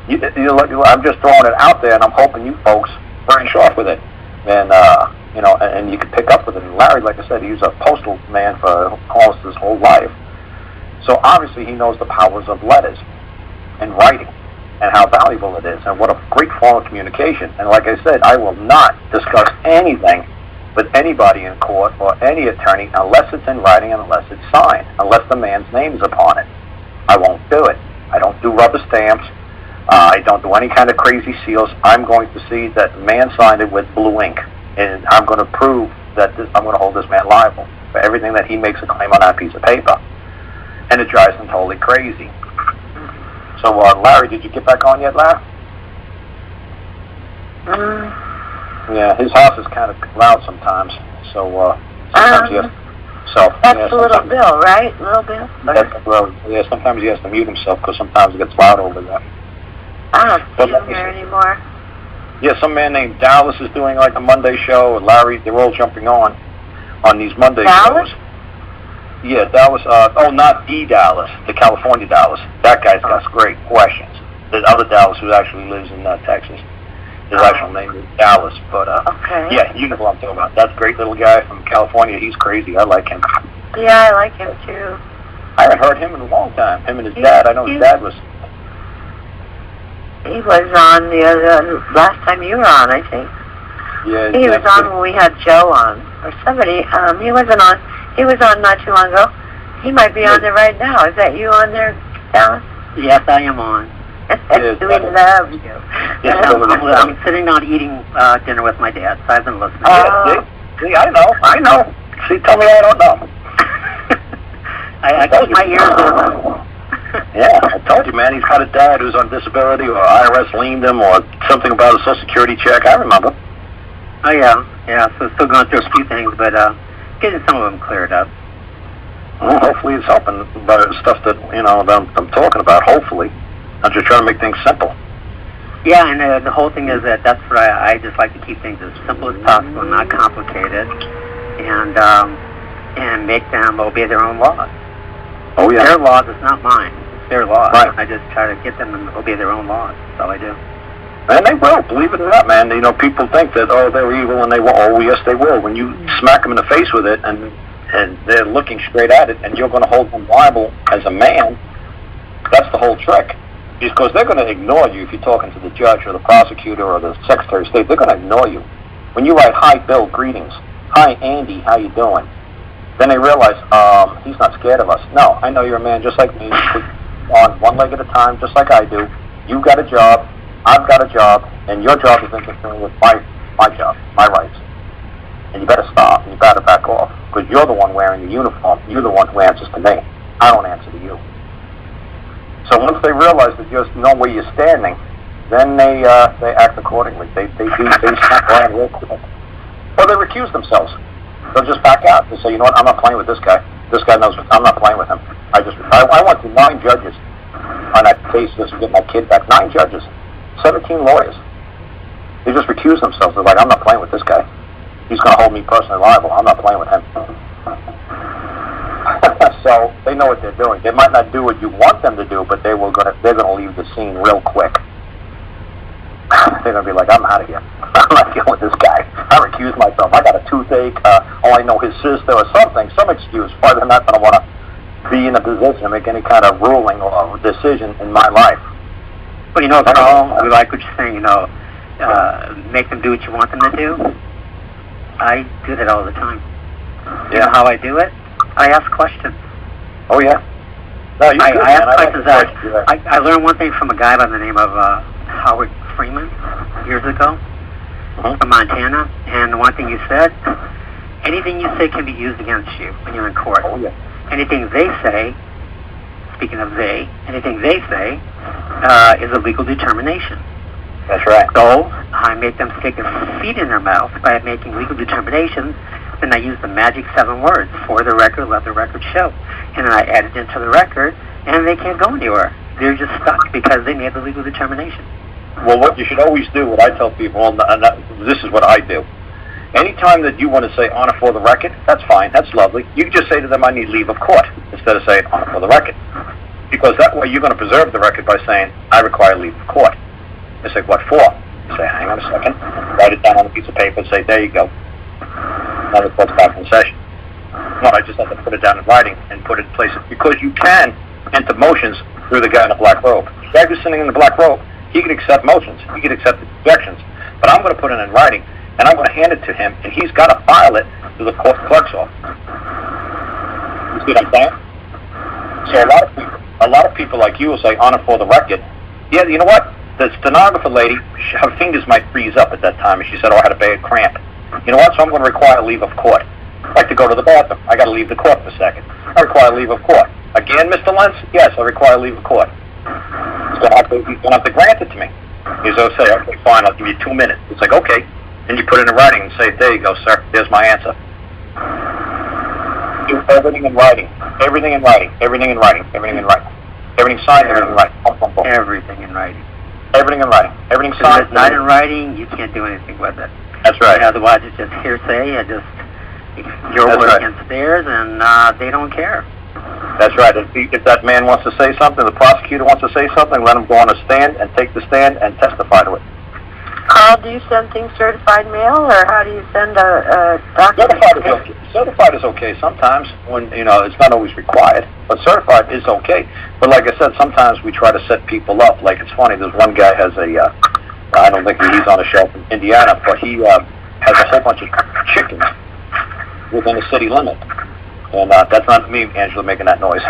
I'm just throwing it out there, and I'm hoping you folks branch off with it. And, you know, and you can pick up with it. And Larry, like I said, he's a postal man for almost his whole life. So obviously he knows the powers of letters and writing and how valuable it is and what a great form of communication. And like I said, I will not discuss anything with anybody in court or any attorney unless it's in writing and unless it's signed, unless the man's name is upon it. I won't do it. I don't do rubber stamps. I don't do any kind of crazy seals. I'm going to see that the man signed it with blue ink, and I'm going to prove that I'm going to hold this man liable for everything that he makes a claim on that piece of paper. And it drives him totally crazy. So, Larry, did you get back on yet, Larry? Yeah, his house is kind of loud sometimes. So, sometimes he has that's a little Bill, right? Little Bill? Yeah, sometimes he has to mute himself because sometimes it gets loud over there. I don't see him here anymore. Yeah, some man named Dallas is doing like a Monday show, and Larry, they're all jumping on these Monday shows. Yeah, Dallas, not the Dallas, the California Dallas. That guy's got great questions. The other Dallas who actually lives in Texas. His actual name is Dallas, but, yeah, you know what I'm talking about. That's a great little guy from California. He's crazy. I like him. Yeah, I like him, too. I haven't heard him in a long time. Him and his dad. I know his dad was... He was on the last time you were on, I think. Yeah, he was on when we had Joe on, or somebody. He wasn't on. He was on not too long ago. He might be on there right now. Is that you on there, Dallas? Yes, I am on. We love you. Yes, I'm sitting down eating dinner with my dad, so I've been listening. See, I know. See, tell me I don't know. I keep my ears open. Yeah, I told you, man, he's got a dad who's on disability, or IRS liened him, or something about a Social Security check. I remember. Oh, yeah, so still going through a few things, but getting some of them cleared up. Well, hopefully it's helping about stuff that, that I'm talking about, hopefully. I'm just trying to make things simple. Yeah, and the whole thing is that's what I just like to keep things as simple as possible, not complicated, and make them obey their own laws. Oh, yeah. Their laws, it's not mine. It's their laws. Right. I just try to get them to obey their own laws. That's all I do. And they will, believe it or not, man. People think that, they're evil, and they will. Oh, yes, they will. When you smack them in the face with it, and they're looking straight at it, and you're going to hold them liable as a man, that's the whole trick. Because they're going to ignore you if you're talking to the judge or the prosecutor or the Secretary of State. They're going to ignore you. When you write, "Hi, Bill, greetings. Hi, Andy, how you doing?" Then they realize, he's not scared of us. No, I know you're a man just like me. On one leg at a time, just like I do. You've got a job, I've got a job, and your job is interfering with my job, my rights. And you better stop, and you better back off, because you're the one wearing the uniform. You're the one who answers to me. I don't answer to you. So once they realize that you know where you're standing, then they act accordingly. They snap around real quick. Or they recuse themselves. They'll just back out. They say, you know what, I'm not playing with this guy. This guy knows I'm not playing with him. I went to 9 judges on that case just to get my kid back. 9 judges, 17 lawyers. They just recuse themselves. They're like, I'm not playing with this guy. He's going to hold me personally liable. I'm not playing with him. So they know what they're doing. They might not do what you want them to do, but they're going to leave the scene real quick. They're going to be like, I'm out of here. I'm not dealing with this guy. I recuse myself. I got a toothache. I know his sister or something, some excuse why they're not going to want to be in a position to make any kind of ruling or decision in my life. Well, Karl, we like what you're saying, make them do what you want them to do. I do that all the time. Yeah. You know how I do it? I ask questions. Oh, yeah? No, you I ask questions. I learned one thing from a guy by the name of Howard Freeman years ago from Montana, and one thing he said, anything you say can be used against you when you're in court. Oh, yeah. Anything they say, speaking of they, anything they say is a legal determination. That's right. So I make them stick their feet in their mouth by making legal determinations. Then I use the magic 7 words: for the record, let the record show. And then I add it into the record, and they can't go anywhere. They're just stuck because they made the legal determination. Well, what you should always do, what I tell people, and this is what I do. Anytime that you want to say honor for the record, that's fine, that's lovely. You can just say to them, I need leave of court, instead of saying honor for the record. Because that way you're going to preserve the record by saying, I require leave of court. They say, what for? You say, hang on a second, write it down on a piece of paper and say, there you go. Now the court's back in session. No, I just have to put it down in writing and put it in places. Because you can enter motions through the guy in the black robe. The guy who's sitting in the black robe, he can accept motions, he can accept objections. But I'm going to put it in writing, and I'm going to hand it to him, and he's got to file it to the court clerk's office. You see what I'm saying? So a lot of people like you will say honor for the record. Yeah, you know what? The stenographer lady, her fingers might freeze up at that time, and she said, oh, I had a bad cramp. You know what? So I'm going to require leave of court. I'd like to go to the bathroom. I got to leave the court for a second. I require leave of court. Again, Mr. Lentz? Yes, I require leave of court. He's going to have to grant it to me. He's going to say, okay, fine, I'll give you 2 minutes. It's like, okay. And you put it in writing and say, there you go, sir. There's my answer. Do everything in writing. Everything in writing. Everything in writing. Everything in writing. Everything signed, everything in writing. Everything in writing. Everything in writing. Everything signed. If it's not in writing, you can't do anything with it. That's right. And otherwise, it's just hearsay. Your word against theirs, and they don't care. That's right. If that man wants to say something, the prosecutor wants to say something, let him go on a stand and take the stand and testify to it. Karl, do you send things certified mail, or how do you send a document? Certified is okay sometimes when, it's not always required, but certified is okay. But like I said, sometimes we try to set people up. Like, it's funny, there's one guy has I don't think he's on a shelf in Indiana, but he has a whole bunch of chickens within the city limit. And that's not me, Angela, making that noise.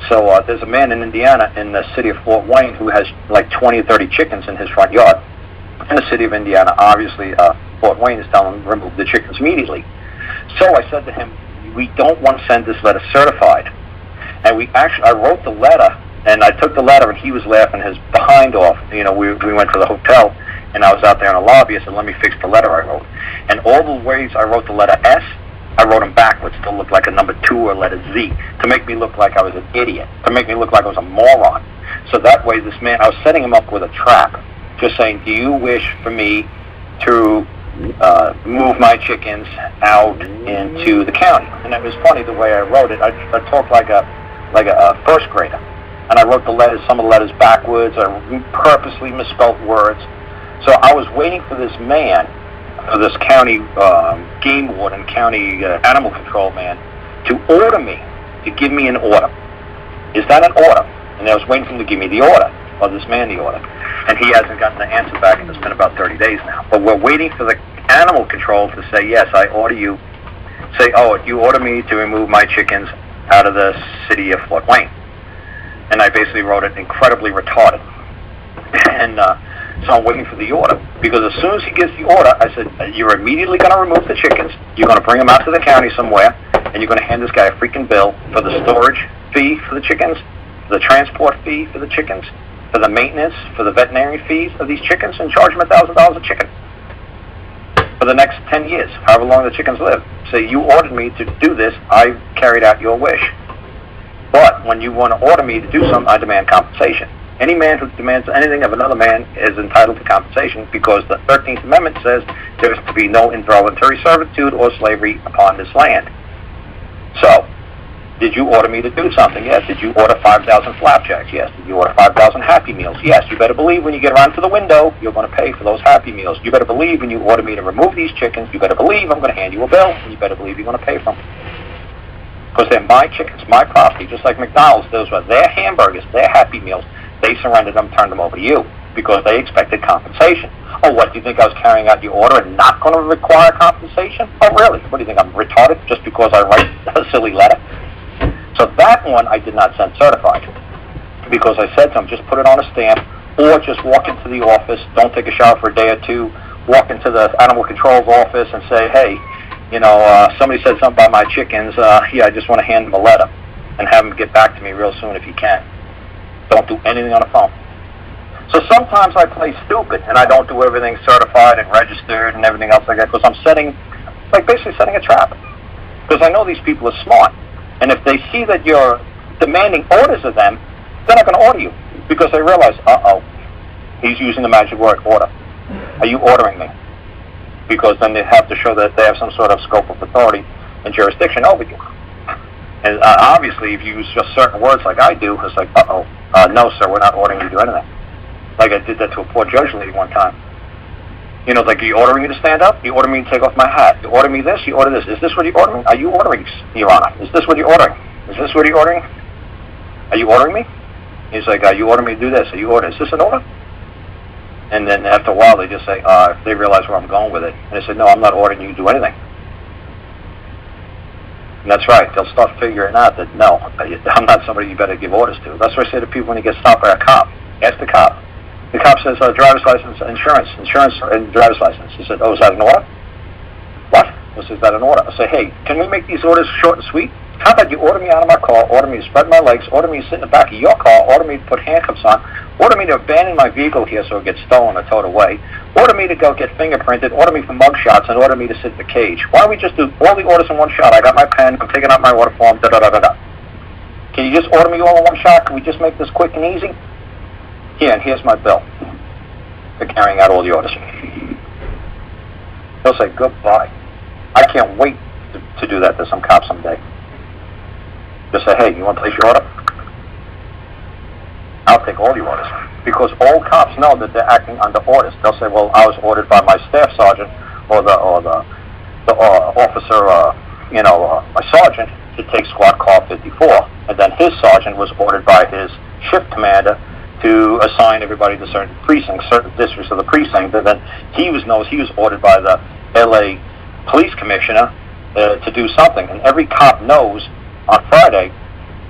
So there's a man in Indiana, in the city of Fort Wayne, who has like 20 or 30 chickens in his front yard. In the city of Indiana, obviously, Fort Wayne is telling him to remove the chickens immediately. So I said to him, we don't want to send this letter certified. And I wrote the letter, and I took the letter, and he was laughing his behind off. You know, we went to the hotel, and I was out there in the lobby. I said, let me fix the letter I wrote. And all the ways I wrote the letter S, I wrote them backwards to look like a number 2 or letter Z, to make me look like I was an idiot, to make me look like I was a moron. So that way this man, I was setting him up with a trap, just saying, do you wish for me to move my chickens out into the county? And it was funny the way I wrote it. I talked like a first grader. And I wrote the letters, some of the letters backwards. I purposely misspelled words. So I was waiting for this man, this county game warden, county animal control man, to order me, to give me an order. Is that an order? And I was waiting for him to give me the order, or this man the order. And he hasn't gotten the answer back, and it's been about 30 days now. But we're waiting for the animal control to say, yes, I order you. Say, oh, you order me to remove my chickens out of the city of Fort Wayne. And I basically wrote it incredibly retarded. And so I'm waiting for the order, because as soon as he gives the order, I said, you're immediately going to remove the chickens, you're going to bring them out to the county somewhere, and you're going to hand this guy a freaking bill for the storage fee for the chickens, for the transport fee for the chickens, for the maintenance, for the veterinary fees of these chickens, and charge him $1,000 a chicken for the next 10 years, however long the chickens live. Say, you ordered me to do this, I carried out your wish. But when you want to order me to do something, I demand compensation. Any man who demands anything of another man is entitled to compensation, because the 13th Amendment says there is to be no involuntary servitude or slavery upon this land. So, did you order me to do something? Yes. Did you order 5,000 flapjacks? Yes. Did you order 5,000 Happy Meals? Yes. You better believe when you get around to the window, you're going to pay for those Happy Meals. You better believe when you order me to remove these chickens, you better believe I'm going to hand you a bill, and you better believe you're going to pay for them. Because they're my chickens, my property, just like McDonald's. Those were their hamburgers, their Happy Meals. They surrendered them, turned them over to you, because they expected compensation. Oh, what, do you think I was carrying out your order and not going to require compensation? Oh, really? What do you think, I'm retarded just because I write a silly letter? So that one I did not send certified, because I said to him, just put it on a stamp, or just walk into the office, don't take a shower for a day or two, walk into the animal control's office and say, hey, you know, somebody said something about my chickens, yeah, I just want to hand them a letter, and have them get back to me real soon if you can. Don't do anything on the phone. So sometimes I play stupid, and I don't do everything certified and registered and everything else like that, because I'm basically setting a trap. Because I know these people are smart, and if they see that you're demanding orders of them, they're not going to order you, because they realize, uh-oh, he's using the magic word, order. Are you ordering me? Because then they have to show that they have some sort of scope of authority and jurisdiction over you. And obviously, if you use just certain words like I do, it's like, uh-oh, no, sir, we're not ordering you to do anything. Like I did that to a poor judge lady one time. You know, like, are you ordering me to stand up? You order me to take off my hat. You order me this, you order this. Is this what you're ordering? Are you ordering, Your Honor? Is this what you're ordering? Is this what you're ordering? Are you ordering me? He's like, are you ordering me to do this? Are you ordering? Is this an order? And then after a while, they just say, they realize where I'm going with it. And they said, no, I'm not ordering you to do anything. And that's right. They'll start figuring out that, no, I'm not somebody you better give orders to. That's what I say to people when you get stopped by a cop. Ask the cop. The cop says, driver's license, insurance, and driver's license. He said, oh, is that an order? What? I said, is that an order? I say, hey, can we make these orders short and sweet? How about you order me out of my car, order me to spread my legs, order me to sit in the back of your car, order me to put handcuffs on, order me to abandon my vehicle here so it gets stolen or towed away, order me to go get fingerprinted, order me for mug shots, and order me to sit in the cage. Why don't we just do all the orders in one shot? I got my pen, I'm taking out my order form, da-da-da-da-da. Can you just order me all in one shot? Can we just make this quick and easy? Here, and here's my bill for carrying out all the orders. He'll say, goodbye. I can't wait to do that to some cop someday. Just say, hey, you want to place your order? I'll take all your orders. Because all cops know that they're acting under orders. They'll say, well, I was ordered by my staff sergeant or the officer, my sergeant to take squad car 54. And then his sergeant was ordered by his shift commander to assign everybody to certain precincts, certain districts of the precinct. And then he was ordered by the LA police commissioner to do something. And every cop knows on Friday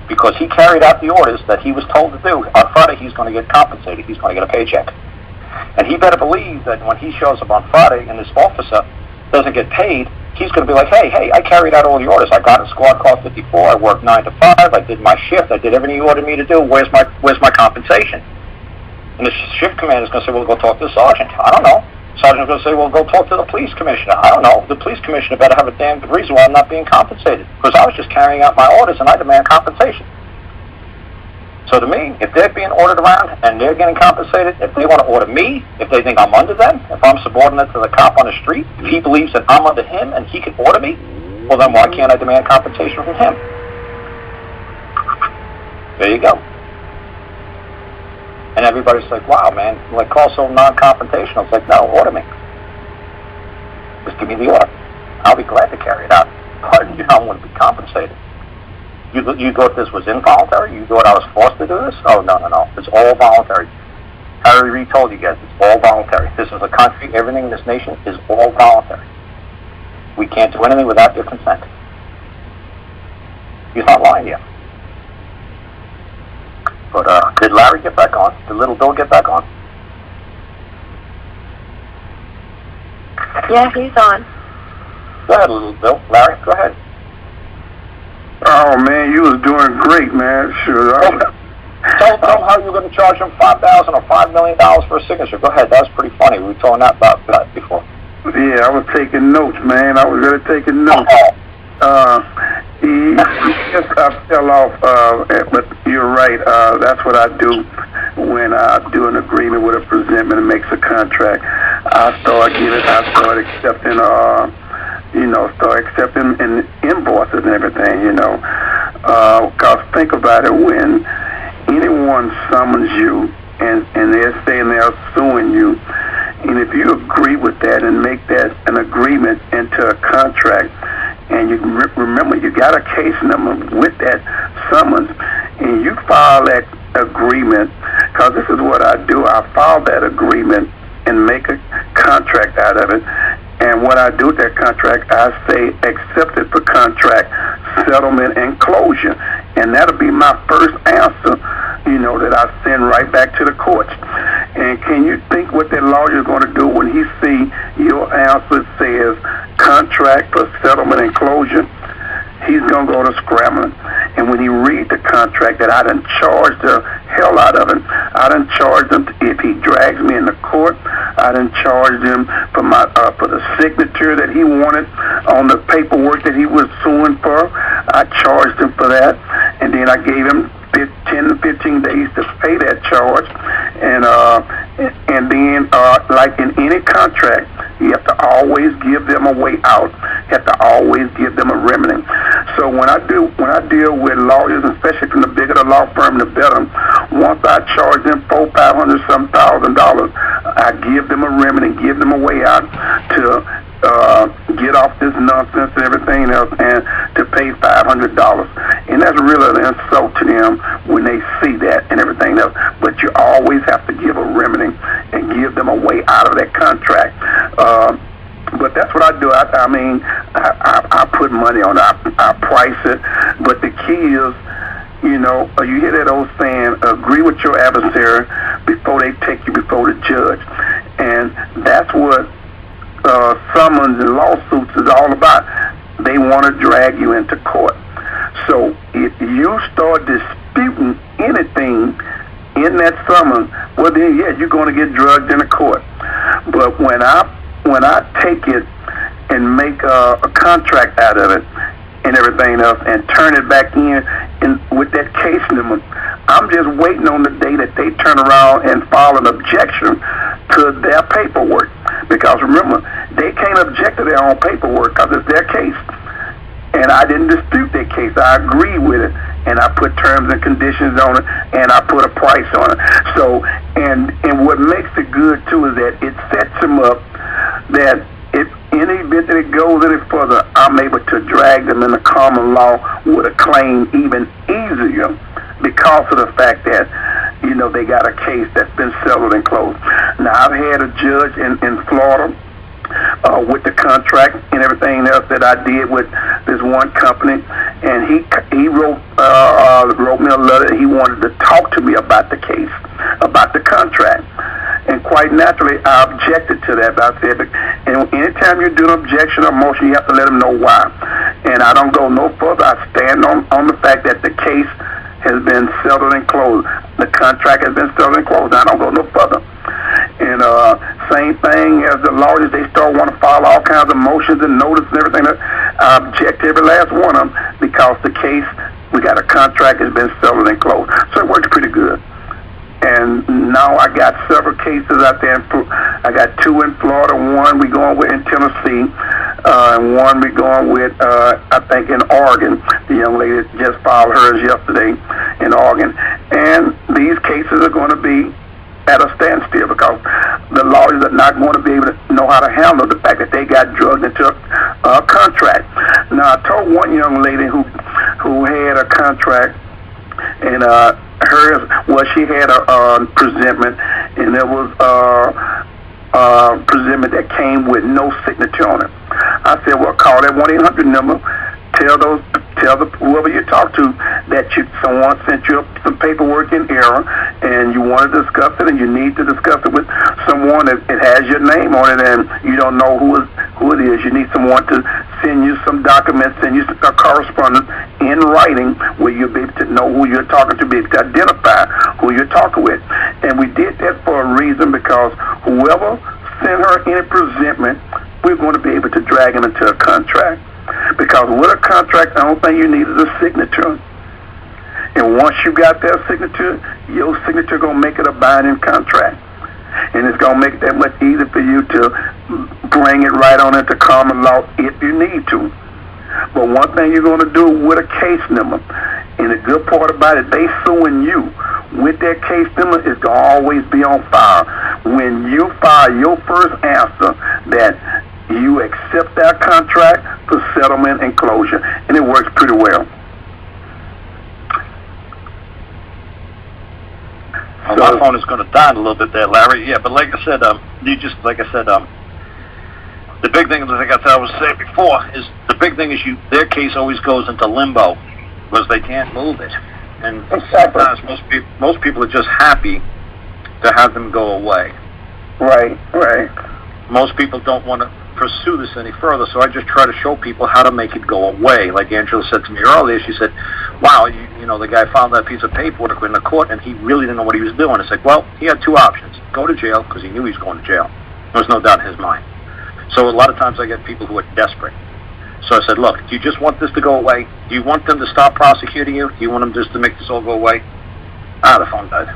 because he carried out the orders that he was told to do. On Friday, he's going to get compensated. He's going to get a paycheck. And he better believe that when he shows up on Friday and this officer doesn't get paid, he's going to be like, hey, I carried out all the orders. I got in squad car 54. I worked 9 to 5. I did my shift. I did everything you ordered me to do. Where's my compensation? And the shift commander is going to say, well, go talk to the sergeant. I don't know. Sergeant's going to say, well, go talk to the police commissioner. I don't know. The police commissioner better have a damn good reason why I'm not being compensated, because I was just carrying out my orders and I demand compensation. So to me, if they're being ordered around and they're getting compensated, if they want to order me, if they think I'm under them, if I'm subordinate to the cop on the street, if he believes that I'm under him and he can order me, well then why can't I demand compensation from him? There you go. And everybody's like, wow, man, like, Karl's so non-confrontational. It's like, no, order me. Just give me the order. I'll be glad to carry it out. But you don't want to be compensated. You thought this was involuntary? You thought I was forced to do this? Oh, no. It's all voluntary. Harry Reid told you guys, it's all voluntary. This is a country, everything in this nation is all voluntary. We can't do anything without your consent. He's not lying to you. But did Larry get back on? Did Little Bill get back on? Yeah, he's on. Go ahead, Little Bill. Larry, go ahead. Oh, man, you was doing great, man. Sure. Tell them how you're going to charge them $5,000 or $5 million for a signature. Go ahead. That was pretty funny. We were talking about that before. Yeah, I was taking notes, man. I was really taking notes. I fell off, but you're right. That's what I do when I do an agreement with a presentment and makes a contract. I start accepting start accepting invoices and everything, because think about it, when anyone summons you and they're saying they're suing you, and if you agree with that and make that an agreement into a contract, and you remember you got a case number with that summons, and you file that agreement, because this is what I do, I file that agreement and make a contract out of it. And what I do with that contract, I say accepted for contract, settlement, and closure. And that'll be my first answer, that I send right back to the courts. And can you think what that lawyer is going to do when he see your answer says contract for settlement and closure? He's going to go to scrambling. And when he read the contract that I done charged the hell out of him, I done charged him if he drags me in the court, I done charged him for for the signature that he wanted on the paperwork that he was suing for. I charged him for that, and then I gave him 10 to 15 days to pay that charge, and then like in any contract, you have to always give them a way out. You have to always give them a remedy. So when I deal with lawyers, especially from the bigger the law firm, the better. Once I charge them $400,000, I give them a remedy, give them a way out to get off this nonsense and everything else, and to pay $500. And that's really an insult to them when they see that and everything else. But you always have to give a remedy and give them a way out of that contract. But that's what I do. I put money on it. I price it. But the key is, you hear that old saying, agree with your adversary before they take you before the judge. And that's what summons and lawsuits is all about. They want to drag you into court. So if you start disputing anything in that summons, well then, yeah, you're going to get drugged into court. But when I take it and make a contract out of it and everything else and turn it back in with that case number, I'm just waiting on the day that they turn around and file an objection to their paperwork. Because remember, they can't object to their own paperwork because it's their case. And I didn't dispute their case. I agree with it. And I put terms and conditions on it, and I put a price on it. So, and what makes it good, too, is that it sets them up that if in the event that it goes any further, I'm able to drag them in the common law with a claim even easier because of the fact that, they got a case that's been settled and closed. Now, I've had a judge in Florida with the contract and everything else that I did with this one company, and he wrote me a letter. He wanted to talk to me about the case, about the contract. And quite naturally, I objected to that. I said, and anytime you do an objection or motion, you have to let them know why. And I don't go no further. I stand on the fact that the case has been settled and closed. The contract has been settled and closed. I don't go no further. And same thing as the lawyers, they start want to file all kinds of motions and notices and everything. I object to every last one of them because the case, we got a contract, has been settled and closed. So it works pretty good. And now I got several cases out there. I got 2 in Florida, 1 we going with in Tennessee, and 1 we going with, I think, in Oregon. The young lady just filed hers yesterday in Oregon. And these cases are going to be at a standstill because the lawyers are not going to be able to know how to handle the fact that they got drugged into a contract. Now, I told one young lady who had a contract, and hers, well, she had a presentment, and it was a presentment that came with no signature on it. I said, well, call that 1-800 number. Tell whoever you talk to that someone sent you some paperwork in error, and you want to discuss it, and you need to discuss it with someone that it has your name on it, and you don't know who it is. You need someone to send you some documents, send you a correspondence in writing where you'll be able to know who you're talking to, be able to identify who you're talking with. And we did that for a reason, because whoever sent her any presentment, we're going to be able to drag him into a contract. Because with a contract, the only thing you need is a signature. And once you got that signature, your signature going to make it a binding contract. And it's going to make it that much easier for you to bring it right on into common law if you need to. But one thing you're going to do with a case number, and the good part about it, they suing you with that case number, is going to always be on file. When you file your first answer that you accept that contract for settlement and closure, and it works pretty well. Well, my phone is going to die a little bit there, Larry. Yeah, but like I said, the big thing, like I was saying before, is the big thing is their case always goes into limbo because they can't move it, and sometimes most people are just happy to have them go away. Right. Most people don't want to pursue this any further, so I just try to show people how to make it go away. Like Angela said to me earlier, she said, wow, you know, the guy found that piece of paperwork in the court and he really didn't know what he was doing. It's like, well, he had 2 options. Go to jail, because he knew he was going to jail. There was no doubt in his mind. So a lot of times I get people who are desperate. So I said, look, do you just want this to go away? Do you want them to stop prosecuting you? Do you want them just to make this all go away? The phone died.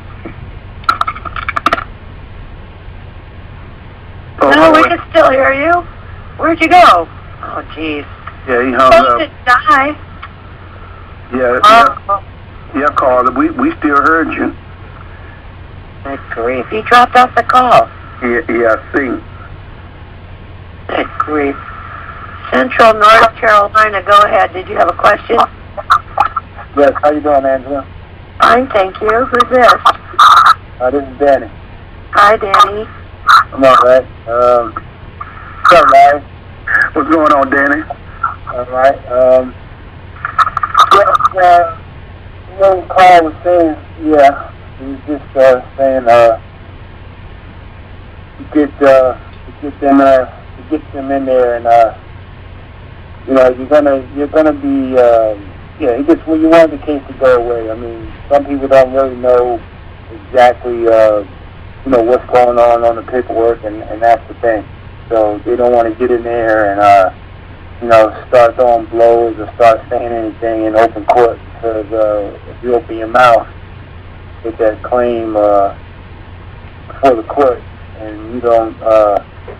No, we can still hear you. Where'd you go? Oh, jeez. Yeah, he hung up. To die. Yeah, Karl, we still heard you. Good grief. He dropped off the call. Yeah, I see. Good grief. Central North Carolina, go ahead. Did you have a question? Yes, how you doing, Angela? Fine, thank you. Who's this? This is Danny. Hi, Danny. I'm all right. What's up, Larry? What's going on, Danny? All right. What Karl was saying, he was just saying, to get them in there, and you know, you're gonna be, he just, well, you want the case to go away. I mean, some people don't really know exactly, what's going on the paperwork, and that's the thing. So they don't want to get in there and, start throwing blows or start saying anything in open court, because if you open your mouth with that claim before the court and you don't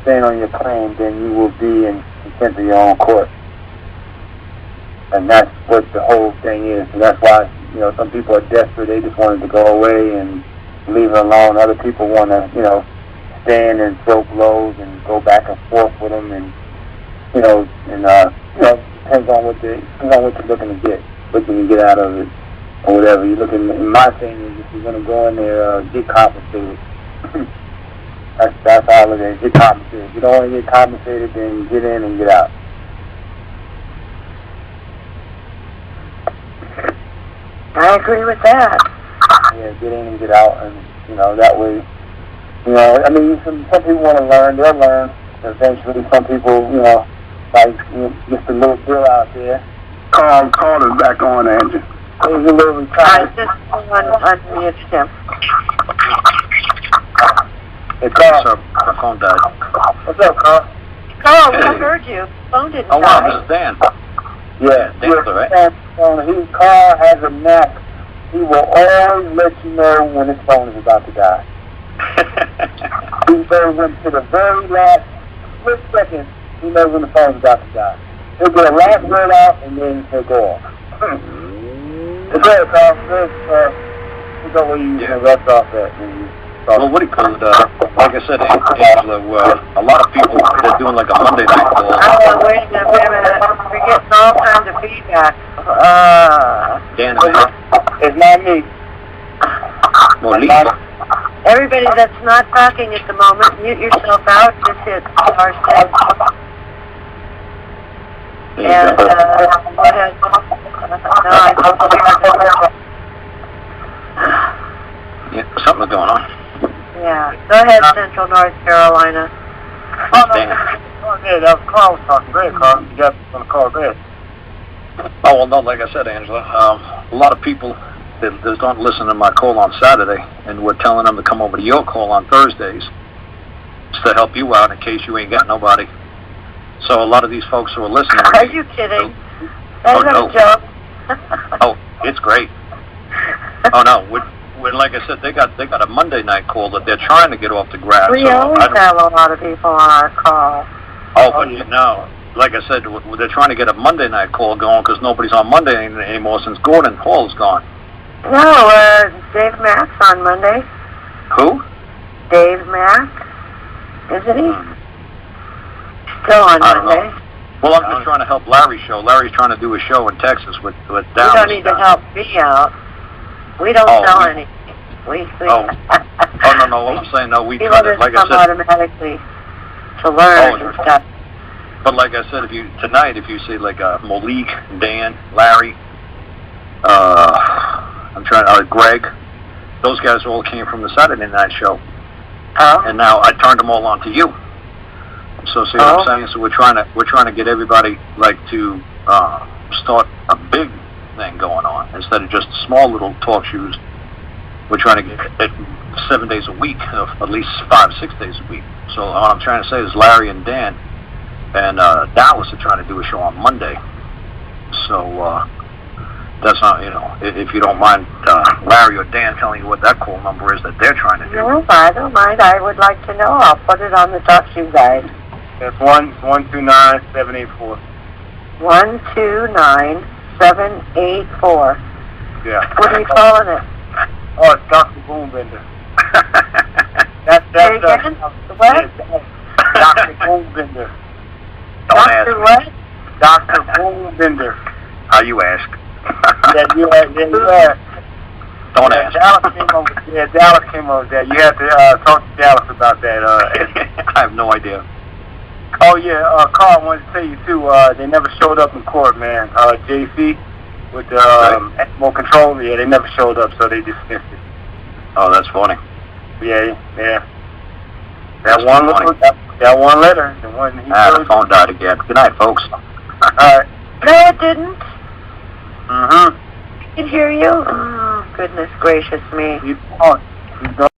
stand on your claim, then you will be in contempt of your own court. And that's what the whole thing is. And that's why, some people are desperate. They just want it to go away and leave it alone. Other people want to, stand and throw blows and go back and forth with them, and depends on what you're looking to get, what you can get out of it, or whatever you're looking. And my thing is, if you're going to go in there, get compensated. That's all it is. Get compensated. If you don't want to get compensated, then get in and get out. I agree with that. Yeah, get in and get out, and, you know, that way, you know, I mean, some people want to learn, they'll learn. Eventually, some people, you know, like Mr. Little Bill out there. Carl is back on, Angie. He's a little I retired. just unmute him. Hey, Carl. Sir, my phone died. What's up, Carl? Carl, we Hey. heard you. Phone didn't Oh, wow, die. this is Dan. Yeah, Dan's all right. Carl has a knack. He will always let you know when his phone is about to die. He knows when to the very last split second, he knows when the phone is about to die. He'll get a last word out, and then he'll go off. It's good, Carl. We'll go where you left off at. Well, what do you call it? Like I said, Angela, a lot of people, they're doing like a Monday night call. Oh, wait a minute. We're getting all kinds of feedback. Dan, is it? It's not me. Well, Lisa. Everybody that's not talking at the moment, mute yourself out. Just hit star 6. And, what is... No, I don't. Yeah, something's going on. Yeah. Go ahead, Central North Carolina. Oh, no. Dan. Oh, yeah, that was Carl was talking. Go ahead, Carl. You got on the call. Go ahead. Oh, well, no, like I said, Angela, a lot of people that don't listen to my call on Saturday, and we're telling them to come over to your call on Thursdays to help you out in case you ain't got nobody. So a lot of these folks who are listening... Are you kidding? That's not a joke. Oh, it's great. Oh, no, like I said, they got a Monday night call that they're trying to get off the ground. We always have a lot of people on our call. Oh, but no, like I said, they're trying to get a Monday night call going because nobody's on Monday anymore since Gordon Hall's gone. No, Dave Mack's on Monday. Who? Dave Mack, isn't he? Still on I don't Monday. know. Well, I'm just trying to help Larry's show. Larry's trying to do a show in Texas with Dallas. You don't need to help me out. We don't sell anything. Oh, no, what I'm saying, no, we people try to, just like I come said... automatically to learn and stuff. But like I said, tonight, if you see like Malik, Dan, Larry, Greg, those guys all came from the Saturday night show. Oh. And now I turned them all on to you. So see what I'm saying? So we're trying to get everybody like to start a big thing going on instead of just small little talk shows. We're trying to get it 7 days a week, at least 5-6 days a week. So what I'm trying to say is Larry and Dan and Dallas are trying to do a show on Monday. So that's not, if you don't mind Larry or Dan telling you what that call number is that they're trying to do. No, I don't mind. I would like to know. I'll put it on the talk show guide. That's 129-784. 129-784. Yeah. What are you calling it? Oh, it's Dr. Boombender. That's what? Dr. Boombender. Dr. what? Dr. Boombender. How you ask? You ask. Don't ask. Dallas came over there. You have to talk to Dallas about that. I have no idea. Oh, yeah, Carl, I wanted to tell you, too, they never showed up in court, man. JC with the animal control, they never showed up, so they dismissed it. Oh, that's funny. Yeah. That one letter, the one he the phone died again. Good night, folks. All right. No, it didn't. Mm-hmm. I can hear you. Oh, goodness gracious me. He's gone.